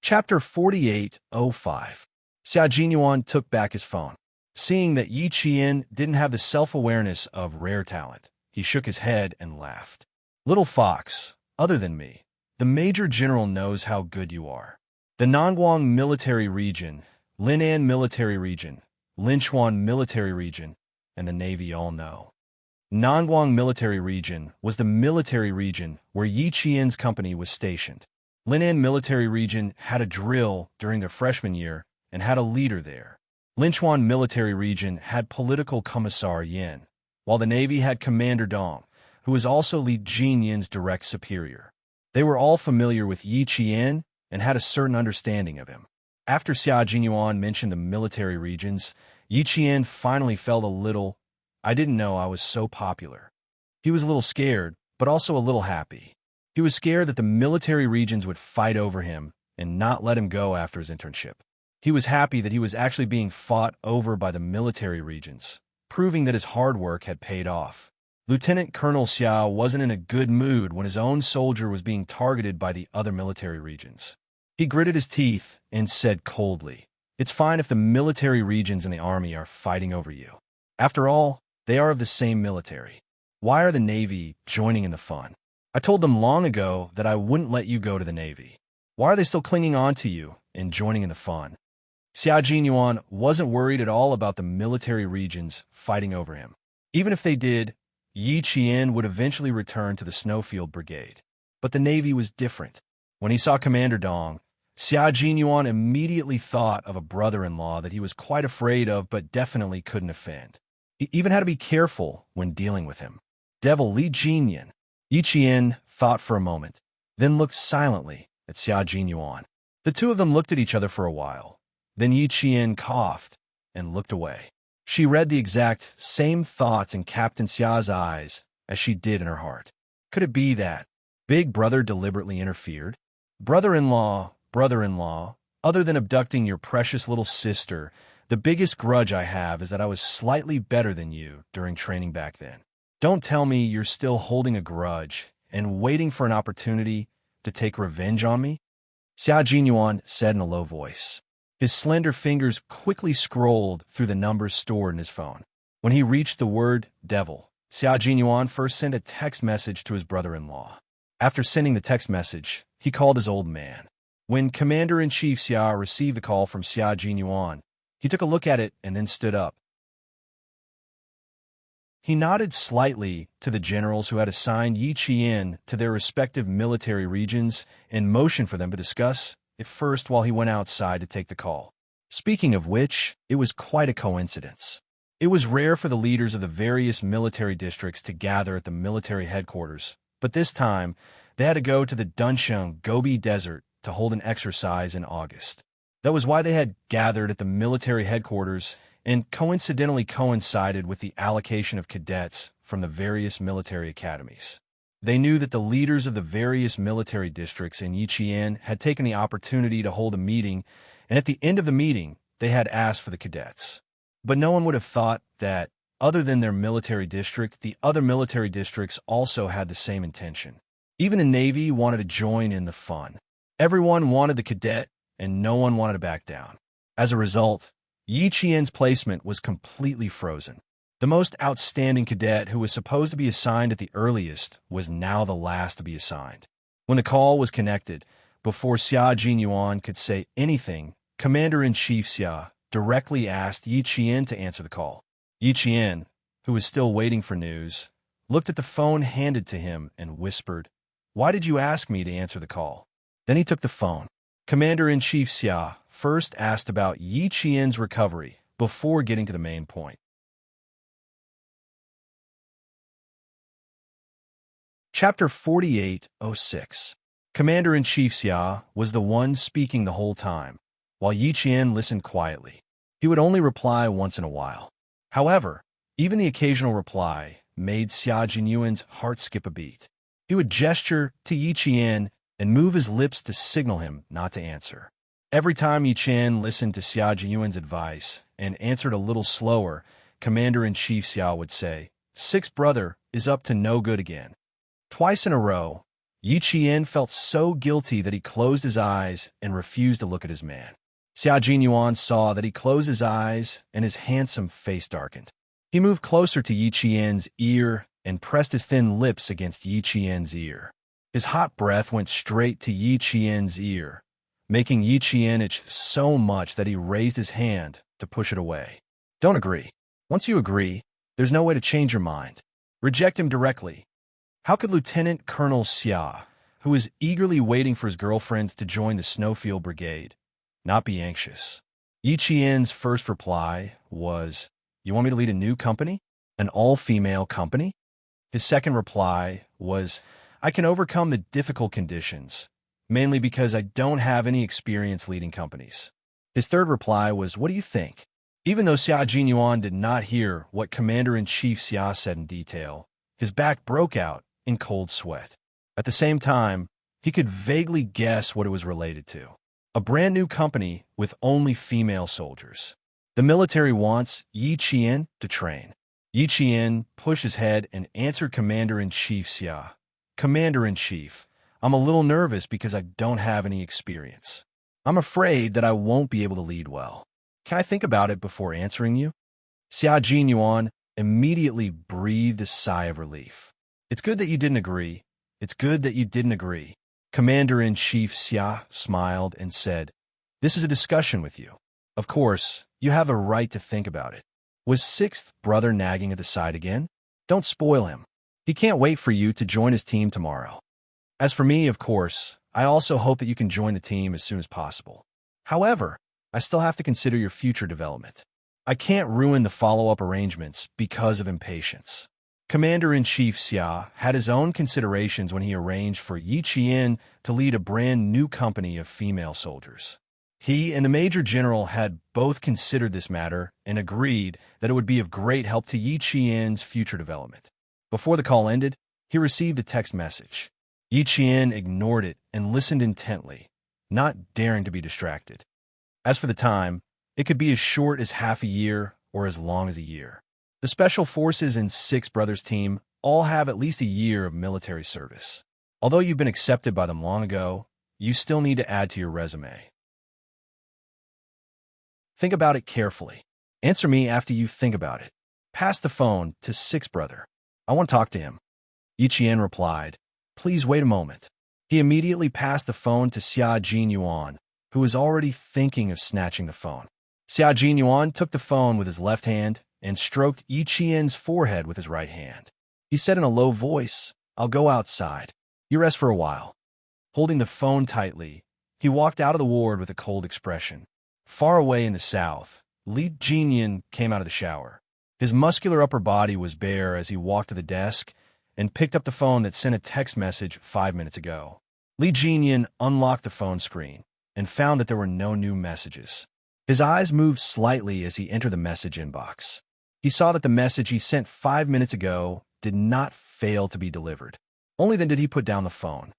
Chapter 48:05. Xia Jinyuan took back his phone. Seeing that Yi Qian didn't have the self-awareness of rare talent, he shook his head and laughed. "Little fox, other than me, the Major General knows how good you are. The Nangguang Military Region, Linan Military Region, Linchuan Military Region, and the Navy all know." Nangguang Military Region was the military region where Yi Qian's company was stationed. Linan Military Region had a drill during their freshman year and had a leader there. Linchuan Military Region had political commissar Yin, while the Navy had Commander Dong, who was also Li Jinyin's direct superior. They were all familiar with Yi Qian and had a certain understanding of him. After Xia Jinyuan mentioned the military regions, Yi Qian finally felt a little, "I didn't know I was so popular." He was a little scared, but also a little happy. He was scared that the military regions would fight over him and not let him go after his internship. He was happy that he was actually being fought over by the military regions, proving that his hard work had paid off. Lieutenant Colonel Xia wasn't in a good mood when his own soldier was being targeted by the other military regions. He gritted his teeth and said coldly, "It's fine if the military regions in the army are fighting over you. After all, they are of the same military. Why are the Navy joining in the fun? I told them long ago that I wouldn't let you go to the Navy. Why are they still clinging on to you and joining in the fun?" Xia Jinyuan wasn't worried at all about the military regions fighting over him. Even if they did, Yi Qian would eventually return to the Snowfield Brigade. But the Navy was different. When he saw Commander Dong, Xia Jinyuan immediately thought of a brother-in-law that he was quite afraid of but definitely couldn't offend. He even had to be careful when dealing with him. Devil Li Jinyan. Yi Qian thought for a moment, then looked silently at Xia Jinyuan. The two of them looked at each other for a while. Then Yi Qian coughed and looked away. She read the exact same thoughts in Captain Xia's eyes as she did in her heart. Could it be that Big Brother deliberately interfered? Brother-in-law, other than abducting your precious little sister, the biggest grudge I have is that I was slightly better than you during training back then. Don't tell me you're still holding a grudge and waiting for an opportunity to take revenge on me? Xia Jinyuan said in a low voice. His slender fingers quickly scrolled through the numbers stored in his phone. When he reached the word devil, Xia Jinyuan first sent a text message to his brother-in-law. After sending the text message, he called his old man. When Commander-in-Chief Xia received the call from Xia Jinyuan, he took a look at it and then stood up. He nodded slightly to the generals who had assigned Yi Qian to their respective military regions and motioned for them to discuss it first while he went outside to take the call. Speaking of which, it was quite a coincidence. It was rare for the leaders of the various military districts to gather at the military headquarters, but this time they had to go to the Dunsheng Gobi Desert to hold an exercise in August. That was why they had gathered at the military headquarters and coincidentally coincided with the allocation of cadets from the various military academies. They knew that the leaders of the various military districts in Yiqian had taken the opportunity to hold a meeting, and at the end of the meeting, they had asked for the cadets. But no one would have thought that, other than their military district, the other military districts also had the same intention. Even the Navy wanted to join in the fun. Everyone wanted the cadet, and no one wanted to back down. As a result, Yi Qian's placement was completely frozen. The most outstanding cadet who was supposed to be assigned at the earliest was now the last to be assigned. When the call was connected, before Xia Jinyuan could say anything, Commander-in-Chief Xia directly asked Yi Qian to answer the call. Yi Qian, who was still waiting for news, looked at the phone handed to him and whispered, "Why did you ask me to answer the call?" Then he took the phone. Commander-in-Chief Xia first asked about Yi Qian's recovery before getting to the main point. Chapter 48:06. Commander-in-Chief Xia was the one speaking the whole time, while Yi Qian listened quietly. He would only reply once in a while. However, even the occasional reply made Xia Jinyuan's heart skip a beat. He would gesture to Yi Qian and move his lips to signal him not to answer. Every time Yi Qian listened to Xia Jinyuan's advice and answered a little slower, Commander-in-Chief Xia would say, "Sixth brother is up to no good again." Twice in a row, Yi Qian felt so guilty that he closed his eyes and refused to look at his man. Xia Jinyuan saw that he closed his eyes and his handsome face darkened. He moved closer to Yi Qian's ear and pressed his thin lips against Yi Qian's ear. His hot breath went straight to Yi Qian's ear, making Yi Qian itch so much that he raised his hand to push it away. Don't agree. Once you agree, there's no way to change your mind. Reject him directly. How could Lieutenant Colonel Xia, who was eagerly waiting for his girlfriend to join the Snowfield Brigade, not be anxious? Yi Qian's first reply was, "You want me to lead a new company? An all-female company?" His second reply was, "I can overcome the difficult conditions, mainly because I don't have any experience leading companies." His third reply was, "What do you think?" Even though Xia Jinyuan did not hear what Commander-in-Chief Xia said in detail, his back broke out in cold sweat. At the same time, he could vaguely guess what it was related to. A brand new company with only female soldiers. The military wants Yi Qian to train. Yi Qian pushed his head and answered Commander-in-Chief Xia. "Commander-in-Chief, I'm a little nervous because I don't have any experience. I'm afraid that I won't be able to lead well. Can I think about it before answering you?" Xia Jinyuan immediately breathed a sigh of relief. "It's good that you didn't agree. It's good that you didn't agree." Commander-in-Chief Xia smiled and said, "This is a discussion with you. Of course, you have a right to think about it." Was sixth brother nagging at the side again? Don't spoil him. He can't wait for you to join his team tomorrow. As for me, of course, I also hope that you can join the team as soon as possible. However, I still have to consider your future development. I can't ruin the follow-up arrangements because of impatience. Commander-in-Chief Xia had his own considerations when he arranged for Yi Qian to lead a brand new company of female soldiers. He and the Major General had both considered this matter and agreed that it would be of great help to Yi Qian's future development. Before the call ended, he received a text message. Yi Qian ignored it and listened intently, not daring to be distracted. As for the time, it could be as short as half a year or as long as a year. The Special Forces and Six Brothers team all have at least a year of military service. Although you've been accepted by them long ago, you still need to add to your resume. Think about it carefully. Answer me after you think about it. Pass the phone to Six Brother. I want to talk to him. Yi Qian replied, "Please wait a moment." He immediately passed the phone to Xia Jinyuan, who was already thinking of snatching the phone. Xia Jinyuan took the phone with his left hand and stroked Yi Qian's forehead with his right hand. He said in a low voice, "I'll go outside. You rest for a while." Holding the phone tightly, he walked out of the ward with a cold expression. Far away in the south, Li Jinyan came out of the shower. His muscular upper body was bare as he walked to the desk and picked up the phone that sent a text message 5 minutes ago. Li Jinyan unlocked the phone screen and found that there were no new messages. His eyes moved slightly as he entered the message inbox. He saw that the message he sent 5 minutes ago did not fail to be delivered. Only then did he put down the phone.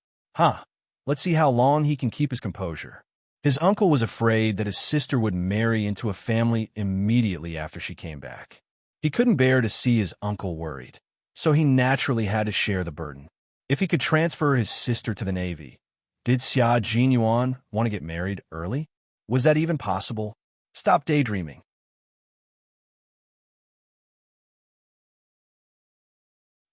Let's see how long he can keep his composure. His uncle was afraid that his sister would marry into a family immediately after she came back. He couldn't bear to see his uncle worried, so he naturally had to share the burden. If he could transfer his sister to the Navy, did Xia Jinyuan want to get married early? Was that even possible? Stop daydreaming.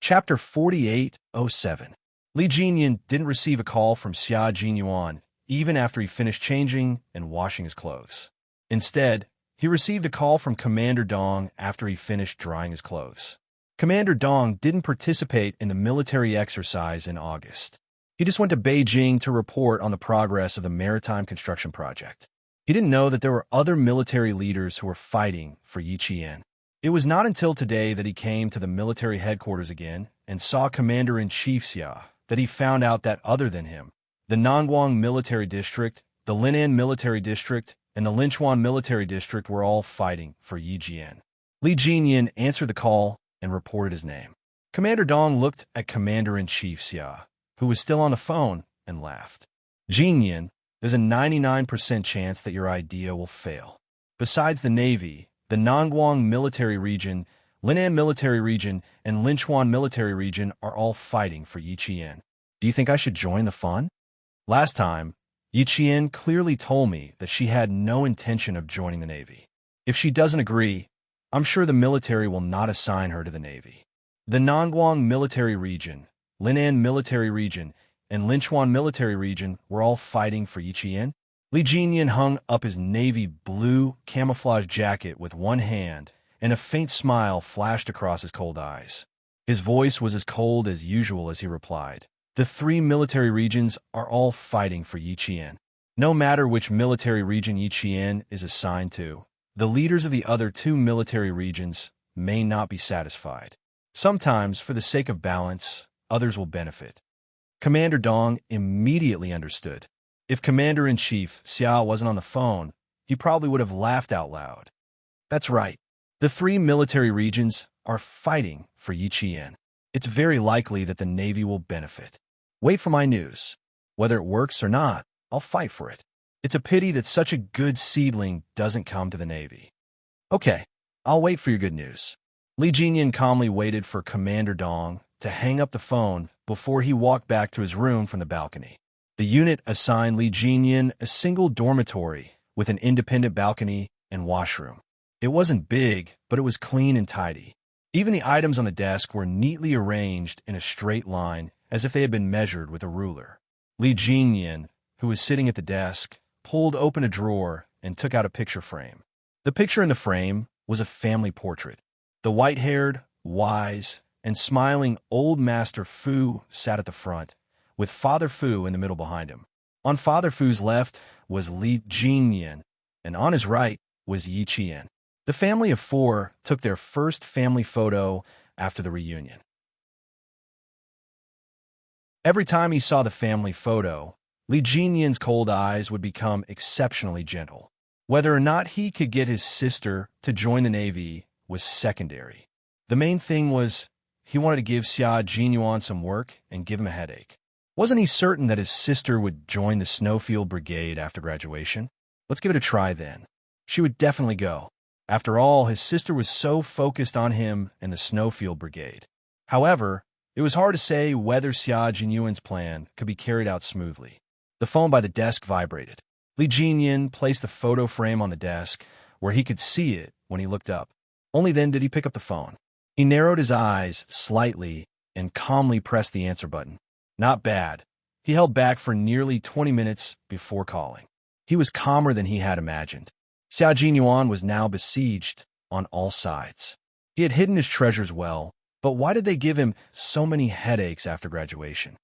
Chapter 48:07. Li Jinyan didn't receive a call from Xia Jinyuan even after he finished changing and washing his clothes. Instead, he received a call from Commander Dong after he finished drying his clothes. Commander Dong didn't participate in the military exercise in August. He just went to Beijing to report on the progress of the maritime construction project. He didn't know that there were other military leaders who were fighting for Yi Qian. It was not until today that he came to the military headquarters again and saw Commander-in-Chief Xia that he found out that other than him, the Nangguang Military District, the Linan Military District, and the Linchuan Military District were all fighting for Yi Qian. Li Jinyan answered the call and reported his name. Commander Dong looked at Commander-in-Chief Xia, who was still on the phone, and laughed. "Jinyan, there's a 99% chance that your idea will fail. Besides the Navy, the Nangguang Military Region, Linan Military Region, and Linchuan Military Region are all fighting for Yi Qian. Do you think I should join the fun?" Last time, Yi Qian clearly told me that she had no intention of joining the Navy. If she doesn't agree, I'm sure the military will not assign her to the Navy. The Nangguang Military Region, Linan Military Region, and Linchuan Military Region were all fighting for Yi Qian. Li Jinyan hung up his navy blue camouflage jacket with one hand, and a faint smile flashed across his cold eyes. His voice was as cold as usual as he replied, "The 3 military regions are all fighting for Yi Qian. No matter which military region Yi Qian is assigned to, the leaders of the other 2 military regions may not be satisfied. Sometimes, for the sake of balance, others will benefit." Commander Dong immediately understood. If Commander-in-Chief Xia wasn't on the phone, he probably would have laughed out loud. That's right. The 3 military regions are fighting for Yi Qian. It's very likely that the Navy will benefit. Wait for my news. Whether it works or not, I'll fight for it. It's a pity that such a good seedling doesn't come to the Navy. Okay, I'll wait for your good news. Li Jinyan calmly waited for Commander Dong to hang up the phone before he walked back to his room from the balcony. The unit assigned Li Jinyan a single dormitory with an independent balcony and washroom. It wasn't big, but it was clean and tidy. Even the items on the desk were neatly arranged in a straight line as if they had been measured with a ruler. Li Jinyan, who was sitting at the desk, pulled open a drawer and took out a picture frame. The picture in the frame was a family portrait. The white-haired, wise, and smiling old Master Fu sat at the front, with Father Fu in the middle behind him. On Father Fu's left was Li Jinyan, and on his right was Yi Qian. The family of four took their first family photo after the reunion. Every time he saw the family photo, Li Jinyan's cold eyes would become exceptionally gentle. Whether or not he could get his sister to join the Navy was secondary. The main thing was he wanted to give Xia Jinyuan some work and give him a headache. Wasn't he certain that his sister would join the Snowfield Brigade after graduation? Let's give it a try then. She would definitely go. After all, his sister was so focused on him and the Snowfield Brigade. However, it was hard to say whether Xia Jinyuan's plan could be carried out smoothly. The phone by the desk vibrated. Li Jinyan placed the photo frame on the desk where he could see it when he looked up. Only then did he pick up the phone. He narrowed his eyes slightly and calmly pressed the answer button. Not bad. He held back for nearly 20 minutes before calling. He was calmer than he had imagined. Xia Jinyuan was now besieged on all sides. He had hidden his treasures well, but why did they give him so many headaches after graduation?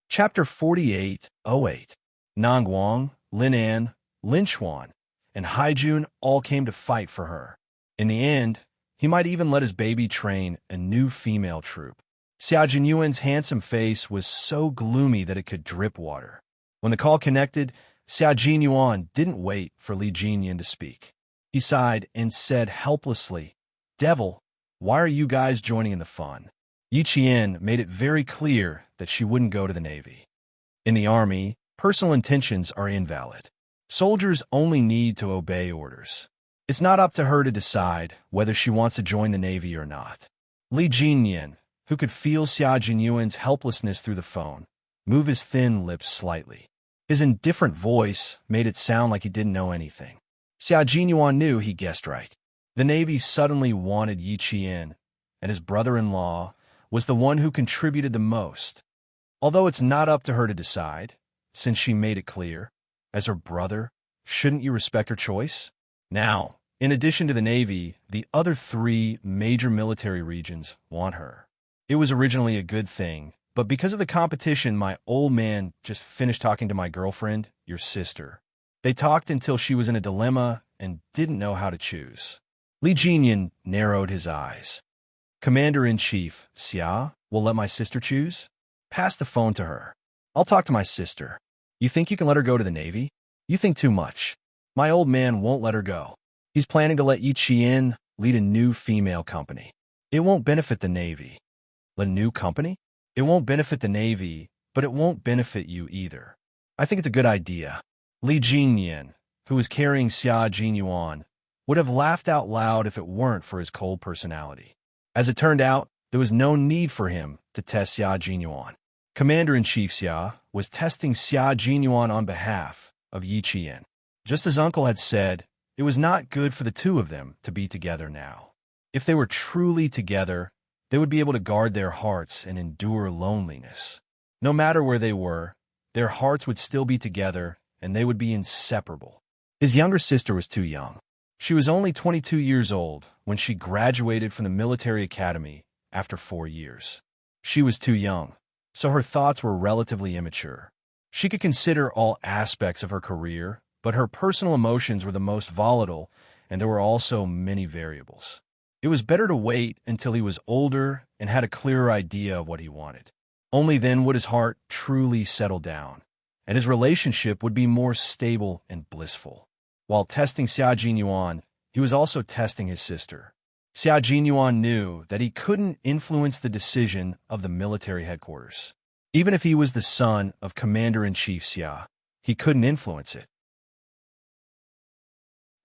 Chapter 48:08. Nangguang, Linan, Linchuan, and Haijun all came to fight for her. In the end, he might even let his baby train a new female troop. Xia Jinyuan's handsome face was so gloomy that it could drip water. When the call connected, Xia Jinyuan didn't wait for Li Jinyan to speak. He sighed and said helplessly, "Devil, why are you guys joining in the fun?" Yi Qian made it very clear that she wouldn't go to the Navy. In the Army, personal intentions are invalid. Soldiers only need to obey orders. It's not up to her to decide whether she wants to join the Navy or not. Li Jinyan, who could feel Xia Jinyuan's helplessness through the phone, moved his thin lips slightly. His indifferent voice made it sound like he didn't know anything. Xia Jinyuan knew he guessed right. The Navy suddenly wanted Yi Qian, and his brother-in-law was the one who contributed the most. Although it's not up to her to decide, since she made it clear, as her brother, shouldn't you respect her choice? Now, in addition to the Navy, the other three major military regions want her. It was originally a good thing, but because of the competition, my old man just finished talking to my girlfriend, your sister. They talked until she was in a dilemma and didn't know how to choose. Li Jinyan narrowed his eyes. Commander-in-Chief, Xia, will let my sister choose? Pass the phone to her. I'll talk to my sister. You think you can let her go to the Navy? You think too much. My old man won't let her go. He's planning to let Yi Qian lead a new female company. It won't benefit the Navy. A new company? It won't benefit the Navy, but it won't benefit you either. I think it's a good idea. Li Jinyan, who was carrying Xia Jinyuan, would have laughed out loud if it weren't for his cold personality. As it turned out, there was no need for him to test Xia Jinyuan. Commander-in-Chief Xia was testing Xia Jinyuan on behalf of Yi Qian. Just as Uncle had said, it was not good for the two of them to be together now. If they were truly together, they would be able to guard their hearts and endure loneliness. No matter where they were, their hearts would still be together and they would be inseparable. His younger sister was too young. She was only 22 years old when she graduated from the military academy after 4 years. She was too young, so her thoughts were relatively immature. She could consider all aspects of her career, but her personal emotions were the most volatile, and there were also many variables. It was better to wait until he was older and had a clearer idea of what he wanted. Only then would his heart truly settle down, and his relationship would be more stable and blissful. While testing Xia Jinyuan, he was also testing his sister. Xia Jinyuan knew that he couldn't influence the decision of the military headquarters. Even if he was the son of Commander-in-Chief Xia, he couldn't influence it.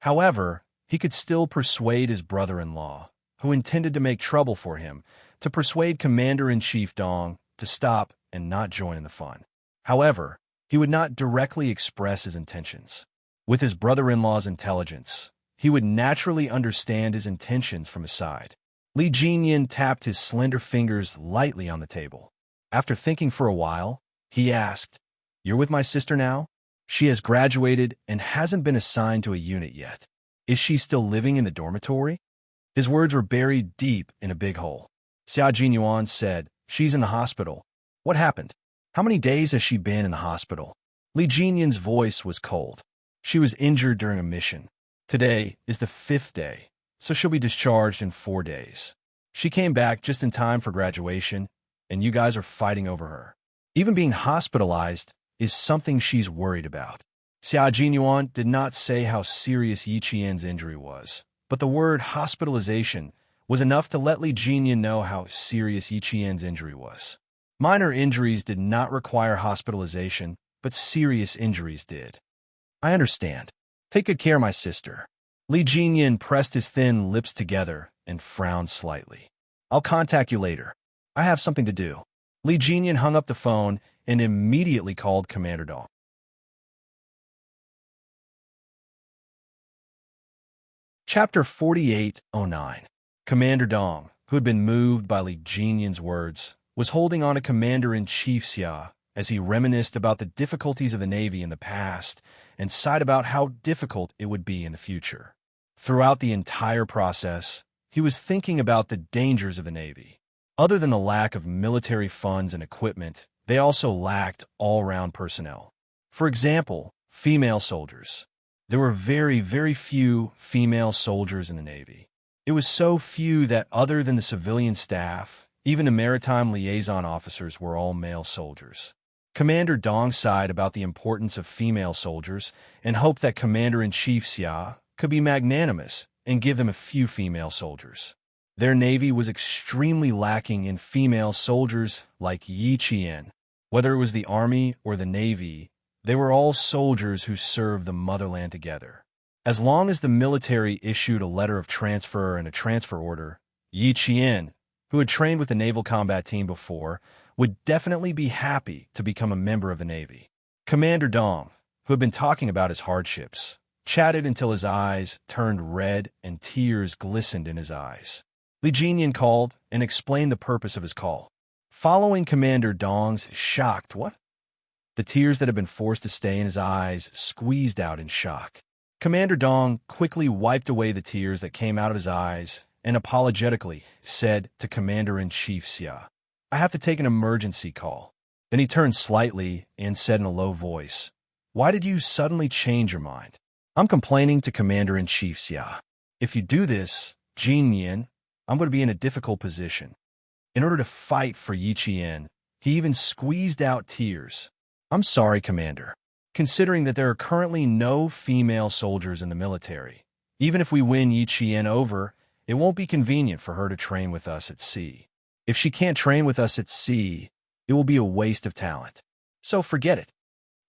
However, he could still persuade his brother-in-law, who intended to make trouble for him, to persuade Commander-in-Chief Dong to stop and not join in the fun. However, he would not directly express his intentions. With his brother-in-law's intelligence, he would naturally understand his intentions from his side. Li Jinyan tapped his slender fingers lightly on the table. After thinking for a while, he asked, "You're with my sister now? She has graduated and hasn't been assigned to a unit yet. Is she still living in the dormitory?" His words were buried deep in a big hole. Xia Jinyuan said, "She's in the hospital." "What happened? How many days has she been in the hospital?" Li Jinyan's voice was cold. "She was injured during a mission. Today is the 5th day, so she'll be discharged in 4 days. She came back just in time for graduation, and you guys are fighting over her. Even being hospitalized is something she's worried about." Xia Jinyuan did not say how serious Yi Qian's injury was, but the word hospitalization was enough to let Li Jinyan know how serious Yi Qian's injury was. Minor injuries did not require hospitalization, but serious injuries did. "I understand. Take good care, my sister." Li Jinyan pressed his thin lips together and frowned slightly. "I'll contact you later. I have something to do." Li Jinyan hung up the phone and immediately called Commander Dong. Chapter 4809. Commander Dong, who had been moved by Li Jinyan's words, was holding on to Commander-in-Chief Xia as he reminisced about the difficulties of the Navy in the past and sighed about how difficult it would be in the future. Throughout the entire process, he was thinking about the dangers of the Navy. Other than the lack of military funds and equipment, they also lacked all-round personnel. For example, female soldiers. There were very, very few female soldiers in the Navy. It was so few that other than the civilian staff, even the maritime liaison officers were all male soldiers. Commander Dong sighed about the importance of female soldiers and hoped that Commander-in-Chief Xia could be magnanimous and give them a few female soldiers. Their navy was extremely lacking in female soldiers like Yi Qian. Whether it was the army or the navy, they were all soldiers who served the motherland together. As long as the military issued a letter of transfer and a transfer order, Yi Qian, who had trained with the naval combat team before, would definitely be happy to become a member of the Navy. Commander Dong, who had been talking about his hardships, chatted until his eyes turned red and tears glistened in his eyes. Li Jinyan called and explained the purpose of his call. Following Commander Dong's shocked "what?", the tears that had been forced to stay in his eyes squeezed out in shock. Commander Dong quickly wiped away the tears that came out of his eyes and apologetically said to Commander-in-Chief Xia, "I have to take an emergency call." Then he turned slightly and said in a low voice, "Why did you suddenly change your mind?" "I'm complaining to Commander-in-Chief Xia. If you do this, Jinyan, I'm going to be in a difficult position." In order to fight for Yi Qian, he even squeezed out tears. "I'm sorry, Commander. Considering that there are currently no female soldiers in the military, even if we win Yi Qian over, it won't be convenient for her to train with us at sea. If she can't train with us at sea, it will be a waste of talent. So forget it.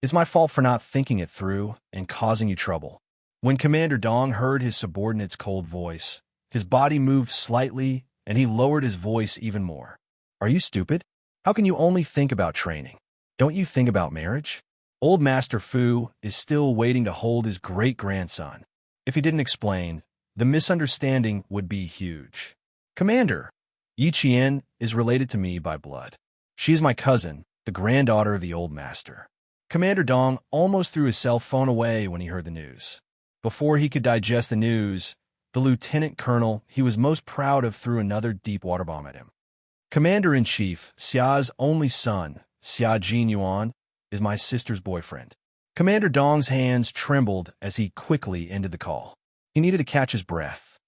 It's my fault for not thinking it through and causing you trouble." When Commander Dong heard his subordinate's cold voice, his body moved slightly and he lowered his voice even more. "Are you stupid? How can you only think about training? Don't you think about marriage? Old Master Fu is still waiting to hold his great-grandson." If he didn't explain, the misunderstanding would be huge. "Commander, Yi Qian is related to me by blood. She is my cousin, the granddaughter of the old master." Commander Dong almost threw his cell phone away when he heard the news. Before he could digest the news, the lieutenant colonel he was most proud of threw another deep water bomb at him. "Commander-in-Chief, Xia's only son, Xia Jinyuan, is my sister's boyfriend." Commander Dong's hands trembled as he quickly ended the call. He needed to catch his breath.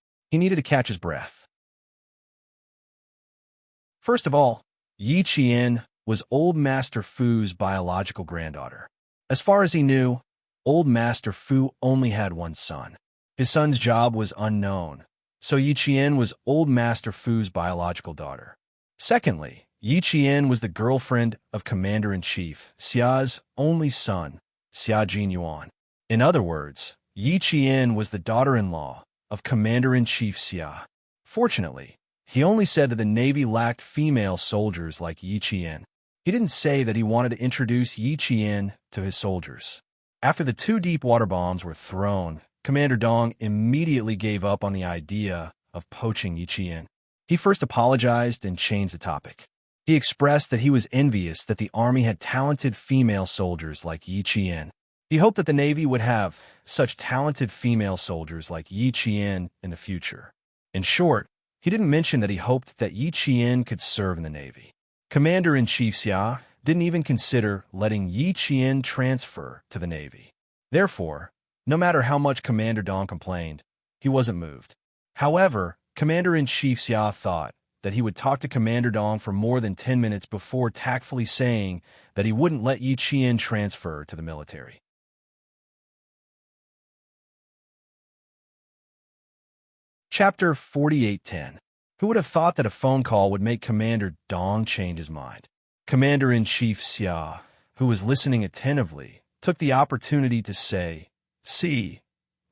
First of all, Yi Qian was Old Master Fu's biological granddaughter. As far as he knew, Old Master Fu only had one son. His son's job was unknown, so Yi Qian was Old Master Fu's biological daughter. Secondly, Yi Qian was the girlfriend of Commander-in-Chief Xia's only son, Xia Jinyuan. In other words, Yi Qian was the daughter-in-law of Commander-in-Chief Xia. Fortunately, he only said that the Navy lacked female soldiers like Yi Qian. He didn't say that he wanted to introduce Yi Qian to his soldiers. After the 2 deep water bombs were thrown, Commander Dong immediately gave up on the idea of poaching Yi Qian. He first apologized and changed the topic. He expressed that he was envious that the Army had talented female soldiers like Yi Qian. He hoped that the Navy would have such talented female soldiers like Yi Qian in the future. In short, he didn't mention that he hoped that Yi Qian could serve in the Navy. Commander-in-Chief Xia didn't even consider letting Yi Qian transfer to the Navy. Therefore, no matter how much Commander Dong complained, he wasn't moved. However, Commander-in-Chief Xia thought that he would talk to Commander Dong for more than 10 minutes before tactfully saying that he wouldn't let Yi Qian transfer to the military. Chapter 4810. Who would have thought that a phone call would make Commander Dong change his mind? Commander-in-Chief Xia, who was listening attentively, took the opportunity to say, "Sea,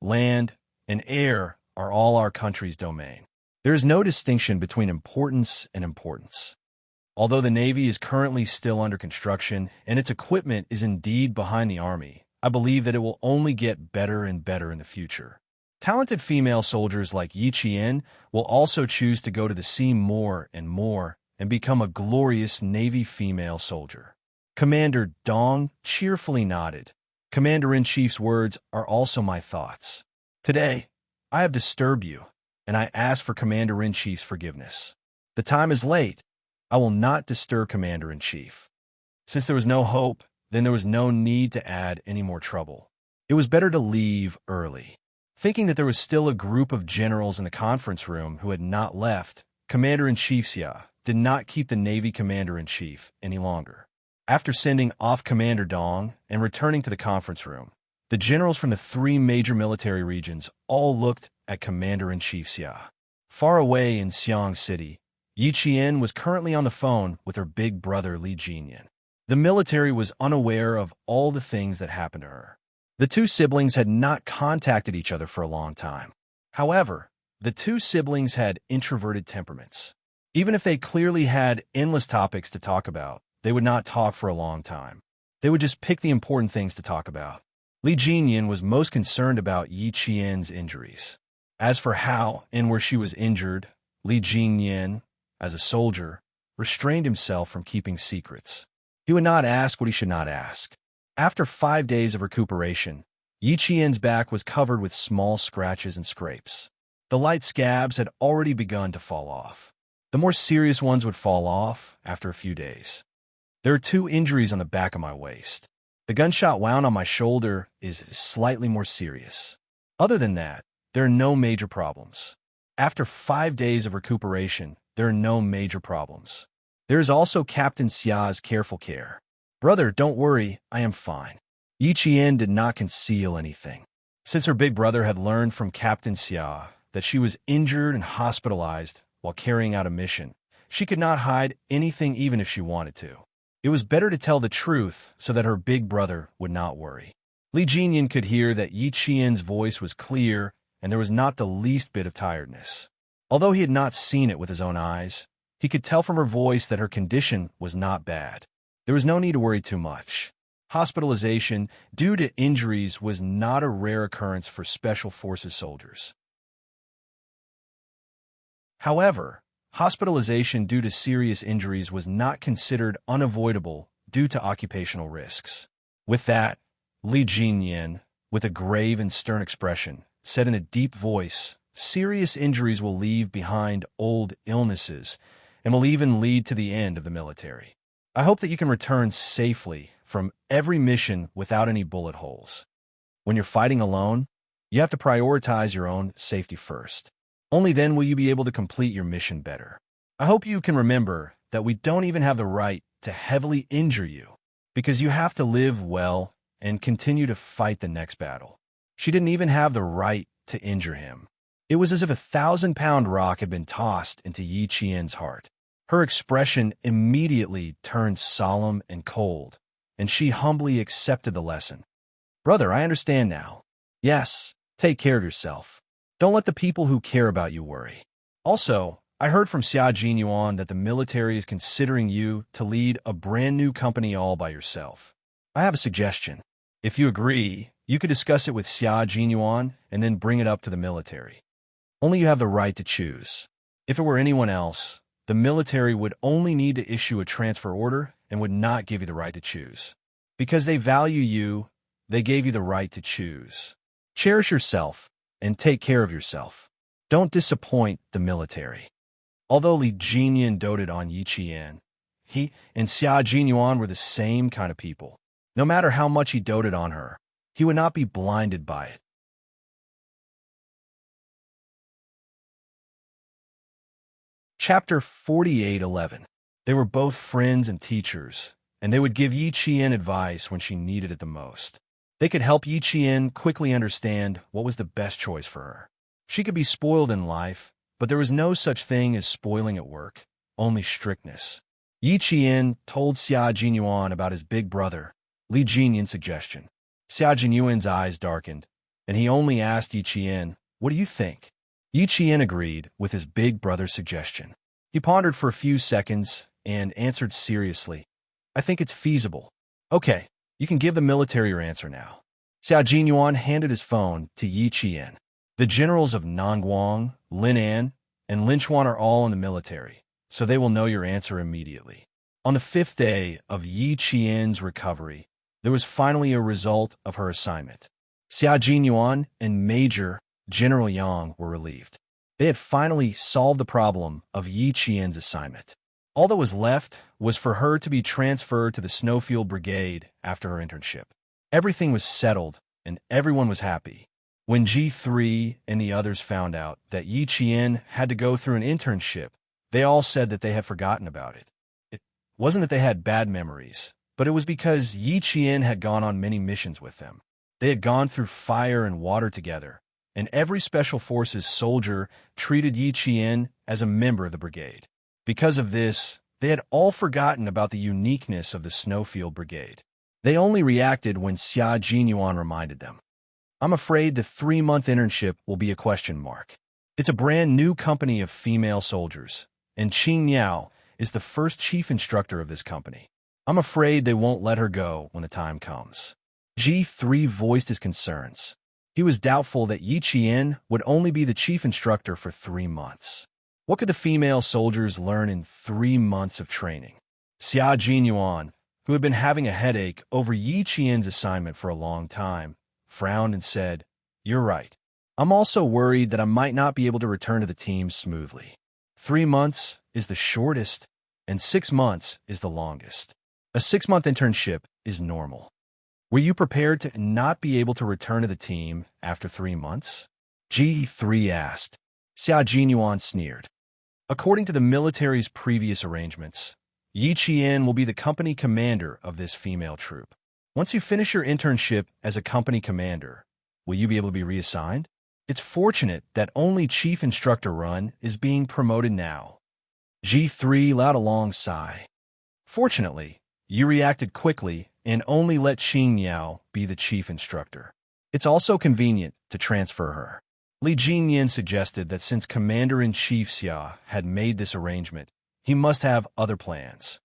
land, and air are all our country's domain. There is no distinction between importance and importance. Although the Navy is currently still under construction and its equipment is indeed behind the Army, I believe that it will only get better and better in the future. Talented female soldiers like Yi Qian will also choose to go to the sea more and more and become a glorious Navy female soldier." Commander Dong cheerfully nodded. Commander-in-Chief's words are also my thoughts. Today, I have disturbed you, and I ask for Commander-in-Chief's forgiveness. The time is late. I will not disturb Commander-in-Chief. Since there was no hope, then there was no need to add any more trouble. It was better to leave early. Thinking that there was still a group of generals in the conference room who had not left, Commander-in-Chief Xia did not keep the Navy Commander-in-Chief any longer. After sending off Commander Dong and returning to the conference room, the generals from the 3 major military regions all looked at Commander-in-Chief Xia. Far away in Xiang City, Yi Qian was currently on the phone with her big brother Li Jinyan. The military was unaware of all the things that happened to her. The 2 siblings had not contacted each other for a long time. However, the 2 siblings had introverted temperaments. Even if they clearly had endless topics to talk about, they would not talk for a long time. They would just pick the important things to talk about. Li Jinyan was most concerned about Yi Qian's injuries. As for how and where she was injured, Li Jinyan, as a soldier, restrained himself from keeping secrets. He would not ask what he should not ask. After 5 days of recuperation, Yi Qian's back was covered with small scratches and scrapes. The light scabs had already begun to fall off. The more serious ones would fall off after a few days. There are 2 injuries on the back of my waist. The gunshot wound on my shoulder is slightly more serious. Other than that, there are no major problems. After 5 days of recuperation, there are no major problems. There is also Captain Xia's careful care. Brother, don't worry, I am fine. Yi Qian did not conceal anything. Since her big brother had learned from Captain Xia that she was injured and hospitalized while carrying out a mission, she could not hide anything even if she wanted to. It was better to tell the truth so that her big brother would not worry. Li Jinyan could hear that Yi Qian's voice was clear and there was not the least bit of tiredness. Although he had not seen it with his own eyes, he could tell from her voice that her condition was not bad. There was no need to worry too much. Hospitalization due to injuries was not a rare occurrence for Special Forces soldiers. However, hospitalization due to serious injuries was not considered unavoidable due to occupational risks. With that, Li Jinyan, with a grave and stern expression, said in a deep voice, "Serious injuries will leave behind old illnesses and will even lead to the end of the military. I hope that you can return safely from every mission without any bullet holes. When you're fighting alone, you have to prioritize your own safety first. Only then will you be able to complete your mission better. I hope you can remember that we don't even have the right to heavily injure you, because you have to live well and continue to fight the next battle." She didn't even have the right to injure him. It was as if a 1,000-pound rock had been tossed into Yi Qian's heart. Her expression immediately turned solemn and cold, and she humbly accepted the lesson. "Brother, I understand now. Yes, take care of yourself. Don't let the people who care about you worry. Also, I heard from Xia Jinyuan that the military is considering you to lead a brand new company all by yourself. I have a suggestion. If you agree, you could discuss it with Xia Jinyuan and then bring it up to the military. Only you have the right to choose. If it were anyone else, the military would only need to issue a transfer order and would not give you the right to choose. Because they value you, they gave you the right to choose. Cherish yourself and take care of yourself. Don't disappoint the military. Although Li Jinyan doted on Yi Qian, he and Xia Jinyuan were the same kind of people. No matter how much he doted on her, he would not be blinded by it. Chapter 48:11. They were both friends and teachers, and they would give Yi Qian advice when she needed it the most. They could help Yi Qian quickly understand what was the best choice for her. She could be spoiled in life, but there was no such thing as spoiling at work, only strictness. Yi Qian told Xia Jinyuan about his big brother, Li Jinyan's suggestion. Xia Jinyuan's eyes darkened, and he only asked Yi Qian, "What do you think?" Yi Qian agreed with his big brother's suggestion. He pondered for a few seconds and answered seriously, "I think it's feasible." "Okay, you can give the military your answer now." Xia Jinyuan handed his phone to Yi Qian. The generals of Nangguang, Linan, and Linchuan are all in the military, so they will know your answer immediately. On the 5th day of Yi Qian's recovery, there was finally a result of her assignment. Xia Jinyuan and Major General Yang were relieved. They had finally solved the problem of Yi Qian's assignment. All that was left was for her to be transferred to the Snowfield Brigade after her internship. Everything was settled, and everyone was happy. When G3 and the others found out that Yi Qian had to go through an internship, they all said that they had forgotten about it. It wasn't that they had bad memories, but it was because Yi Qian had gone on many missions with them. They had gone through fire and water together, and every Special Forces soldier treated Yi Qian as a member of the brigade. Because of this, they had all forgotten about the uniqueness of the Snowfield Brigade. They only reacted when Xia Jinyuan reminded them. "I'm afraid the 3-month internship will be a question mark. It's a brand new company of female soldiers, and Qing Miao is the first chief instructor of this company. I'm afraid they won't let her go when the time comes." G3 voiced his concerns. He was doubtful that Yi Qian would only be the chief instructor for 3 months. What could the female soldiers learn in 3 months of training? Xia Jinyuan, who had been having a headache over Yi Qian's assignment for a long time, frowned and said, "You're right. I'm also worried that I might not be able to return to the team smoothly. 3 months is the shortest, and 6 months is the longest. A 6-month internship is normal. Were you prepared to not be able to return to the team after 3 months?" G3 asked. Xia Jinyuan sneered. According to the military's previous arrangements, Yi Qian will be the company commander of this female troop. Once you finish your internship as a company commander, will you be able to be reassigned? It's fortunate that only Chief Instructor Run is being promoted now. G3 let out a long sigh. Fortunately, you reacted quickly and only let Qing Miao be the chief instructor. It's also convenient to transfer her. Li Jinyan suggested that since Commander-in-Chief Xia had made this arrangement, he must have other plans.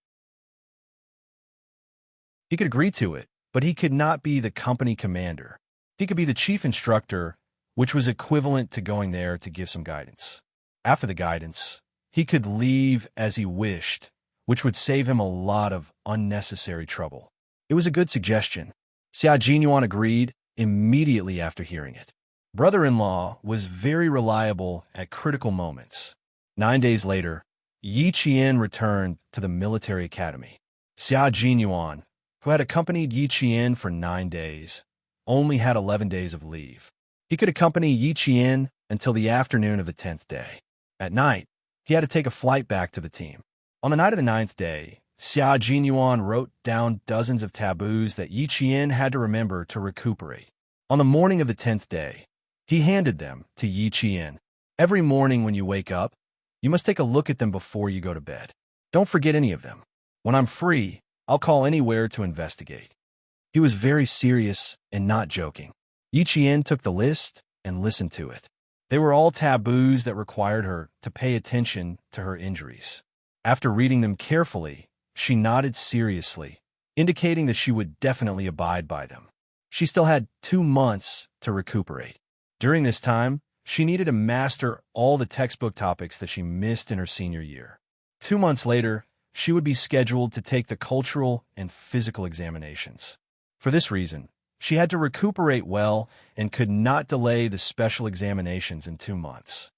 He could agree to it, but he could not be the company commander. He could be the chief instructor, which was equivalent to going there to give some guidance. After the guidance, he could leave as he wished, which would save him a lot of unnecessary trouble. It was a good suggestion. Xia Jinyuan agreed immediately after hearing it. Brother-in-law was very reliable at critical moments. 9 days later, Yi Qian returned to the military academy. Xia Jinyuan, who had accompanied Yi Qian for 9 days, only had 11 days of leave. He could accompany Yi Qian until the afternoon of the 10th day. At night, he had to take a flight back to the team. On the night of the 9th day, Xia Jinyuan wrote down dozens of taboos that Yi Qian had to remember to recuperate. On the morning of the 10th day, he handed them to Yi Qian. "Every morning when you wake up, you must take a look at them before you go to bed. Don't forget any of them. When I'm free, I'll call anywhere to investigate." He was very serious and not joking. Yi Qian took the list and listened to it. They were all taboos that required her to pay attention to her injuries. After reading them carefully, she nodded seriously, indicating that she would definitely abide by them. She still had 2 months to recuperate. During this time, she needed to master all the textbook topics that she missed in her senior year. 2 months later, she would be scheduled to take the cultural and physical examinations. For this reason, she had to recuperate well and could not delay the special examinations in 2 months.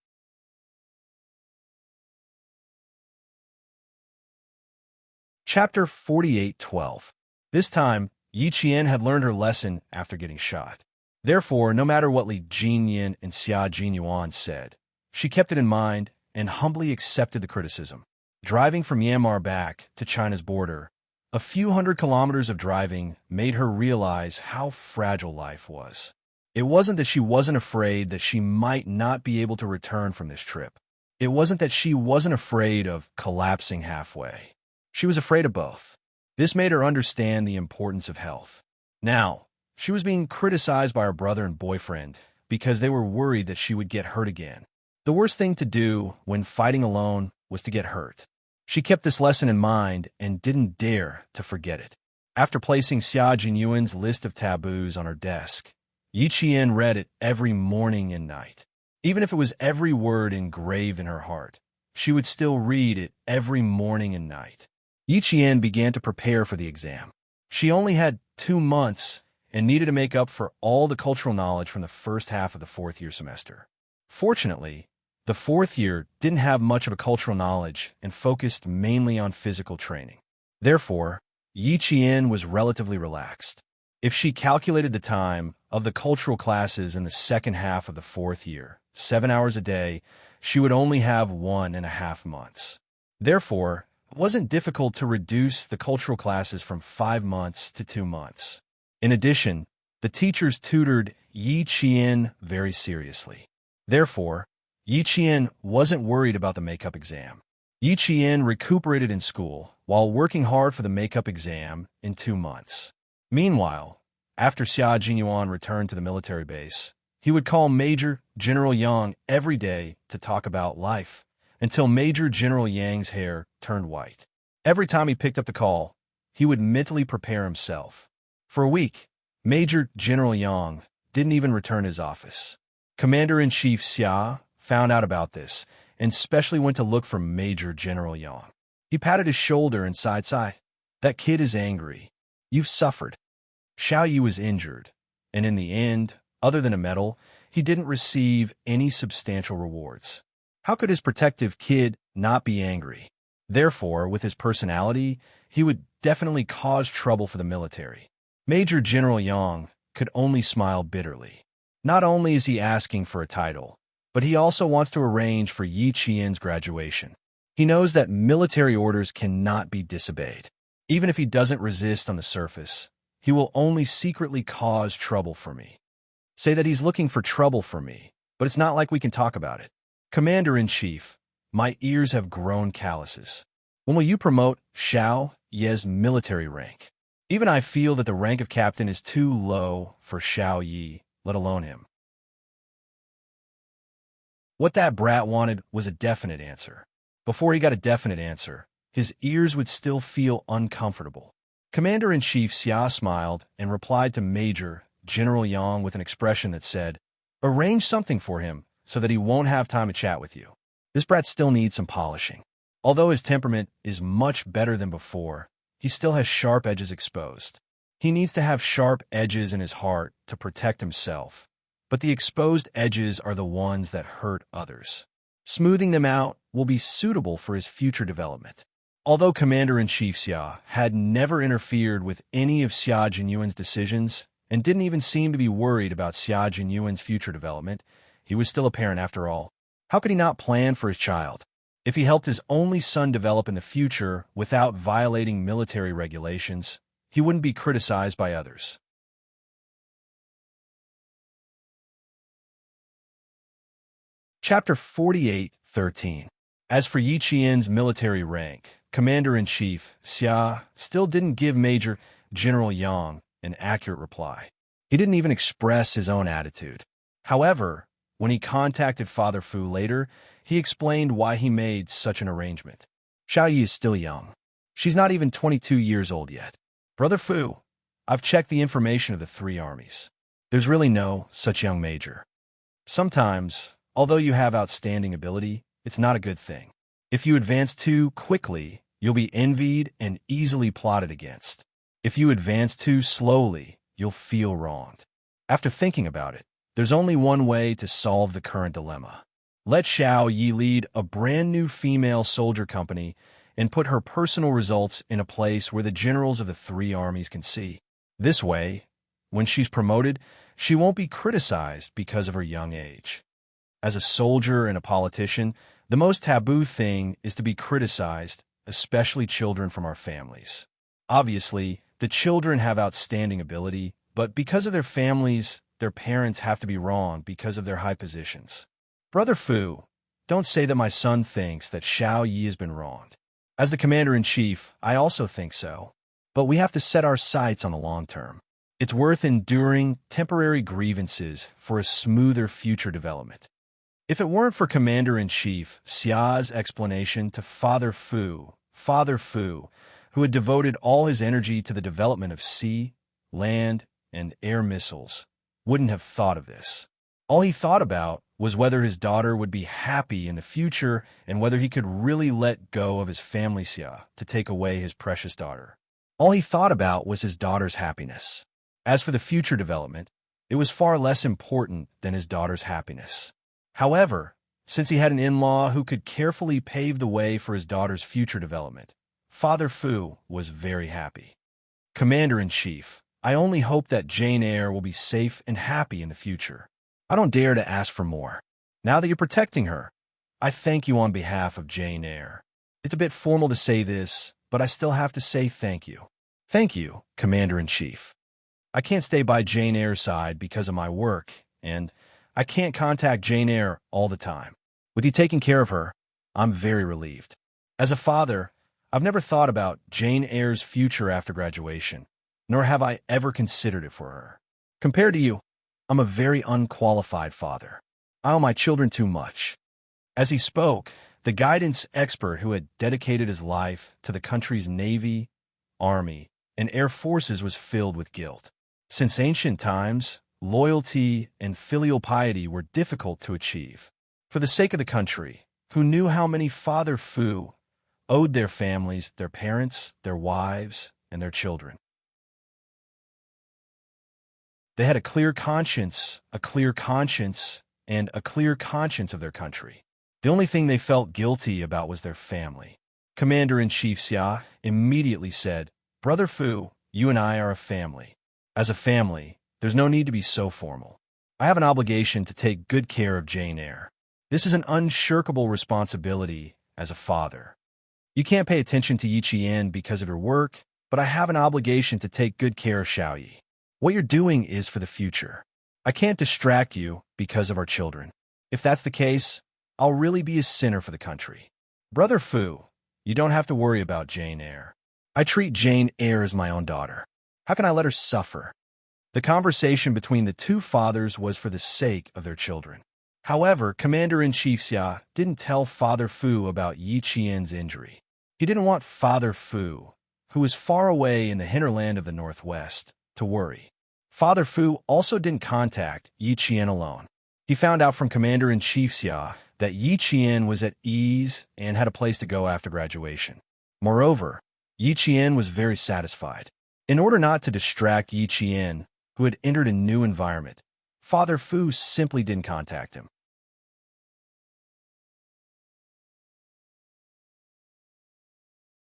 Chapter 48:12. This time, Yi Qian had learned her lesson after getting shot. Therefore, no matter what Li Jinyan and Xia Jinyuan said, she kept it in mind and humbly accepted the criticism. Driving from Myanmar back to China's border, a few hundred kilometers of driving made her realize how fragile life was. It wasn't that she wasn't afraid that she might not be able to return from this trip. It wasn't that she wasn't afraid of collapsing halfway. She was afraid of both. This made her understand the importance of health. Now, she was being criticized by her brother and boyfriend because they were worried that she would get hurt again. The worst thing to do when fighting alone was to get hurt. She kept this lesson in mind and didn't dare to forget it. After placing Xia Jinyuan's list of taboos on her desk, Yi Qian read it every morning and night. Even if it was every word engraved in her heart, she would still read it every morning and night. Yi Qian began to prepare for the exam. She only had 2 months and needed to make up for all the cultural knowledge from the first half of the fourth-year semester. Fortunately, the fourth year didn't have much of a cultural knowledge and focused mainly on physical training. Therefore, Yi Qian was relatively relaxed. If she calculated the time of the cultural classes in the second half of the fourth year, 7 hours a day, she would only have 1.5 months. Therefore, it wasn't difficult to reduce the cultural classes from 5 months to 2 months. In addition, the teachers tutored Yi Qian very seriously. Therefore, Yi Qian wasn't worried about the makeup exam. Yi Qian recuperated in school while working hard for the makeup exam in 2 months. Meanwhile, after Xia Jinyuan returned to the military base, he would call Major General Yang every day to talk about life, until Major General Yang's hair turned white. Every time he picked up the call, he would mentally prepare himself. For a week, Major General Yang didn't even return to his office. Commander-in-Chief Xia found out about this, and especially went to look for Major General Yang. He patted his shoulder and sighed. That kid is angry. You've suffered. Xiao Yi was injured, and in the end, other than a medal, he didn't receive any substantial rewards. How could his protective kid not be angry? Therefore, with his personality, he would definitely cause trouble for the military. Major General Yang could only smile bitterly. Not only is he asking for a title, but he also wants to arrange for Yi Qian's graduation. He knows that military orders cannot be disobeyed. Even if he doesn't resist on the surface, he will only secretly cause trouble for me. Say that he's looking for trouble for me, but it's not like we can talk about it. Commander-in-Chief, my ears have grown calluses. When will you promote Xiao Ye's military rank? Even I feel that the rank of captain is too low for Xiao Yi, let alone him. What that brat wanted was a definite answer. Before he got a definite answer, his ears would still feel uncomfortable. Commander-in-Chief Xia smiled and replied to Major General Yang with an expression that said, arrange something for him so that he won't have time to chat with you. This brat still needs some polishing. Although his temperament is much better than before, he still has sharp edges exposed. He needs to have sharp edges in his heart to protect himself, but the exposed edges are the ones that hurt others. Smoothing them out will be suitable for his future development. Although Commander-in-Chief Xia had never interfered with any of Xia Jinyuan's decisions and didn't even seem to be worried about Xia Jinyuan's future development, he was still a parent after all. How could he not plan for his child? If he helped his only son develop in the future without violating military regulations, he wouldn't be criticized by others. Chapter 48:13. As for Yi Qian's military rank, Commander-in-Chief Xia still didn't give Major General Yang an accurate reply. He didn't even express his own attitude. However, when he contacted Father Fu later, he explained why he made such an arrangement. Xiao Yi is still young. She's not even 22 years old yet. Brother Fu, I've checked the information of the 3 armies. There's really no such young major. Sometimes, although you have outstanding ability, it's not a good thing. If you advance too quickly, you'll be envied and easily plotted against. If you advance too slowly, you'll feel wronged. After thinking about it, there's only one way to solve the current dilemma. Let Xiao Yi lead a brand new female soldier company and put her personal results in a place where the generals of the three armies can see. This way, when she's promoted, she won't be criticized because of her young age. As a soldier and a politician, the most taboo thing is to be criticized, especially children from our families. Obviously, the children have outstanding ability, but because of their families, their parents have to be wrong because of their high positions. Brother Fu, don't say that my son thinks that Xiao Yi has been wronged. As the commander-in-chief, I also think so. But we have to set our sights on the long term. It's worth enduring temporary grievances for a smoother future development. If it weren't for Commander-in-Chief Xia's explanation to Father Fu, who had devoted all his energy to the development of sea, land, and air missiles, wouldn't have thought of this. All he thought about was whether his daughter would be happy in the future and whether he could really let go of his family Xia to take away his precious daughter. All he thought about was his daughter's happiness. As for the future development, it was far less important than his daughter's happiness. However, since he had an in-law who could carefully pave the way for his daughter's future development, Father Fu was very happy. Commander-in-Chief, I only hope that Jane Eyre will be safe and happy in the future. I don't dare to ask for more. Now that you're protecting her, I thank you on behalf of Jane Eyre. It's a bit formal to say this, but I still have to say thank you. Thank you, Commander-in-Chief. I can't stay by Jane Eyre's side because of my work, and I can't contact Jane Eyre all the time. With you taking care of her, I'm very relieved. As a father, I've never thought about Jane Eyre's future after graduation, nor have I ever considered it for her. Compared to you, I'm a very unqualified father. I owe my children too much. As he spoke, the guidance expert who had dedicated his life to the country's Navy, Army, and Air Forces was filled with guilt. Since ancient times, loyalty and filial piety were difficult to achieve. For the sake of the country, who knew how many Father Fu owed their families, their parents, their wives, and their children. They had a clear conscience, and a clear conscience of their country. The only thing they felt guilty about was their family. Commander-in-Chief Xia immediately said, Brother Fu, you and I are a family. As a family, there's no need to be so formal. I have an obligation to take good care of Jane Eyre. This is an unshirkable responsibility as a father. You can't pay attention to Yi Qian because of your work, but I have an obligation to take good care of Xiao Yi. What you're doing is for the future. I can't distract you because of our children. If that's the case, I'll really be a sinner for the country. Brother Fu, you don't have to worry about Jane Eyre. I treat Jane Eyre as my own daughter. How can I let her suffer? The conversation between the two fathers was for the sake of their children. However, Commander-in-Chief Xia didn't tell Father Fu about Yi Qian's injury. He didn't want Father Fu, who was far away in the hinterland of the Northwest, to worry. Father Fu also didn't contact Yi Qian alone. He found out from Commander-in-Chief Xia that Yi Qian was at ease and had a place to go after graduation. Moreover, Yi Qian was very satisfied. In order not to distract Yi Qian, who had entered a new environment, Father Fu simply didn't contact him.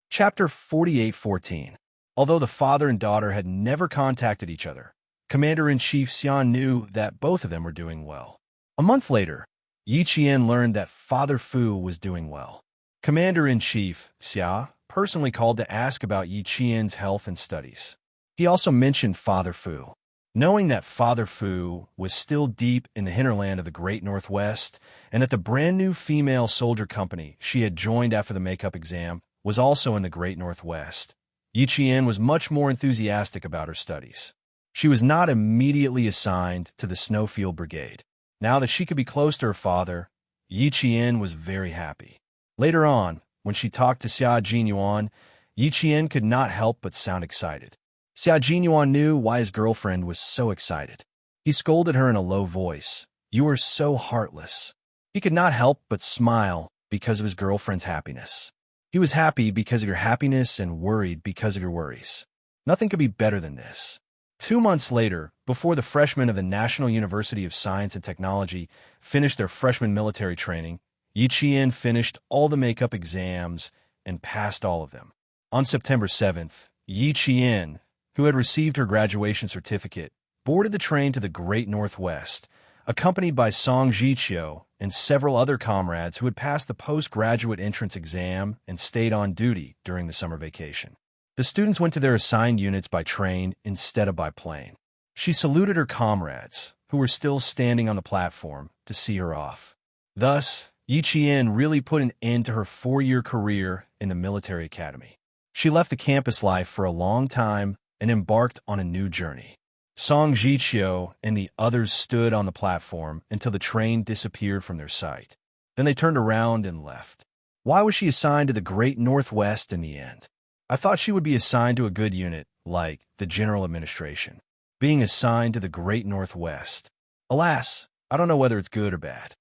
Chapter 48:14. Although the father and daughter had never contacted each other, Commander-in-Chief Xia knew that both of them were doing well. A month later, Yi Qian learned that Father Fu was doing well. Commander-in-Chief Xia personally called to ask about Yi Qian's health and studies. He also mentioned Father Fu. Knowing that Father Fu was still deep in the hinterland of the Great Northwest and that the brand-new female soldier company she had joined after the makeup exam was also in the Great Northwest, Yi Qian was much more enthusiastic about her studies. She was not immediately assigned to the Snowfield Brigade. Now that she could be close to her father, Yi Qian was very happy. Later on, when she talked to Xia Jinyuan, Yi Qian could not help but sound excited. Xia Jinyuan knew why his girlfriend was so excited. He scolded her in a low voice. You are so heartless. He could not help but smile because of his girlfriend's happiness. He was happy because of your happiness and worried because of your worries. Nothing could be better than this. 2 months later, before the freshmen of the National University of Science and Technology finished their freshman military training, Yi Qian finished all the makeup exams and passed all of them. On September 7th, Yi Qian, who had received her graduation certificate, boarded the train to the Great Northwest, accompanied by Song Jiqiu and several other comrades who had passed the postgraduate entrance exam and stayed on duty during the summer vacation. The students went to their assigned units by train instead of by plane. She saluted her comrades, who were still standing on the platform, to see her off. Thus, Yi Qian really put an end to her 4-year career in the military academy. She left the campus life for a long time and embarked on a new journey. Song Jiqiu and the others stood on the platform until the train disappeared from their sight. Then they turned around and left. Why was she assigned to the Great Northwest in the end? I thought she would be assigned to a good unit, like the General Administration. Being assigned to the Great Northwest. Alas, I don't know whether it's good or bad.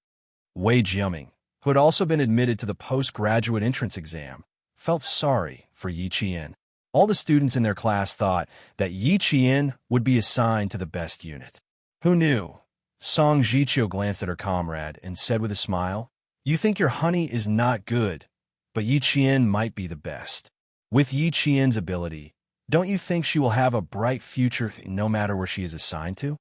Wei Jiaming, who had also been admitted to the postgraduate entrance exam, felt sorry for Yi Qian. All the students in their class thought that Yi Qian would be assigned to the best unit. Who knew? Song Jiqiu glanced at her comrade and said with a smile, "You think your honey is not good, but Yi Qian might be the best. With Yi Qian's ability, don't you think she will have a bright future no matter where she is assigned to?"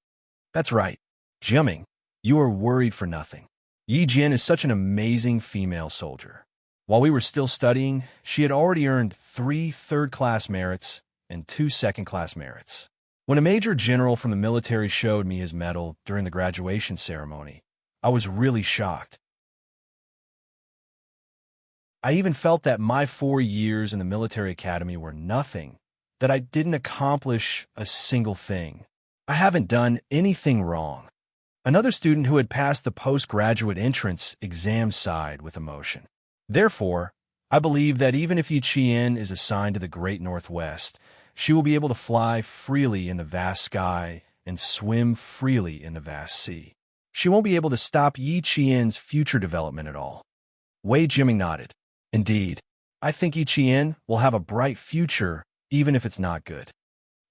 That's right. Jiaming, you are worried for nothing. Yi Jian is such an amazing female soldier. While we were still studying, she had already earned 3 third-class merits and 2 second-class merits. When a major general from the military showed me his medal during the graduation ceremony, I was really shocked. I even felt that my 4 years in the military academy were nothing, that I didn't accomplish a single thing. I haven't done anything wrong. Another student who had passed the postgraduate entrance exam sighed with emotion. Therefore, I believe that even if Yi Qian is assigned to the Great Northwest, she will be able to fly freely in the vast sky and swim freely in the vast sea. She won't be able to stop Yi Qian's future development at all. Wei Jiaming nodded. Indeed, I think Yi Qian will have a bright future even if it's not good.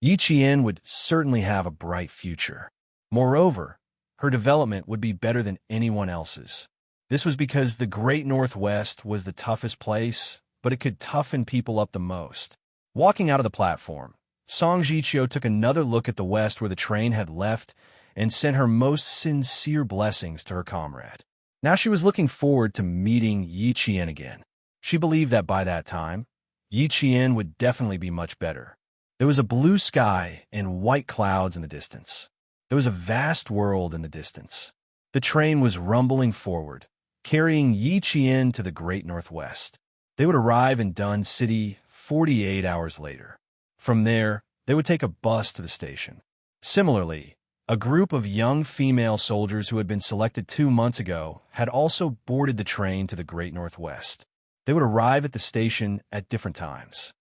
Yi Qian would certainly have a bright future. Moreover, her development would be better than anyone else's. This was because the Great Northwest was the toughest place, but it could toughen people up the most. Walking out of the platform, Song Jiqiu took another look at the west where the train had left and sent her most sincere blessings to her comrade. Now she was looking forward to meeting Yi Qian again. She believed that by that time, Yi Qian would definitely be much better. There was a blue sky and white clouds in the distance. There was a vast world in the distance. The train was rumbling forward, carrying Yi Qian to the Great Northwest. They would arrive in Dun City 48 hours later. From there, they would take a bus to the station. Similarly, a group of young female soldiers who had been selected 2 months ago had also boarded the train to the Great Northwest. They would arrive at the station at different times.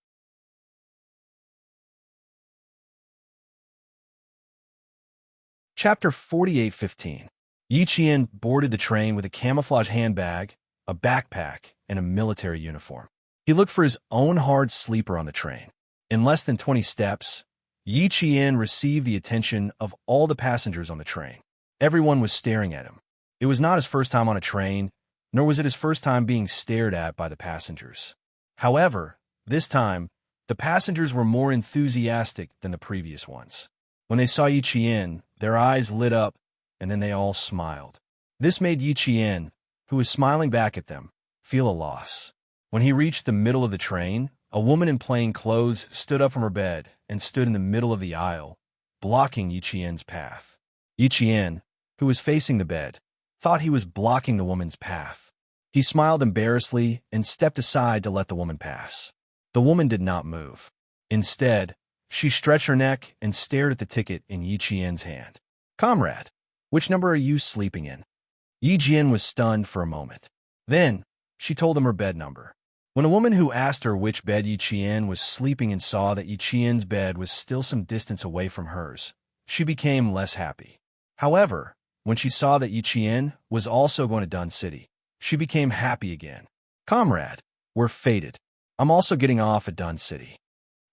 Chapter 48:15. Yi Qian boarded the train with a camouflage handbag, a backpack, and a military uniform. He looked for his own hard sleeper on the train. In less than 20 steps, Yi Qian received the attention of all the passengers on the train. Everyone was staring at him. It was not his first time on a train, nor was it his first time being stared at by the passengers. However, this time, the passengers were more enthusiastic than the previous ones. When they saw Yi Qian, their eyes lit up, and then they all smiled. This made Yi Qian, who was smiling back at them, feel a loss. When he reached the middle of the train, a woman in plain clothes stood up from her bed and stood in the middle of the aisle, blocking Yi Qian's path. Yi Qian, who was facing the bed, thought he was blocking the woman's path. He smiled embarrassedly and stepped aside to let the woman pass. The woman did not move. Instead, she stretched her neck and stared at the ticket in Yi Qian's hand. "Comrade, which number are you sleeping in?" Yi Jian was stunned for a moment. Then, she told him her bed number. When a woman who asked her which bed Yi Qian was sleeping in saw that Yi Qian's bed was still some distance away from hers, she became less happy. However, when she saw that Yi Qian was also going to Dun City, she became happy again. "Comrade, we're fated. I'm also getting off at Dun City.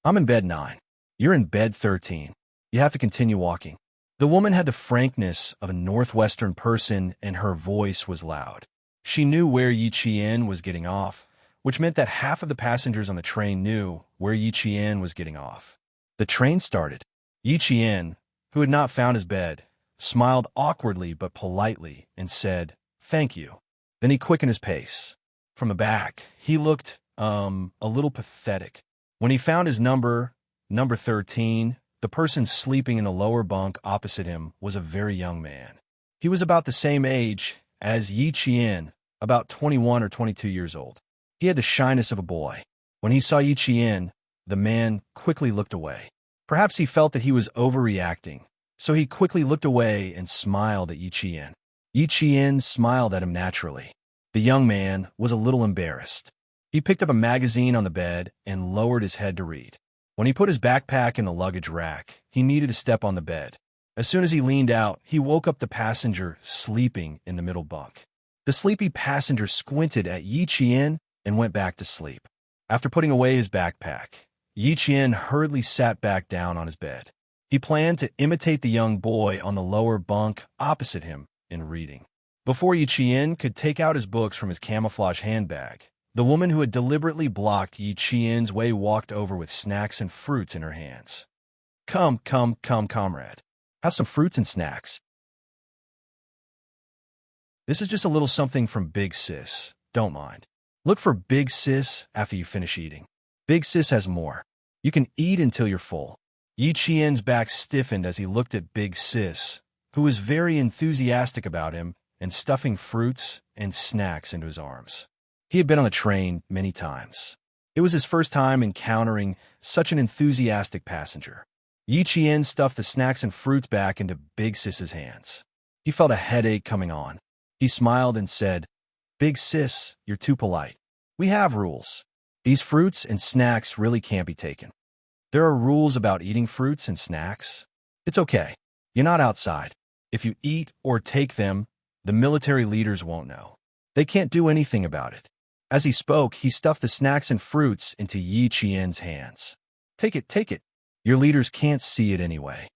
I'm in bed 9. You're in bed 13. You have to continue walking." The woman had the frankness of a Northwestern person, and her voice was loud. She knew where Yi Qian was getting off, which meant that half of the passengers on the train knew where Yi Qian was getting off. The train started. Yi Qian, who had not found his bed, smiled awkwardly but politely and said, "Thank you." Then he quickened his pace. From the back, he looked, a little pathetic. When he found his number 13, the person sleeping in the lower bunk opposite him was a very young man. He was about the same age as Yi Qian, about 21 or 22 years old. He had the shyness of a boy. When he saw Yi Qian, the man quickly looked away. Perhaps he felt that he was overreacting, so he quickly looked away and smiled at Yi Qian. Yi Qian smiled at him naturally. The young man was a little embarrassed. He picked up a magazine on the bed and lowered his head to read. When he put his backpack in the luggage rack, he needed to step on the bed. As soon as he leaned out, he woke up the passenger sleeping in the middle bunk. The sleepy passenger squinted at Yi Qian and went back to sleep. After putting away his backpack, Yi Qian hurriedly sat back down on his bed. He planned to imitate the young boy on the lower bunk opposite him in reading. Before Yi Qian could take out his books from his camouflage handbag, the woman who had deliberately blocked Yi Qian's way walked over with snacks and fruits in her hands. Come, comrade. Have some fruits and snacks. This is just a little something from Big Sis. Don't mind. Look for Big Sis after you finish eating. Big Sis has more. You can eat until you're full." Yi Qian's back stiffened as he looked at Big Sis, who was very enthusiastic about him and stuffing fruits and snacks into his arms. He had been on the train many times. It was his first time encountering such an enthusiastic passenger. Yi Qian stuffed the snacks and fruits back into Big Sis's hands. He felt a headache coming on. He smiled and said, "Big Sis, you're too polite. We have rules. These fruits and snacks really can't be taken. There are rules about eating fruits and snacks. It's okay. You're not outside. If you eat or take them, the military leaders won't know. They can't do anything about it." As he spoke, he stuffed the snacks and fruits into Yi Qian's hands. Take it. Your leaders can't see it anyway."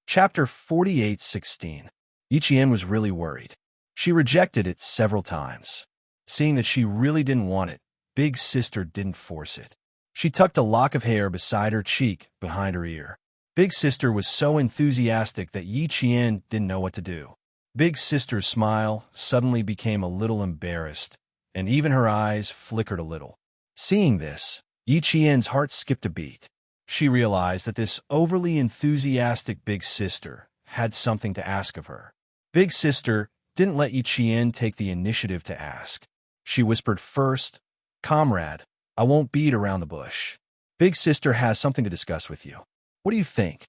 Chapter 48:16. Yi Qian was really worried. She rejected it several times. Seeing that she really didn't want it, Big Sister didn't force it. She tucked a lock of hair beside her cheek behind her ear. Big Sister was so enthusiastic that Yi Qian didn't know what to do. Big Sister's smile suddenly became a little embarrassed, and even her eyes flickered a little. Seeing this, Yi Qian's heart skipped a beat. She realized that this overly enthusiastic Big Sister had something to ask of her. Big Sister didn't let Yi Qian take the initiative to ask. She whispered first, "Comrade, I won't beat around the bush. Big Sister has something to discuss with you. What do you think?"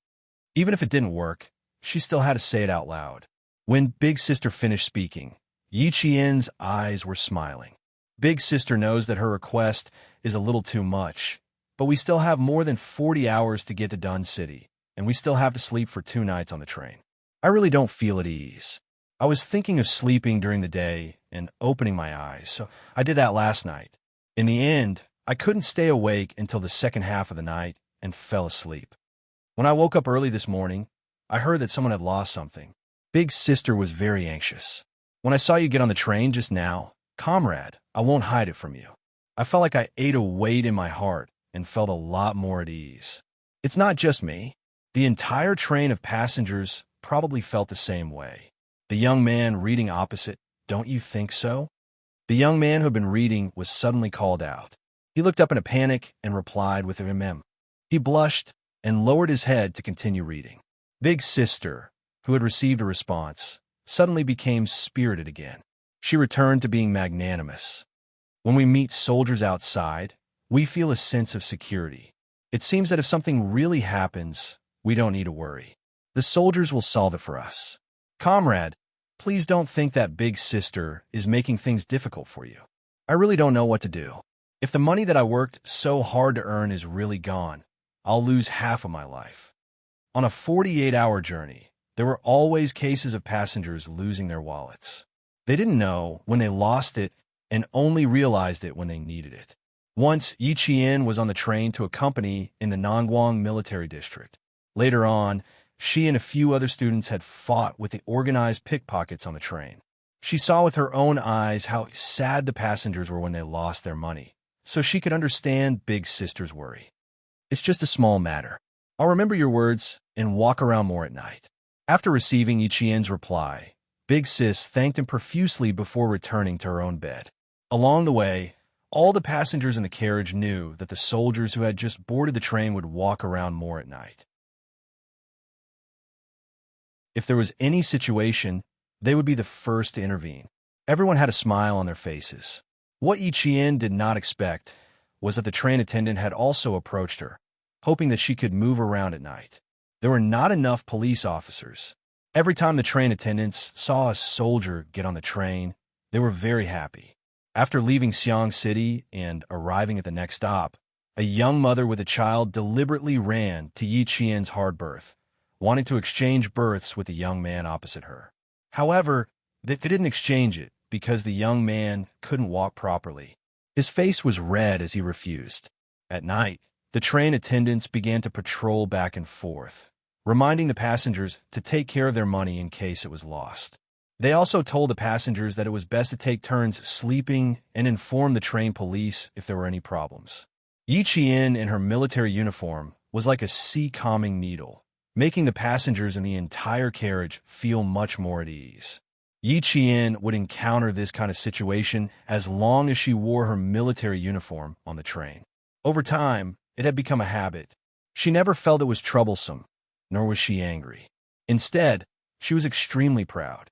Even if it didn't work, she still had to say it out loud. When Big Sister finished speaking, Yi Qian's eyes were smiling. Big Sister knows that her request is a little too much, but we still have more than 40 hours to get to Dun City, and we still have to sleep for 2 nights on the train. I really don't feel at ease. I was thinking of sleeping during the day and opening my eyes, so I did that last night. In the end, I couldn't stay awake until the second half of the night and fell asleep. When I woke up early this morning, I heard that someone had lost something. Big Sister was very anxious. When I saw you get on the train just now, comrade, I won't hide it from you. I felt like I ate a weight in my heart and felt a lot more at ease. It's not just me. The entire train of passengers probably felt the same way. The young man reading opposite, don't you think so? The young man who had been reading was suddenly called out. He looked up in a panic and replied with a mem. He blushed and lowered his head to continue reading. Big Sister, who had received a response, suddenly became spirited again. She returned to being magnanimous. When we meet soldiers outside, we feel a sense of security. It seems that if something really happens, we don't need to worry. The soldiers will solve it for us. Comrade, please don't think that Big Sister is making things difficult for you. I really don't know what to do. If the money that I worked so hard to earn is really gone, I'll lose half of my life. On a 48-hour journey, there were always cases of passengers losing their wallets. They didn't know when they lost it and only realized it when they needed it. Once, Yi Qian was on the train to a company in the Nangguang military district. Later on, She and a few other students had fought with the organized pickpockets on the train. She saw with her own eyes how sad the passengers were when they lost their money, so she could understand Big Sister's worry. It's just a small matter. I'll remember your words and walk around more at night. After receiving Yiqian's reply, Big Sis thanked him profusely before returning to her own bed. Along the way, all the passengers in the carriage knew that the soldiers who had just boarded the train would walk around more at night. If there was any situation, they would be the first to intervene. Everyone had a smile on their faces. What Yiqian did not expect was that the train attendant had also approached her, hoping that she could move around at night. There were not enough police officers. Every time the train attendants saw a soldier get on the train, they were very happy. After leaving Xiang City and arriving at the next stop, a young mother with a child deliberately ran to Yiqian's hard berth, wanting to exchange berths with the young man opposite her. However, they didn't exchange it because the young man couldn't walk properly. His face was red as he refused. At night, the train attendants began to patrol back and forth, reminding the passengers to take care of their money in case it was lost. They also told the passengers that it was best to take turns sleeping and inform the train police if there were any problems. Yiqian in her military uniform was like a sea-calming needle, making the passengers in the entire carriage feel much more at ease. Yiqian would encounter this kind of situation as long as she wore her military uniform on the train. Over time, it had become a habit. She never felt it was troublesome, nor was she angry. Instead, she was extremely proud.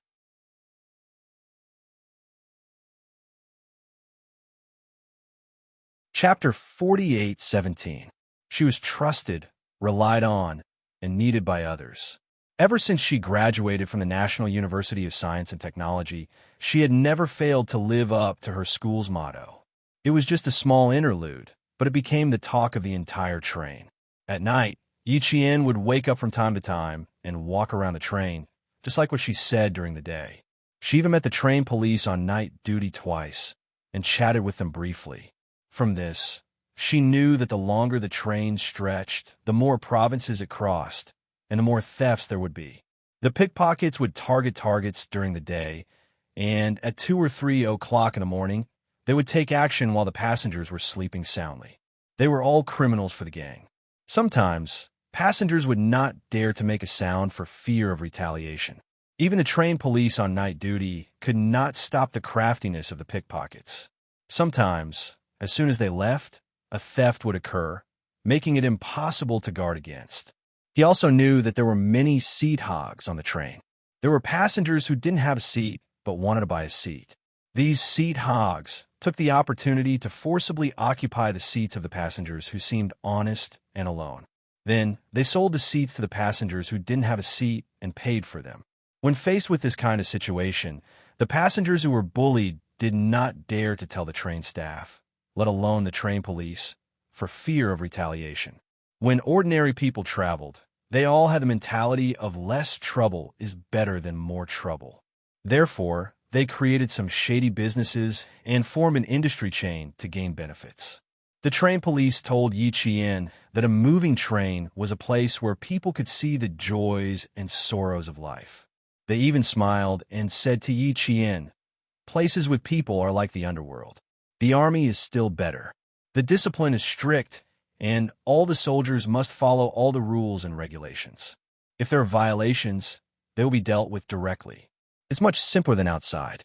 Chapter 48:17. She was trusted, relied on, and needed by others. Ever since she graduated from the National University of Science and Technology, she had never failed to live up to her school's motto. It was just a small interlude, but it became the talk of the entire train. At night, Yiqian would wake up from time to time and walk around the train, just like what she said during the day. She even met the train police on night duty twice and chatted with them briefly. From this, she knew that the longer the train stretched, the more provinces it crossed, and the more thefts there would be. The pickpockets would target targets during the day, and at 2 or 3 o'clock in the morning, they would take action while the passengers were sleeping soundly. They were all criminals for the gang. Sometimes, passengers would not dare to make a sound for fear of retaliation. Even the train police on night duty could not stop the craftiness of the pickpockets. Sometimes, as soon as they left, a theft would occur, making it impossible to guard against. He also knew that there were many seat hogs on the train. There were passengers who didn't have a seat but wanted to buy a seat. These seat hogs took the opportunity to forcibly occupy the seats of the passengers who seemed honest and alone. Then, they sold the seats to the passengers who didn't have a seat and paid for them. When faced with this kind of situation, the passengers who were bullied did not dare to tell the train staff, let alone the train police, for fear of retaliation. When ordinary people traveled, they all had the mentality of less trouble is better than more trouble. Therefore, they created some shady businesses and formed an industry chain to gain benefits. The train police told Yiqian that a moving train was a place where people could see the joys and sorrows of life. They even smiled and said to Yiqian, "Places with people are like the underworld. The army is still better. The discipline is strict, and all the soldiers must follow all the rules and regulations. If there are violations, they will be dealt with directly. It's much simpler than outside."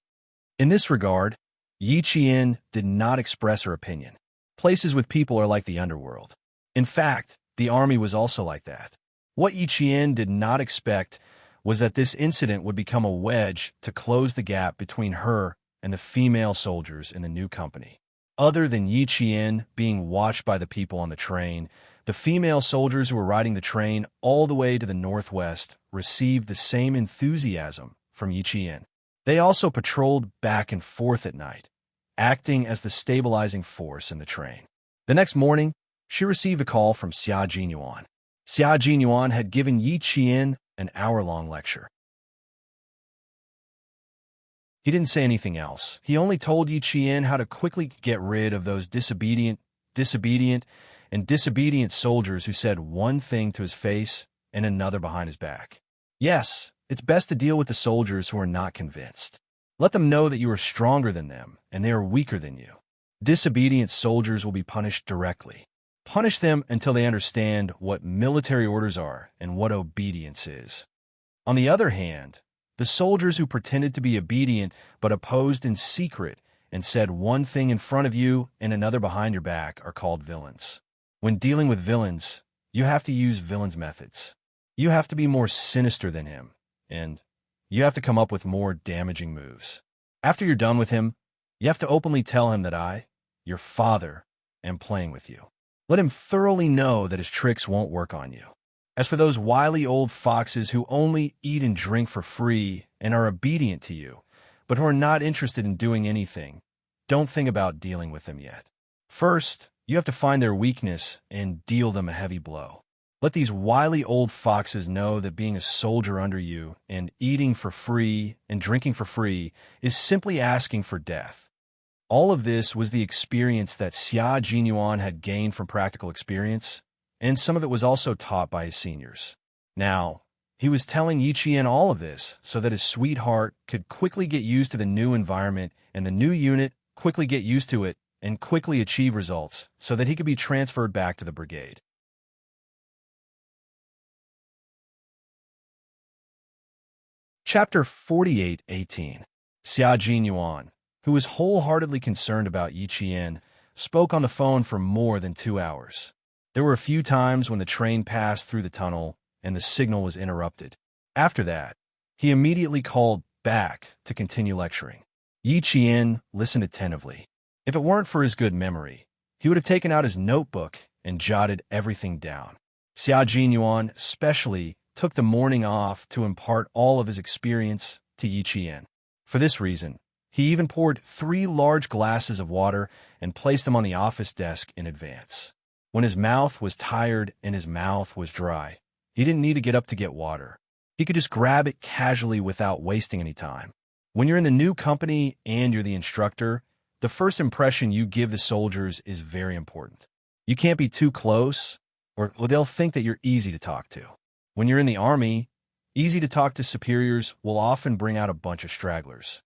In this regard, Yiqian did not express her opinion. Places with people are like the underworld. In fact, the army was also like that. What Yiqian did not expect was that this incident would become a wedge to close the gap between her and the female soldiers in the new company. Other than Yiqian being watched by the people on the train, the female soldiers who were riding the train all the way to the northwest received the same enthusiasm from Yiqian. They also patrolled back and forth at night, acting as the stabilizing force in the train. The next morning, she received a call from Xia Jinyuan. Xia Jinyuan had given Yiqian an hour-long lecture. He didn't say anything else. He only told Yiqian how to quickly get rid of those disobedient soldiers who said one thing to his face and another behind his back. Yes, it's best to deal with the soldiers who are not convinced. Let them know that you are stronger than them and they are weaker than you. Disobedient soldiers will be punished directly. Punish them until they understand what military orders are and what obedience is. On the other hand, the soldiers who pretended to be obedient but opposed in secret and said one thing in front of you and another behind your back are called villains. When dealing with villains, you have to use villains' methods. You have to be more sinister than him, and you have to come up with more damaging moves. After you're done with him, you have to openly tell him that I, your father, am playing with you. Let him thoroughly know that his tricks won't work on you. As for those wily old foxes who only eat and drink for free and are obedient to you, but who are not interested in doing anything, don't think about dealing with them yet. First, you have to find their weakness and deal them a heavy blow. Let these wily old foxes know that being a soldier under you and eating for free and drinking for free is simply asking for death. All of this was the experience that Xia Jinyuan had gained from practical experience, and some of it was also taught by his seniors. Now, he was telling Yi Qian all of this so that his sweetheart could quickly get used to the new environment and the new unit quickly get used to it and quickly achieve results so that he could be transferred back to the brigade. Chapter 48:18. Xia Jinyuan, who was wholeheartedly concerned about Yi Qian, spoke on the phone for more than 2 hours. There were a few times when the train passed through the tunnel and the signal was interrupted. After that, he immediately called back to continue lecturing. Yi Qian listened attentively. If it weren't for his good memory, he would have taken out his notebook and jotted everything down. Xia Jinyuan especially took the morning off to impart all of his experience to Yi Qian. For this reason, he even poured 3 large glasses of water and placed them on the office desk in advance. When his mouth was tired and his mouth was dry, he didn't need to get up to get water. He could just grab it casually without wasting any time. When you're in the new company and you're the instructor, the first impression you give the soldiers is very important. You can't be too close, or they'll think that you're easy to talk to. When you're in the army, easy to talk to superiors will often bring out a bunch of stragglers.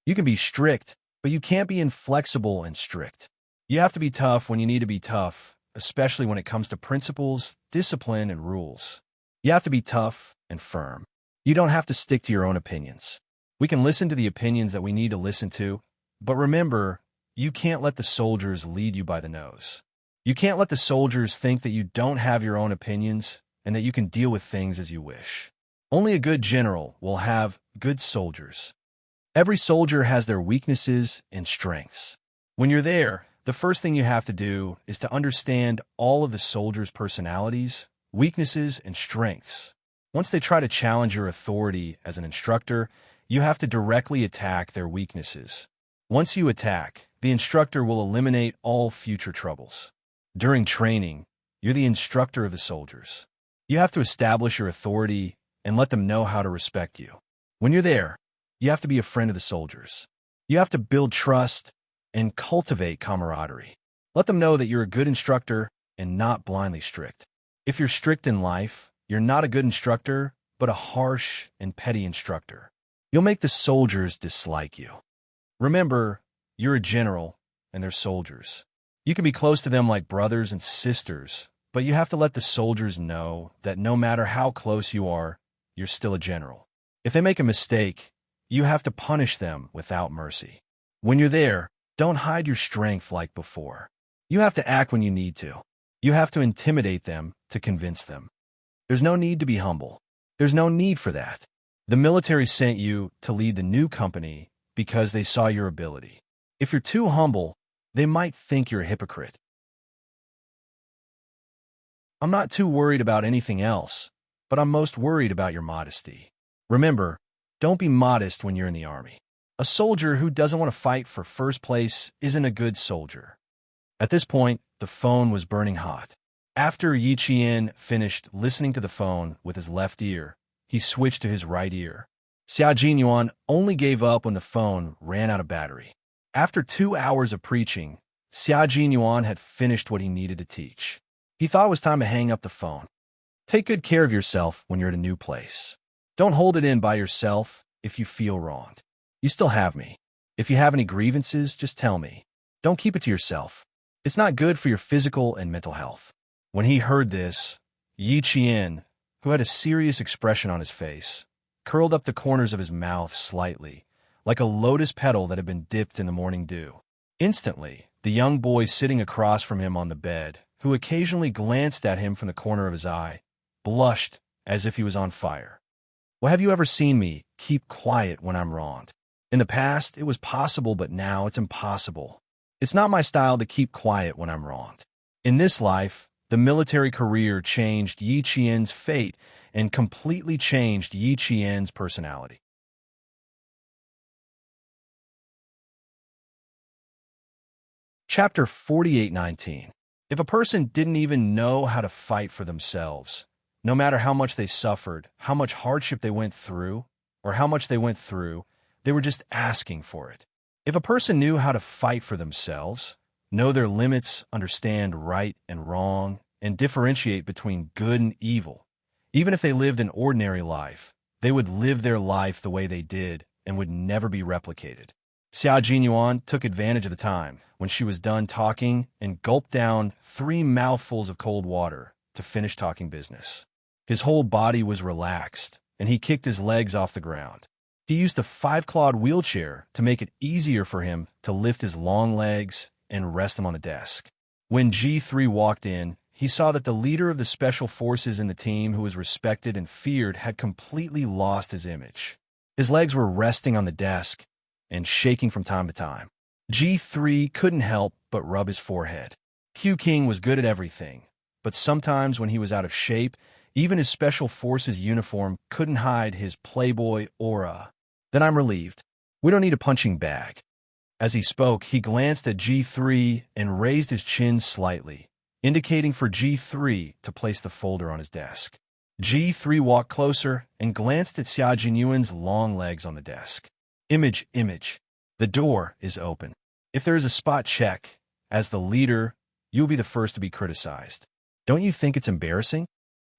You can be strict, but you can't be inflexible and strict. You have to be tough when you need to be tough, especially when it comes to principles, discipline, and rules. You have to be tough and firm. You don't have to stick to your own opinions. We can listen to the opinions that we need to listen to, but remember, you can't let the soldiers lead you by the nose. You can't let the soldiers think that you don't have your own opinions and that you can deal with things as you wish. Only a good general will have good soldiers. Every soldier has their weaknesses and strengths. When you're there, the first thing you have to do is to understand all of the soldiers' personalities, weaknesses, and strengths. Once they try to challenge your authority as an instructor, you have to directly attack their weaknesses. Once you attack, the instructor will eliminate all future troubles. During training, you're the instructor of the soldiers. You have to establish your authority and let them know how to respect you. When you're there, you have to be a friend of the soldiers. You have to build trust and cultivate camaraderie. Let them know that you're a good instructor and not blindly strict. If you're strict in life, you're not a good instructor, but a harsh and petty instructor. You'll make the soldiers dislike you. Remember, you're a general and they're soldiers. You can be close to them like brothers and sisters, but you have to let the soldiers know that no matter how close you are, you're still a general. If they make a mistake, you have to punish them without mercy. When you're there, don't hide your strength like before. You have to act when you need to. You have to intimidate them to convince them. There's no need to be humble. There's no need for that. The military sent you to lead the new company because they saw your ability. If you're too humble, they might think you're a hypocrite. I'm not too worried about anything else, but I'm most worried about your modesty. Remember, don't be modest when you're in the army. A soldier who doesn't want to fight for first place isn't a good soldier. At this point, the phone was burning hot. After Yi Qian finished listening to the phone with his left ear, he switched to his right ear. Xia Jinyuan only gave up when the phone ran out of battery. After 2 hours of preaching, Xia Jinyuan had finished what he needed to teach. He thought it was time to hang up the phone. Take good care of yourself when you're at a new place. Don't hold it in by yourself if you feel wronged. You still have me. If you have any grievances, just tell me. Don't keep it to yourself. It's not good for your physical and mental health." When he heard this, Yi Qian, who had a serious expression on his face, curled up the corners of his mouth slightly, like a lotus petal that had been dipped in the morning dew. Instantly, the young boy sitting across from him on the bed, who occasionally glanced at him from the corner of his eye, blushed as if he was on fire. "Well, have you ever seen me keep quiet when I'm wronged? In the past, it was possible, but now it's impossible. It's not my style to keep quiet when I'm wronged." In this life, the military career changed Yi Qian's fate and completely changed Yi Qian's personality. Chapter 48:19. If a person didn't even know how to fight for themselves, no matter how much they suffered, how much hardship they went through, or how much they went through, they were just asking for it. If a person knew how to fight for themselves, know their limits, understand right and wrong, and differentiate between good and evil, even if they lived an ordinary life, they would live their life the way they did and would never be replicated. Xia Jinyuan took advantage of the time when she was done talking and gulped down 3 mouthfuls of cold water to finish talking business. His whole body was relaxed, and he kicked his legs off the ground. He used a 5-clawed wheelchair to make it easier for him to lift his long legs and rest them on the desk. When G3 walked in, he saw that the leader of the special forces in the team, who was respected and feared, had completely lost his image. His legs were resting on the desk and shaking from time to time. G3 couldn't help but rub his forehead. Q King was good at everything, but sometimes when he was out of shape, even his special forces uniform couldn't hide his playboy aura. "Then I'm relieved. We don't need a punching bag." As he spoke, he glanced at G3 and raised his chin slightly, indicating for G3 to place the folder on his desk. G3 walked closer and glanced at Xia Jinyuan's long legs on the desk. Image. The door is open. If there is a spot check, as the leader, you'll be the first to be criticized. Don't you think it's embarrassing?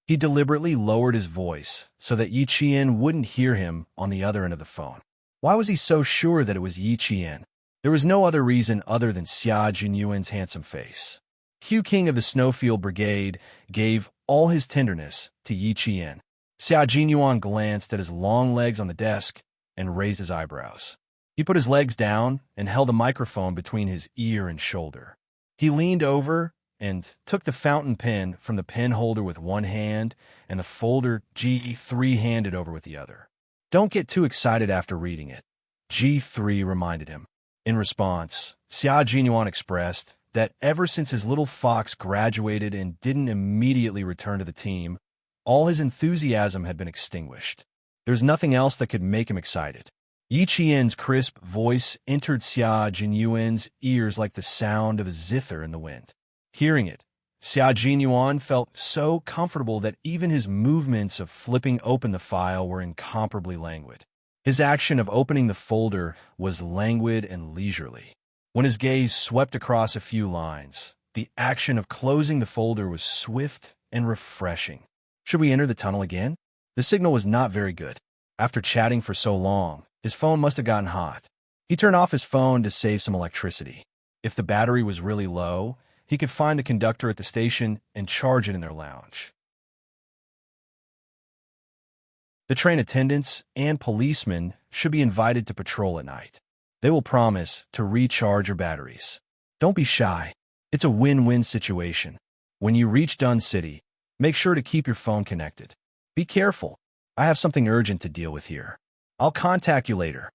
He deliberately lowered his voice so that Yi Qian wouldn't hear him on the other end of the phone. Why was he so sure that it was Yi Qian? There was no other reason other than Xia Jinyuan's handsome face. Q King of the Snowfield Brigade gave all his tenderness to Yi Qian. Xia Jinyuan glanced at his long legs on the desk and raised his eyebrows. He put his legs down and held a microphone between his ear and shoulder. He leaned over and took the fountain pen from the pen holder with one hand and the folder G3 handed over with the other. "Don't get too excited after reading it," G3 reminded him. In response, Xia Jinyuan expressed that ever since his little fox graduated and didn't immediately return to the team, all his enthusiasm had been extinguished. There's nothing else that could make him excited. Yi Qian's crisp voice entered Xia Jinyuan's ears like the sound of a zither in the wind. Hearing it, Xia Jinyuan felt so comfortable that even his movements of flipping open the file were incomparably languid. His action of opening the folder was languid and leisurely. When his gaze swept across a few lines, the action of closing the folder was swift and refreshing. Should we enter the tunnel again? The signal was not very good. After chatting for so long, his phone must have gotten hot. He turned off his phone to save some electricity. If the battery was really low, he could find the conductor at the station and charge it in their lounge. The train attendants and policemen should be invited to patrol at night. They will promise to recharge your batteries. Don't be shy. It's a win-win situation. When you reach Dun City, make sure to keep your phone connected. Be careful. I have something urgent to deal with here. I'll contact you later.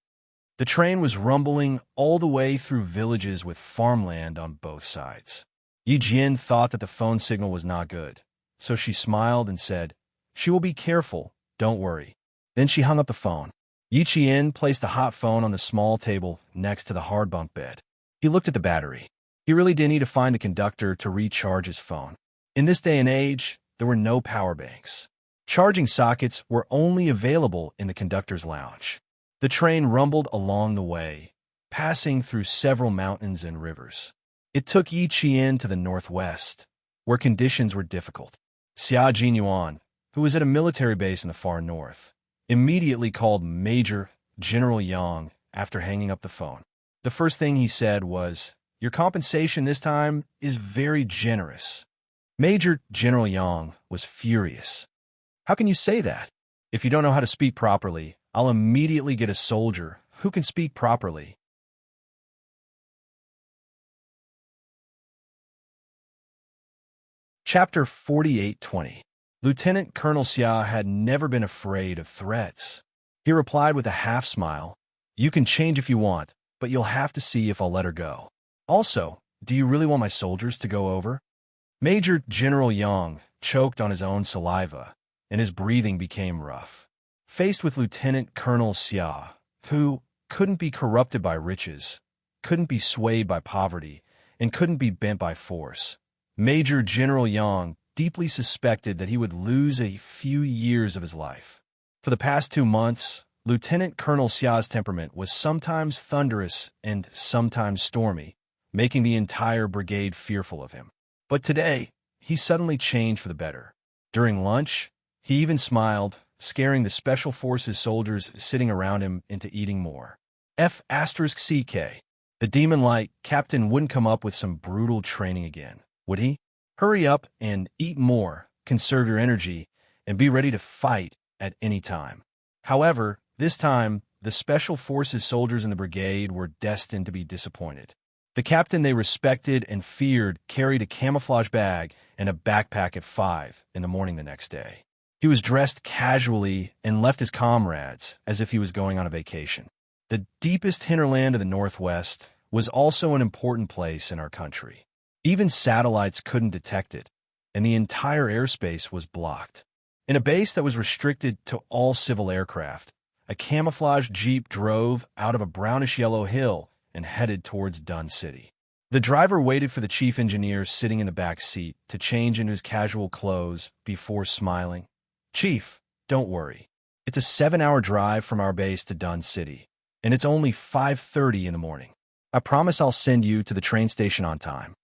The train was rumbling all the way through villages with farmland on both sides. Yi Jian thought that the phone signal was not good, so she smiled and said, "She will be careful, don't worry." Then she hung up the phone. Yi Qian placed the hot phone on the small table next to the hard bunk bed. He looked at the battery. He really did need to find a conductor to recharge his phone. In this day and age, there were no power banks. Charging sockets were only available in the conductor's lounge. The train rumbled along the way, passing through several mountains and rivers. It took Yi Qian to the northwest, where conditions were difficult. Xia Jinyuan, who was at a military base in the far north, immediately called Major General Yang after hanging up the phone. The first thing he said was, "Your compensation this time is very generous." Major General Yang was furious. "How can you say that? If you don't know how to speak properly, I'll immediately get a soldier who can speak properly." Chapter 48:20. Lieutenant Colonel Xia had never been afraid of threats. He replied with a half-smile, "You can change if you want, but you'll have to see if I'll let her go. Also, do you really want my soldiers to go over?" Major General Yang choked on his own saliva, and his breathing became rough. Faced with Lieutenant Colonel Xia, who couldn't be corrupted by riches, couldn't be swayed by poverty, and couldn't be bent by force, Major General Yang deeply suspected that he would lose a few years of his life. For the past 2 months, Lieutenant Colonel Xia's temperament was sometimes thunderous and sometimes stormy, making the entire brigade fearful of him. But today, he suddenly changed for the better. During lunch, he even smiled, scaring the Special Forces soldiers sitting around him into eating more. F***CK. The Demon Light captain wouldn't come up with some brutal training again, would he? Hurry up and eat more, conserve your energy, and be ready to fight at any time. However, this time, the Special Forces soldiers in the brigade were destined to be disappointed. The captain they respected and feared carried a camouflage bag and a backpack at 5 in the morning the next day. He was dressed casually and left his comrades as if he was going on a vacation. The deepest hinterland of the Northwest was also an important place in our country. Even satellites couldn't detect it, and the entire airspace was blocked. In a base that was restricted to all civil aircraft, a camouflage jeep drove out of a brownish-yellow hill and headed towards Dun City. The driver waited for the chief engineer sitting in the back seat to change into his casual clothes before smiling. "Chief, don't worry. It's a 7-hour drive from our base to Dun City, and it's only 5:30 in the morning. I promise I'll send you to the train station on time."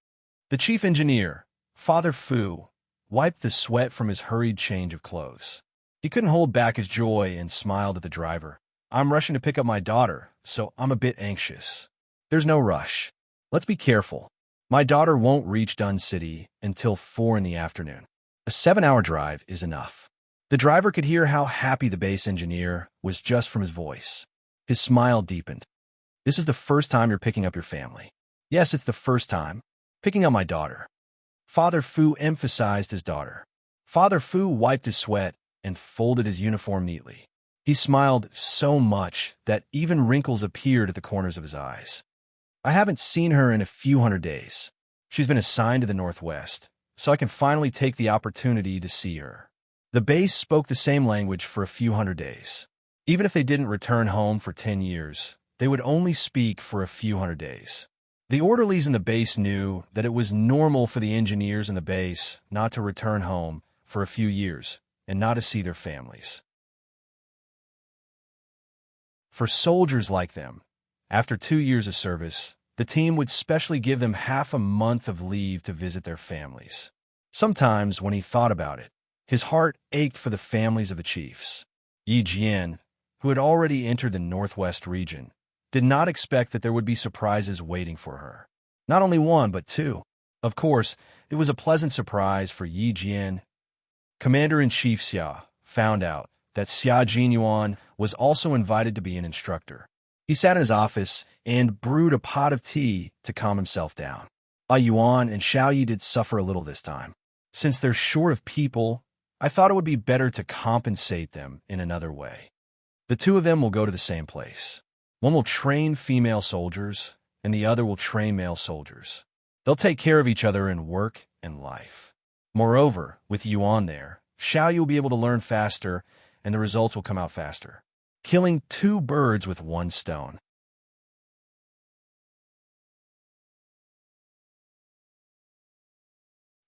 The chief engineer, Father Fu, wiped the sweat from his hurried change of clothes. He couldn't hold back his joy and smiled at the driver. "I'm rushing to pick up my daughter, so I'm a bit anxious." "There's no rush. Let's be careful. My daughter won't reach Dun City until 4 in the afternoon. A 7-hour drive is enough." The driver could hear how happy the base engineer was just from his voice. His smile deepened. "This is the first time you're picking up your family." "Yes, it's the first time. Picking up my daughter." Father Fu emphasized his daughter. Father Fu wiped his sweat and folded his uniform neatly. He smiled so much that even wrinkles appeared at the corners of his eyes. "I haven't seen her in a few hundred days. She's been assigned to the Northwest, so I can finally take the opportunity to see her." The base spoke the same language for a few hundred days. Even if they didn't return home for 10 years, they would only speak for a few hundred days. The orderlies in the base knew that it was normal for the engineers in the base not to return home for a few years and not to see their families. For soldiers like them, after 2 years of service, the team would specially give them half a month of leave to visit their families. Sometimes, when he thought about it, his heart ached for the families of the chiefs. Yi Jian, who had already entered the Northwest region, did not expect that there would be surprises waiting for her. Not only one, but 2. Of course, it was a pleasant surprise for Yi Jian. Commander-in-Chief Xia found out that Xia Jinyuan was also invited to be an instructor. He sat in his office and brewed a pot of tea to calm himself down. Yuan and Xiao Yi did suffer a little this time. Since they're short of people, I thought it would be better to compensate them in another way. The 2 of them will go to the same place. One will train female soldiers, and the other will train male soldiers. They'll take care of each other in work and life. Moreover, with Yuan there, Xiao Yi will be able to learn faster, and the results will come out faster. Killing 2 birds with 1 stone.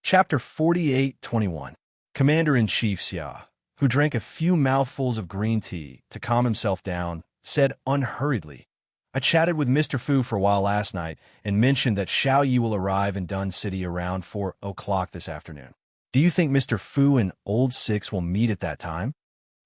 Chapter 48:21. Commander-in-Chief Xia, who drank a few mouthfuls of green tea to calm himself down, said unhurriedly, "I chatted with Mr. Fu for a while last night and mentioned that Xiao Yi will arrive in Dun City around 4 o'clock this afternoon. Do you think Mr. Fu and Old Six will meet at that time?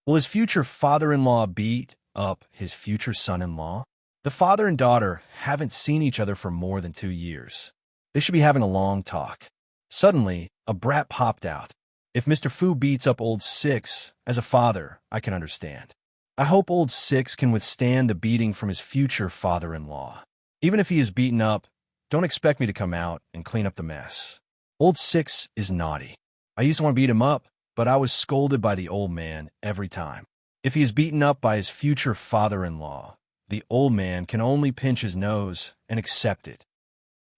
Will his future father-in-law beat up his future son-in-law? The father and daughter haven't seen each other for more than 2 years. They should be having a long talk. Suddenly, a brat popped out. If Mr. Fu beats up Old Six, as a father, I can understand. I hope Old Six can withstand the beating from his future father-in-law. Even if he is beaten up, don't expect me to come out and clean up the mess. Old Six is naughty. I used to want to beat him up, but I was scolded by the old man every time. If he is beaten up by his future father-in-law, the old man can only pinch his nose and accept it.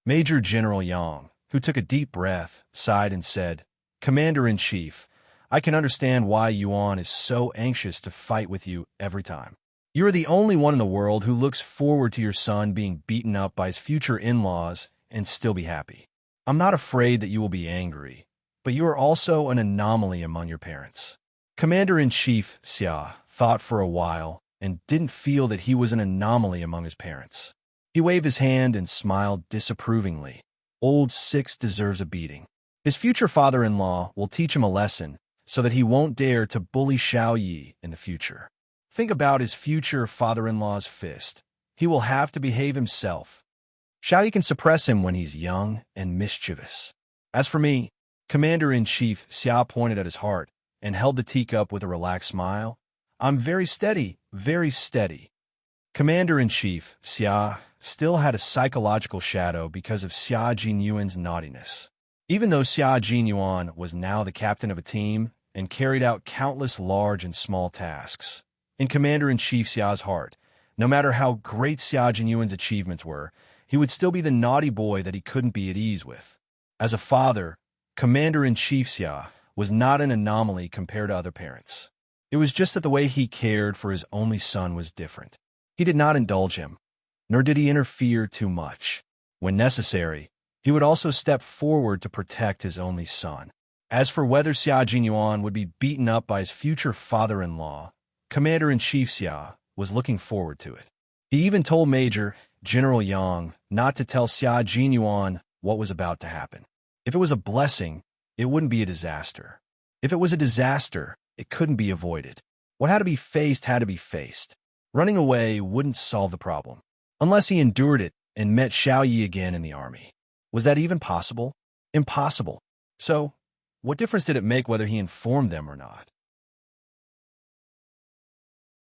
Major General Yang, who took a deep breath, sighed and said, "Commander-in-Chief, I can understand why Yuan is so anxious to fight with you every time. You are the only one in the world who looks forward to your son being beaten up by his future in-laws and still be happy. I'm not afraid that you will be angry, but you are also an anomaly among your parents." Commander-in-Chief Xia thought for a while and didn't feel that he was an anomaly among his parents. He waved his hand and smiled disapprovingly. Old Six deserves a beating. His future father-in-law will teach him a lesson so that he won't dare to bully Xiao Yi in the future. Think about his future father-in-law's fist. He will have to behave himself. Xiao Yi can suppress him when he's young and mischievous. As for me, Commander-in-Chief Xia pointed at his heart and held the teacup with a relaxed smile. I'm very steady, very steady. Commander-in-Chief Xia still had a psychological shadow because of Xia Jinyuan's naughtiness. Even though Xia Jinyuan was now the captain of a team and carried out countless large and small tasks, in Commander-in-Chief Xia's heart, no matter how great Xia Jinyuan's achievements were, he would still be the naughty boy that he couldn't be at ease with. As a father, Commander-in-Chief Xia was not an anomaly compared to other parents. It was just that the way he cared for his only son was different. He did not indulge him, nor did he interfere too much. When necessary, he would also step forward to protect his only son. As for whether Xia Jinyuan would be beaten up by his future father-in-law, Commander-in-Chief Xia was looking forward to it. He even told Major General Yang not to tell Xia Jinyuan what was about to happen. If it was a blessing, it wouldn't be a disaster. If it was a disaster, it couldn't be avoided. What had to be faced had to be faced. Running away wouldn't solve the problem, unless he endured it and met Xiao Yi again in the army. Was that even possible? Impossible. So, what difference did it make whether he informed them or not?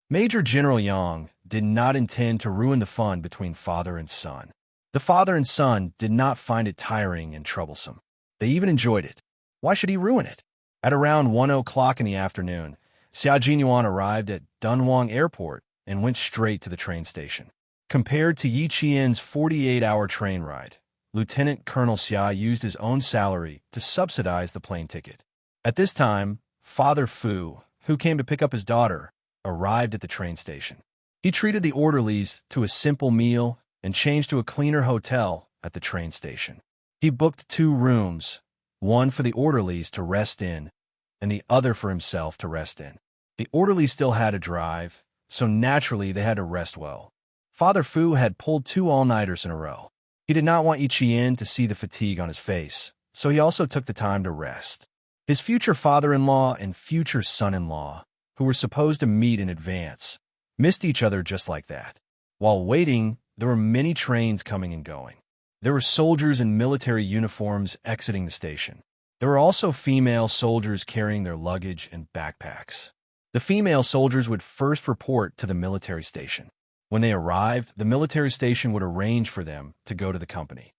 Major General Yang did not intend to ruin the fun between father and son. The father and son did not find it tiring and troublesome. They even enjoyed it. Why should he ruin it? At around 1 o'clock in the afternoon, Xia Jinyuan arrived at Dunhuang Airport and went straight to the train station. Compared to Yi Qian's 48-hour train ride, Lieutenant Colonel Xia used his own salary to subsidize the plane ticket. At this time, Father Fu, who came to pick up his daughter, arrived at the train station. He treated the orderlies to a simple meal and changed to a cleaner hotel at the train station. He booked 2 rooms, one for the orderlies to rest in and the other for himself to rest in. The orderlies still had to drive, so naturally they had to rest well. Father Fu had pulled 2 all-nighters in a row. He did not want Yi Qian to see the fatigue on his face, so he also took the time to rest. His future father-in-law and future son-in-law, who were supposed to meet in advance, missed each other just like that. While waiting, there were many trains coming and going. There were soldiers in military uniforms exiting the station. There were also female soldiers carrying their luggage and backpacks. The female soldiers would first report to the military station. When they arrived, the military station would arrange for them to go to the company.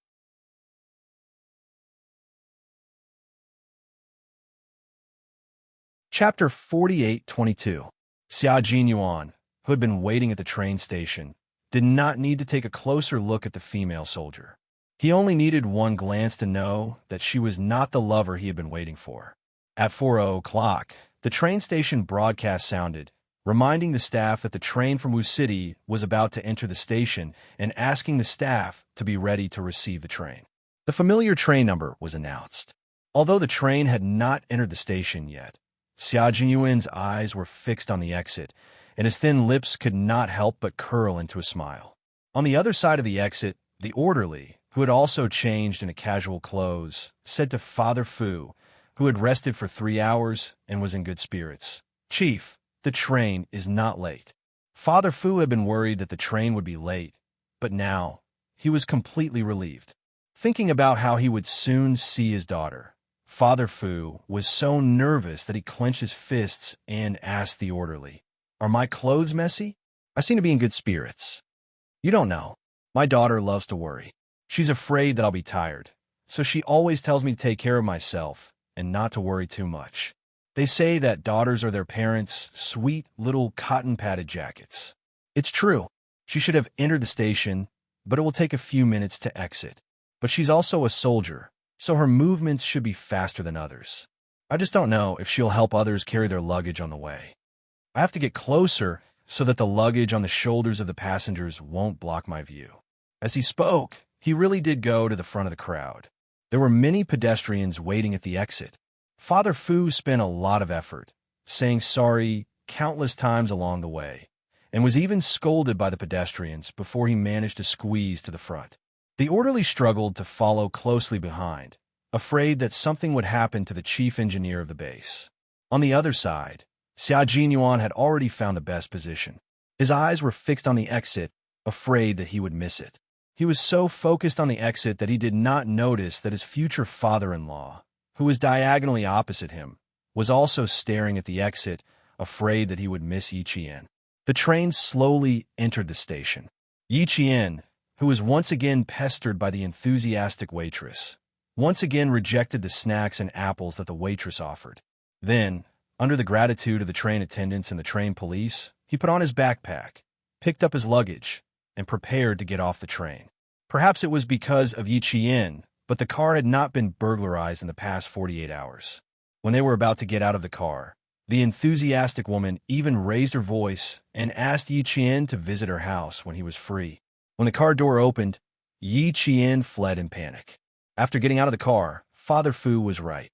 Chapter 48:22. Xia Jinyuan, who had been waiting at the train station, did not need to take a closer look at the female soldier. He only needed one glance to know that she was not the lover he had been waiting for. At 4 o'clock, the train station broadcast sounded, reminding the staff that the train from Wu City was about to enter the station and asking the staff to be ready to receive the train. The familiar train number was announced. Although the train had not entered the station yet, Xia Jinyuan's eyes were fixed on the exit, and his thin lips could not help but curl into a smile. On the other side of the exit, the orderly, who had also changed into casual clothes, said to Father Fu, who had rested for 3 hours and was in good spirits. "Chief, the train is not late." Father Fu had been worried that the train would be late, but now he was completely relieved. Thinking about how he would soon see his daughter, Father Fu was so nervous that he clenched his fists and asked the orderly, "Are my clothes messy? I seem to be in good spirits." "You don't know. My daughter loves to worry. She's afraid that I'll be tired, so she always tells me to take care of myself and not to worry too much. They say that daughters are their parents' sweet little cotton-padded jackets." It's true. She should have entered the station, but it will take a few minutes to exit. But she's also a soldier, so her movements should be faster than others. I just don't know if she'll help others carry their luggage on the way. I have to get closer so that the luggage on the shoulders of the passengers won't block my view. As he spoke, he really did go to the front of the crowd. There were many pedestrians waiting at the exit. Father Fu spent a lot of effort, saying sorry countless times along the way, and was even scolded by the pedestrians before he managed to squeeze to the front. The orderly struggled to follow closely behind, afraid that something would happen to the chief engineer of the base. On the other side, Xia Jinyuan had already found the best position. His eyes were fixed on the exit, afraid that he would miss it. He was so focused on the exit that he did not notice that his future father-in-law, who was diagonally opposite him, was also staring at the exit, afraid that he would miss Yi Qian. The train slowly entered the station. Yi Qian, who was once again pestered by the enthusiastic waitress, once again rejected the snacks and apples that the waitress offered. Then, under the gratitude of the train attendants and the train police, he put on his backpack, picked up his luggage, and prepared to get off the train. Perhaps it was because of Yi Qian, but the car had not been burglarized in the past 48 hours. When they were about to get out of the car, the enthusiastic woman even raised her voice and asked Yi Qian to visit her house when he was free. When the car door opened, Yi Qian fled in panic. After getting out of the car, Father Fu was right.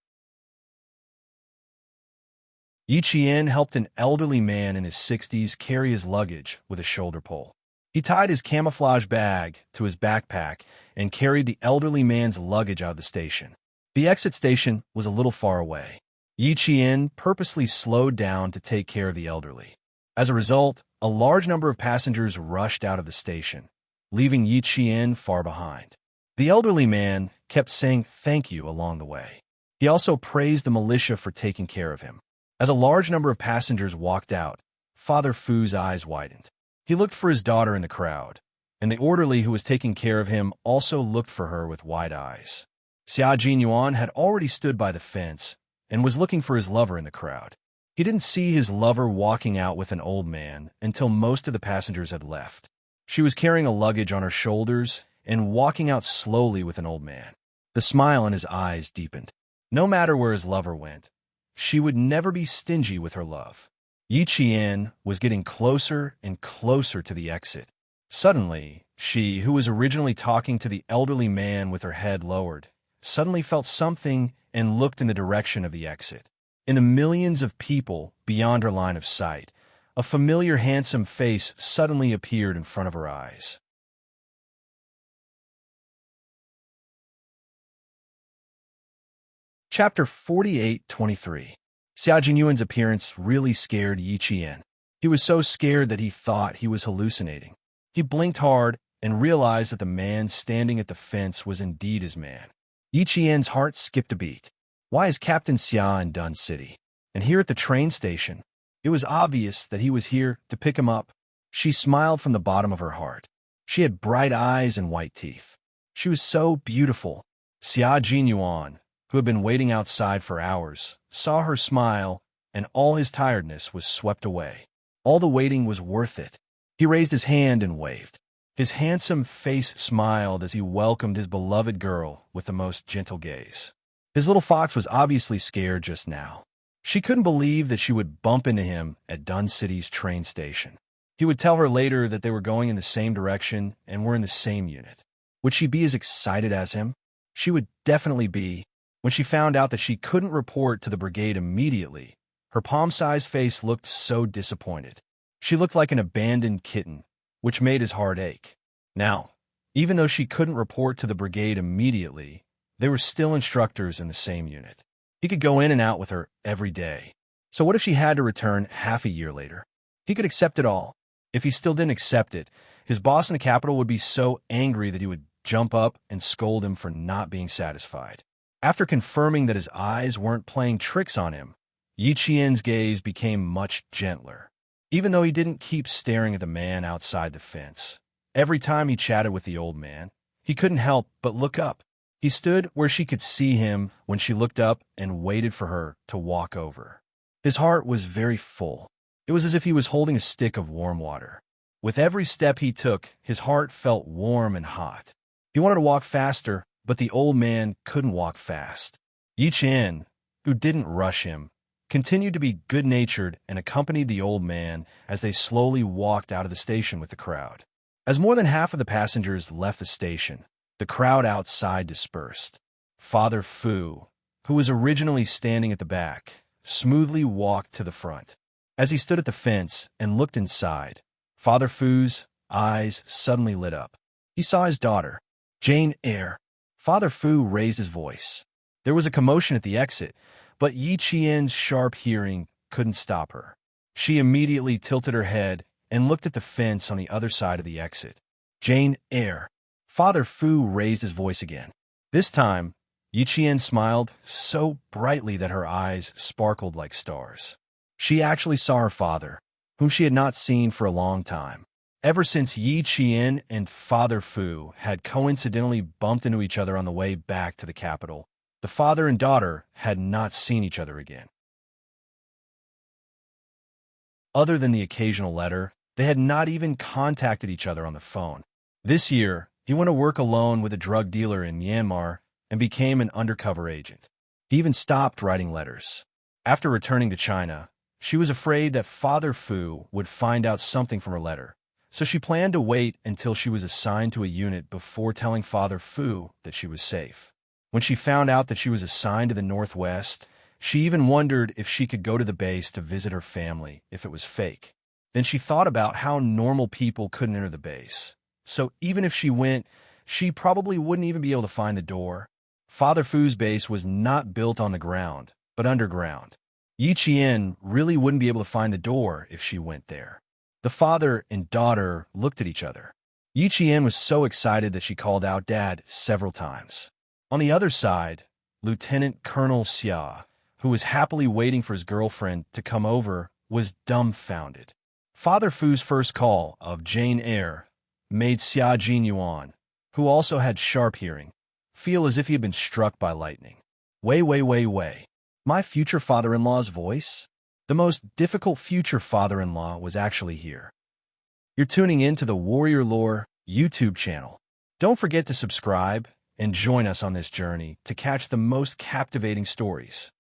Yi Qian helped an elderly man in his 60s carry his luggage with a shoulder pole. He tied his camouflage bag to his backpack and carried the elderly man's luggage out of the station. The exit station was a little far away. Yi Qian purposely slowed down to take care of the elderly. As a result, a large number of passengers rushed out of the station, leaving Yi Qian far behind. The elderly man kept saying thank you along the way. He also praised the militia for taking care of him. As a large number of passengers walked out, Father Fu's eyes widened. He looked for his daughter in the crowd, and the orderly who was taking care of him also looked for her with wide eyes. Xia Jinyuan had already stood by the fence and was looking for his lover in the crowd. He didn't see his lover walking out with an old man until most of the passengers had left. She was carrying a luggage on her shoulders and walking out slowly with an old man. The smile in his eyes deepened. No matter where his lover went, she would never be stingy with her love. Yi Qian was getting closer and closer to the exit. Suddenly, she, who was originally talking to the elderly man with her head lowered, suddenly felt something and looked in the direction of the exit. In the millions of people beyond her line of sight, a familiar handsome face suddenly appeared in front of her eyes. Chapter 48:23. Xia Jinyuan's appearance really scared Yi Qian. He was so scared that he thought he was hallucinating. He blinked hard and realized that the man standing at the fence was indeed his man. Yi Qian's heart skipped a beat. Why is Captain Xia in Dun City? And here at the train station? It was obvious that he was here to pick him up. She smiled from the bottom of her heart. She had bright eyes and white teeth. She was so beautiful. Xia Jinyuan, who had been waiting outside for hours, saw her smile, and all his tiredness was swept away. All the waiting was worth it. He raised his hand and waved. His handsome face smiled as he welcomed his beloved girl with the most gentle gaze. His little fox was obviously scared just now. She couldn't believe that she would bump into him at Dun City's train station. He would tell her later that they were going in the same direction and were in the same unit. Would she be as excited as him? She would definitely be. When she found out that she couldn't report to the brigade immediately, her palm-sized face looked so disappointed. She looked like an abandoned kitten, which made his heart ache. Now, even though she couldn't report to the brigade immediately, they were still instructors in the same unit. He could go in and out with her every day. So what if she had to return half a year later? He could accept it all. If he still didn't accept it, his boss in the capital would be so angry that he would jump up and scold him for not being satisfied. After confirming that his eyes weren't playing tricks on him, Yi Qian's gaze became much gentler. Even though he didn't keep staring at the man outside the fence, every time he chatted with the old man, he couldn't help but look up. He stood where she could see him when she looked up and waited for her to walk over. His heart was very full. It was as if he was holding a stick of warm water. With every step he took, his heart felt warm and hot. He wanted to walk faster, but the old man couldn't walk fast. Yi Qian, who didn't rush him, continued to be good-natured and accompanied the old man as they slowly walked out of the station with the crowd. As more than half of the passengers left the station, the crowd outside dispersed. Father Fu, who was originally standing at the back, smoothly walked to the front. As he stood at the fence and looked inside, Father Fu's eyes suddenly lit up. He saw his daughter, Jane Eyre. Father Fu raised his voice. There was a commotion at the exit, but Yi Qian's sharp hearing couldn't stop her. She immediately tilted her head and looked at the fence on the other side of the exit. Jane Eyre. Father Fu raised his voice again. This time, Yi Qian smiled so brightly that her eyes sparkled like stars. She actually saw her father, whom she had not seen for a long time. Ever since Yi Qian and Father Fu had coincidentally bumped into each other on the way back to the capital, the father and daughter had not seen each other again. Other than the occasional letter, they had not even contacted each other on the phone. This year, he went to work alone with a drug dealer in Myanmar and became an undercover agent. He even stopped writing letters. After returning to China, she was afraid that Father Fu would find out something from her letter, so she planned to wait until she was assigned to a unit before telling Father Fu that she was safe. When she found out that she was assigned to the Northwest, she even wondered if she could go to the base to visit her family if it was fake. Then she thought about how normal people couldn't enter the base. So even if she went, she probably wouldn't even be able to find the door. Father Fu's base was not built on the ground, but underground. Yi Qian really wouldn't be able to find the door if she went there. The father and daughter looked at each other. Yi Qian was so excited that she called out Dad several times. On the other side, Lieutenant Colonel Xia, who was happily waiting for his girlfriend to come over, was dumbfounded. Father Fu's first call of Jane Eyre made Xia Jinyuan, who also had sharp hearing, feel as if he had been struck by lightning. Wei. My future father-in-law's voice? The most difficult future father-in-law was actually here. You're tuning in to the Warrior Lore YouTube channel. Don't forget to subscribe and join us on this journey to catch the most captivating stories.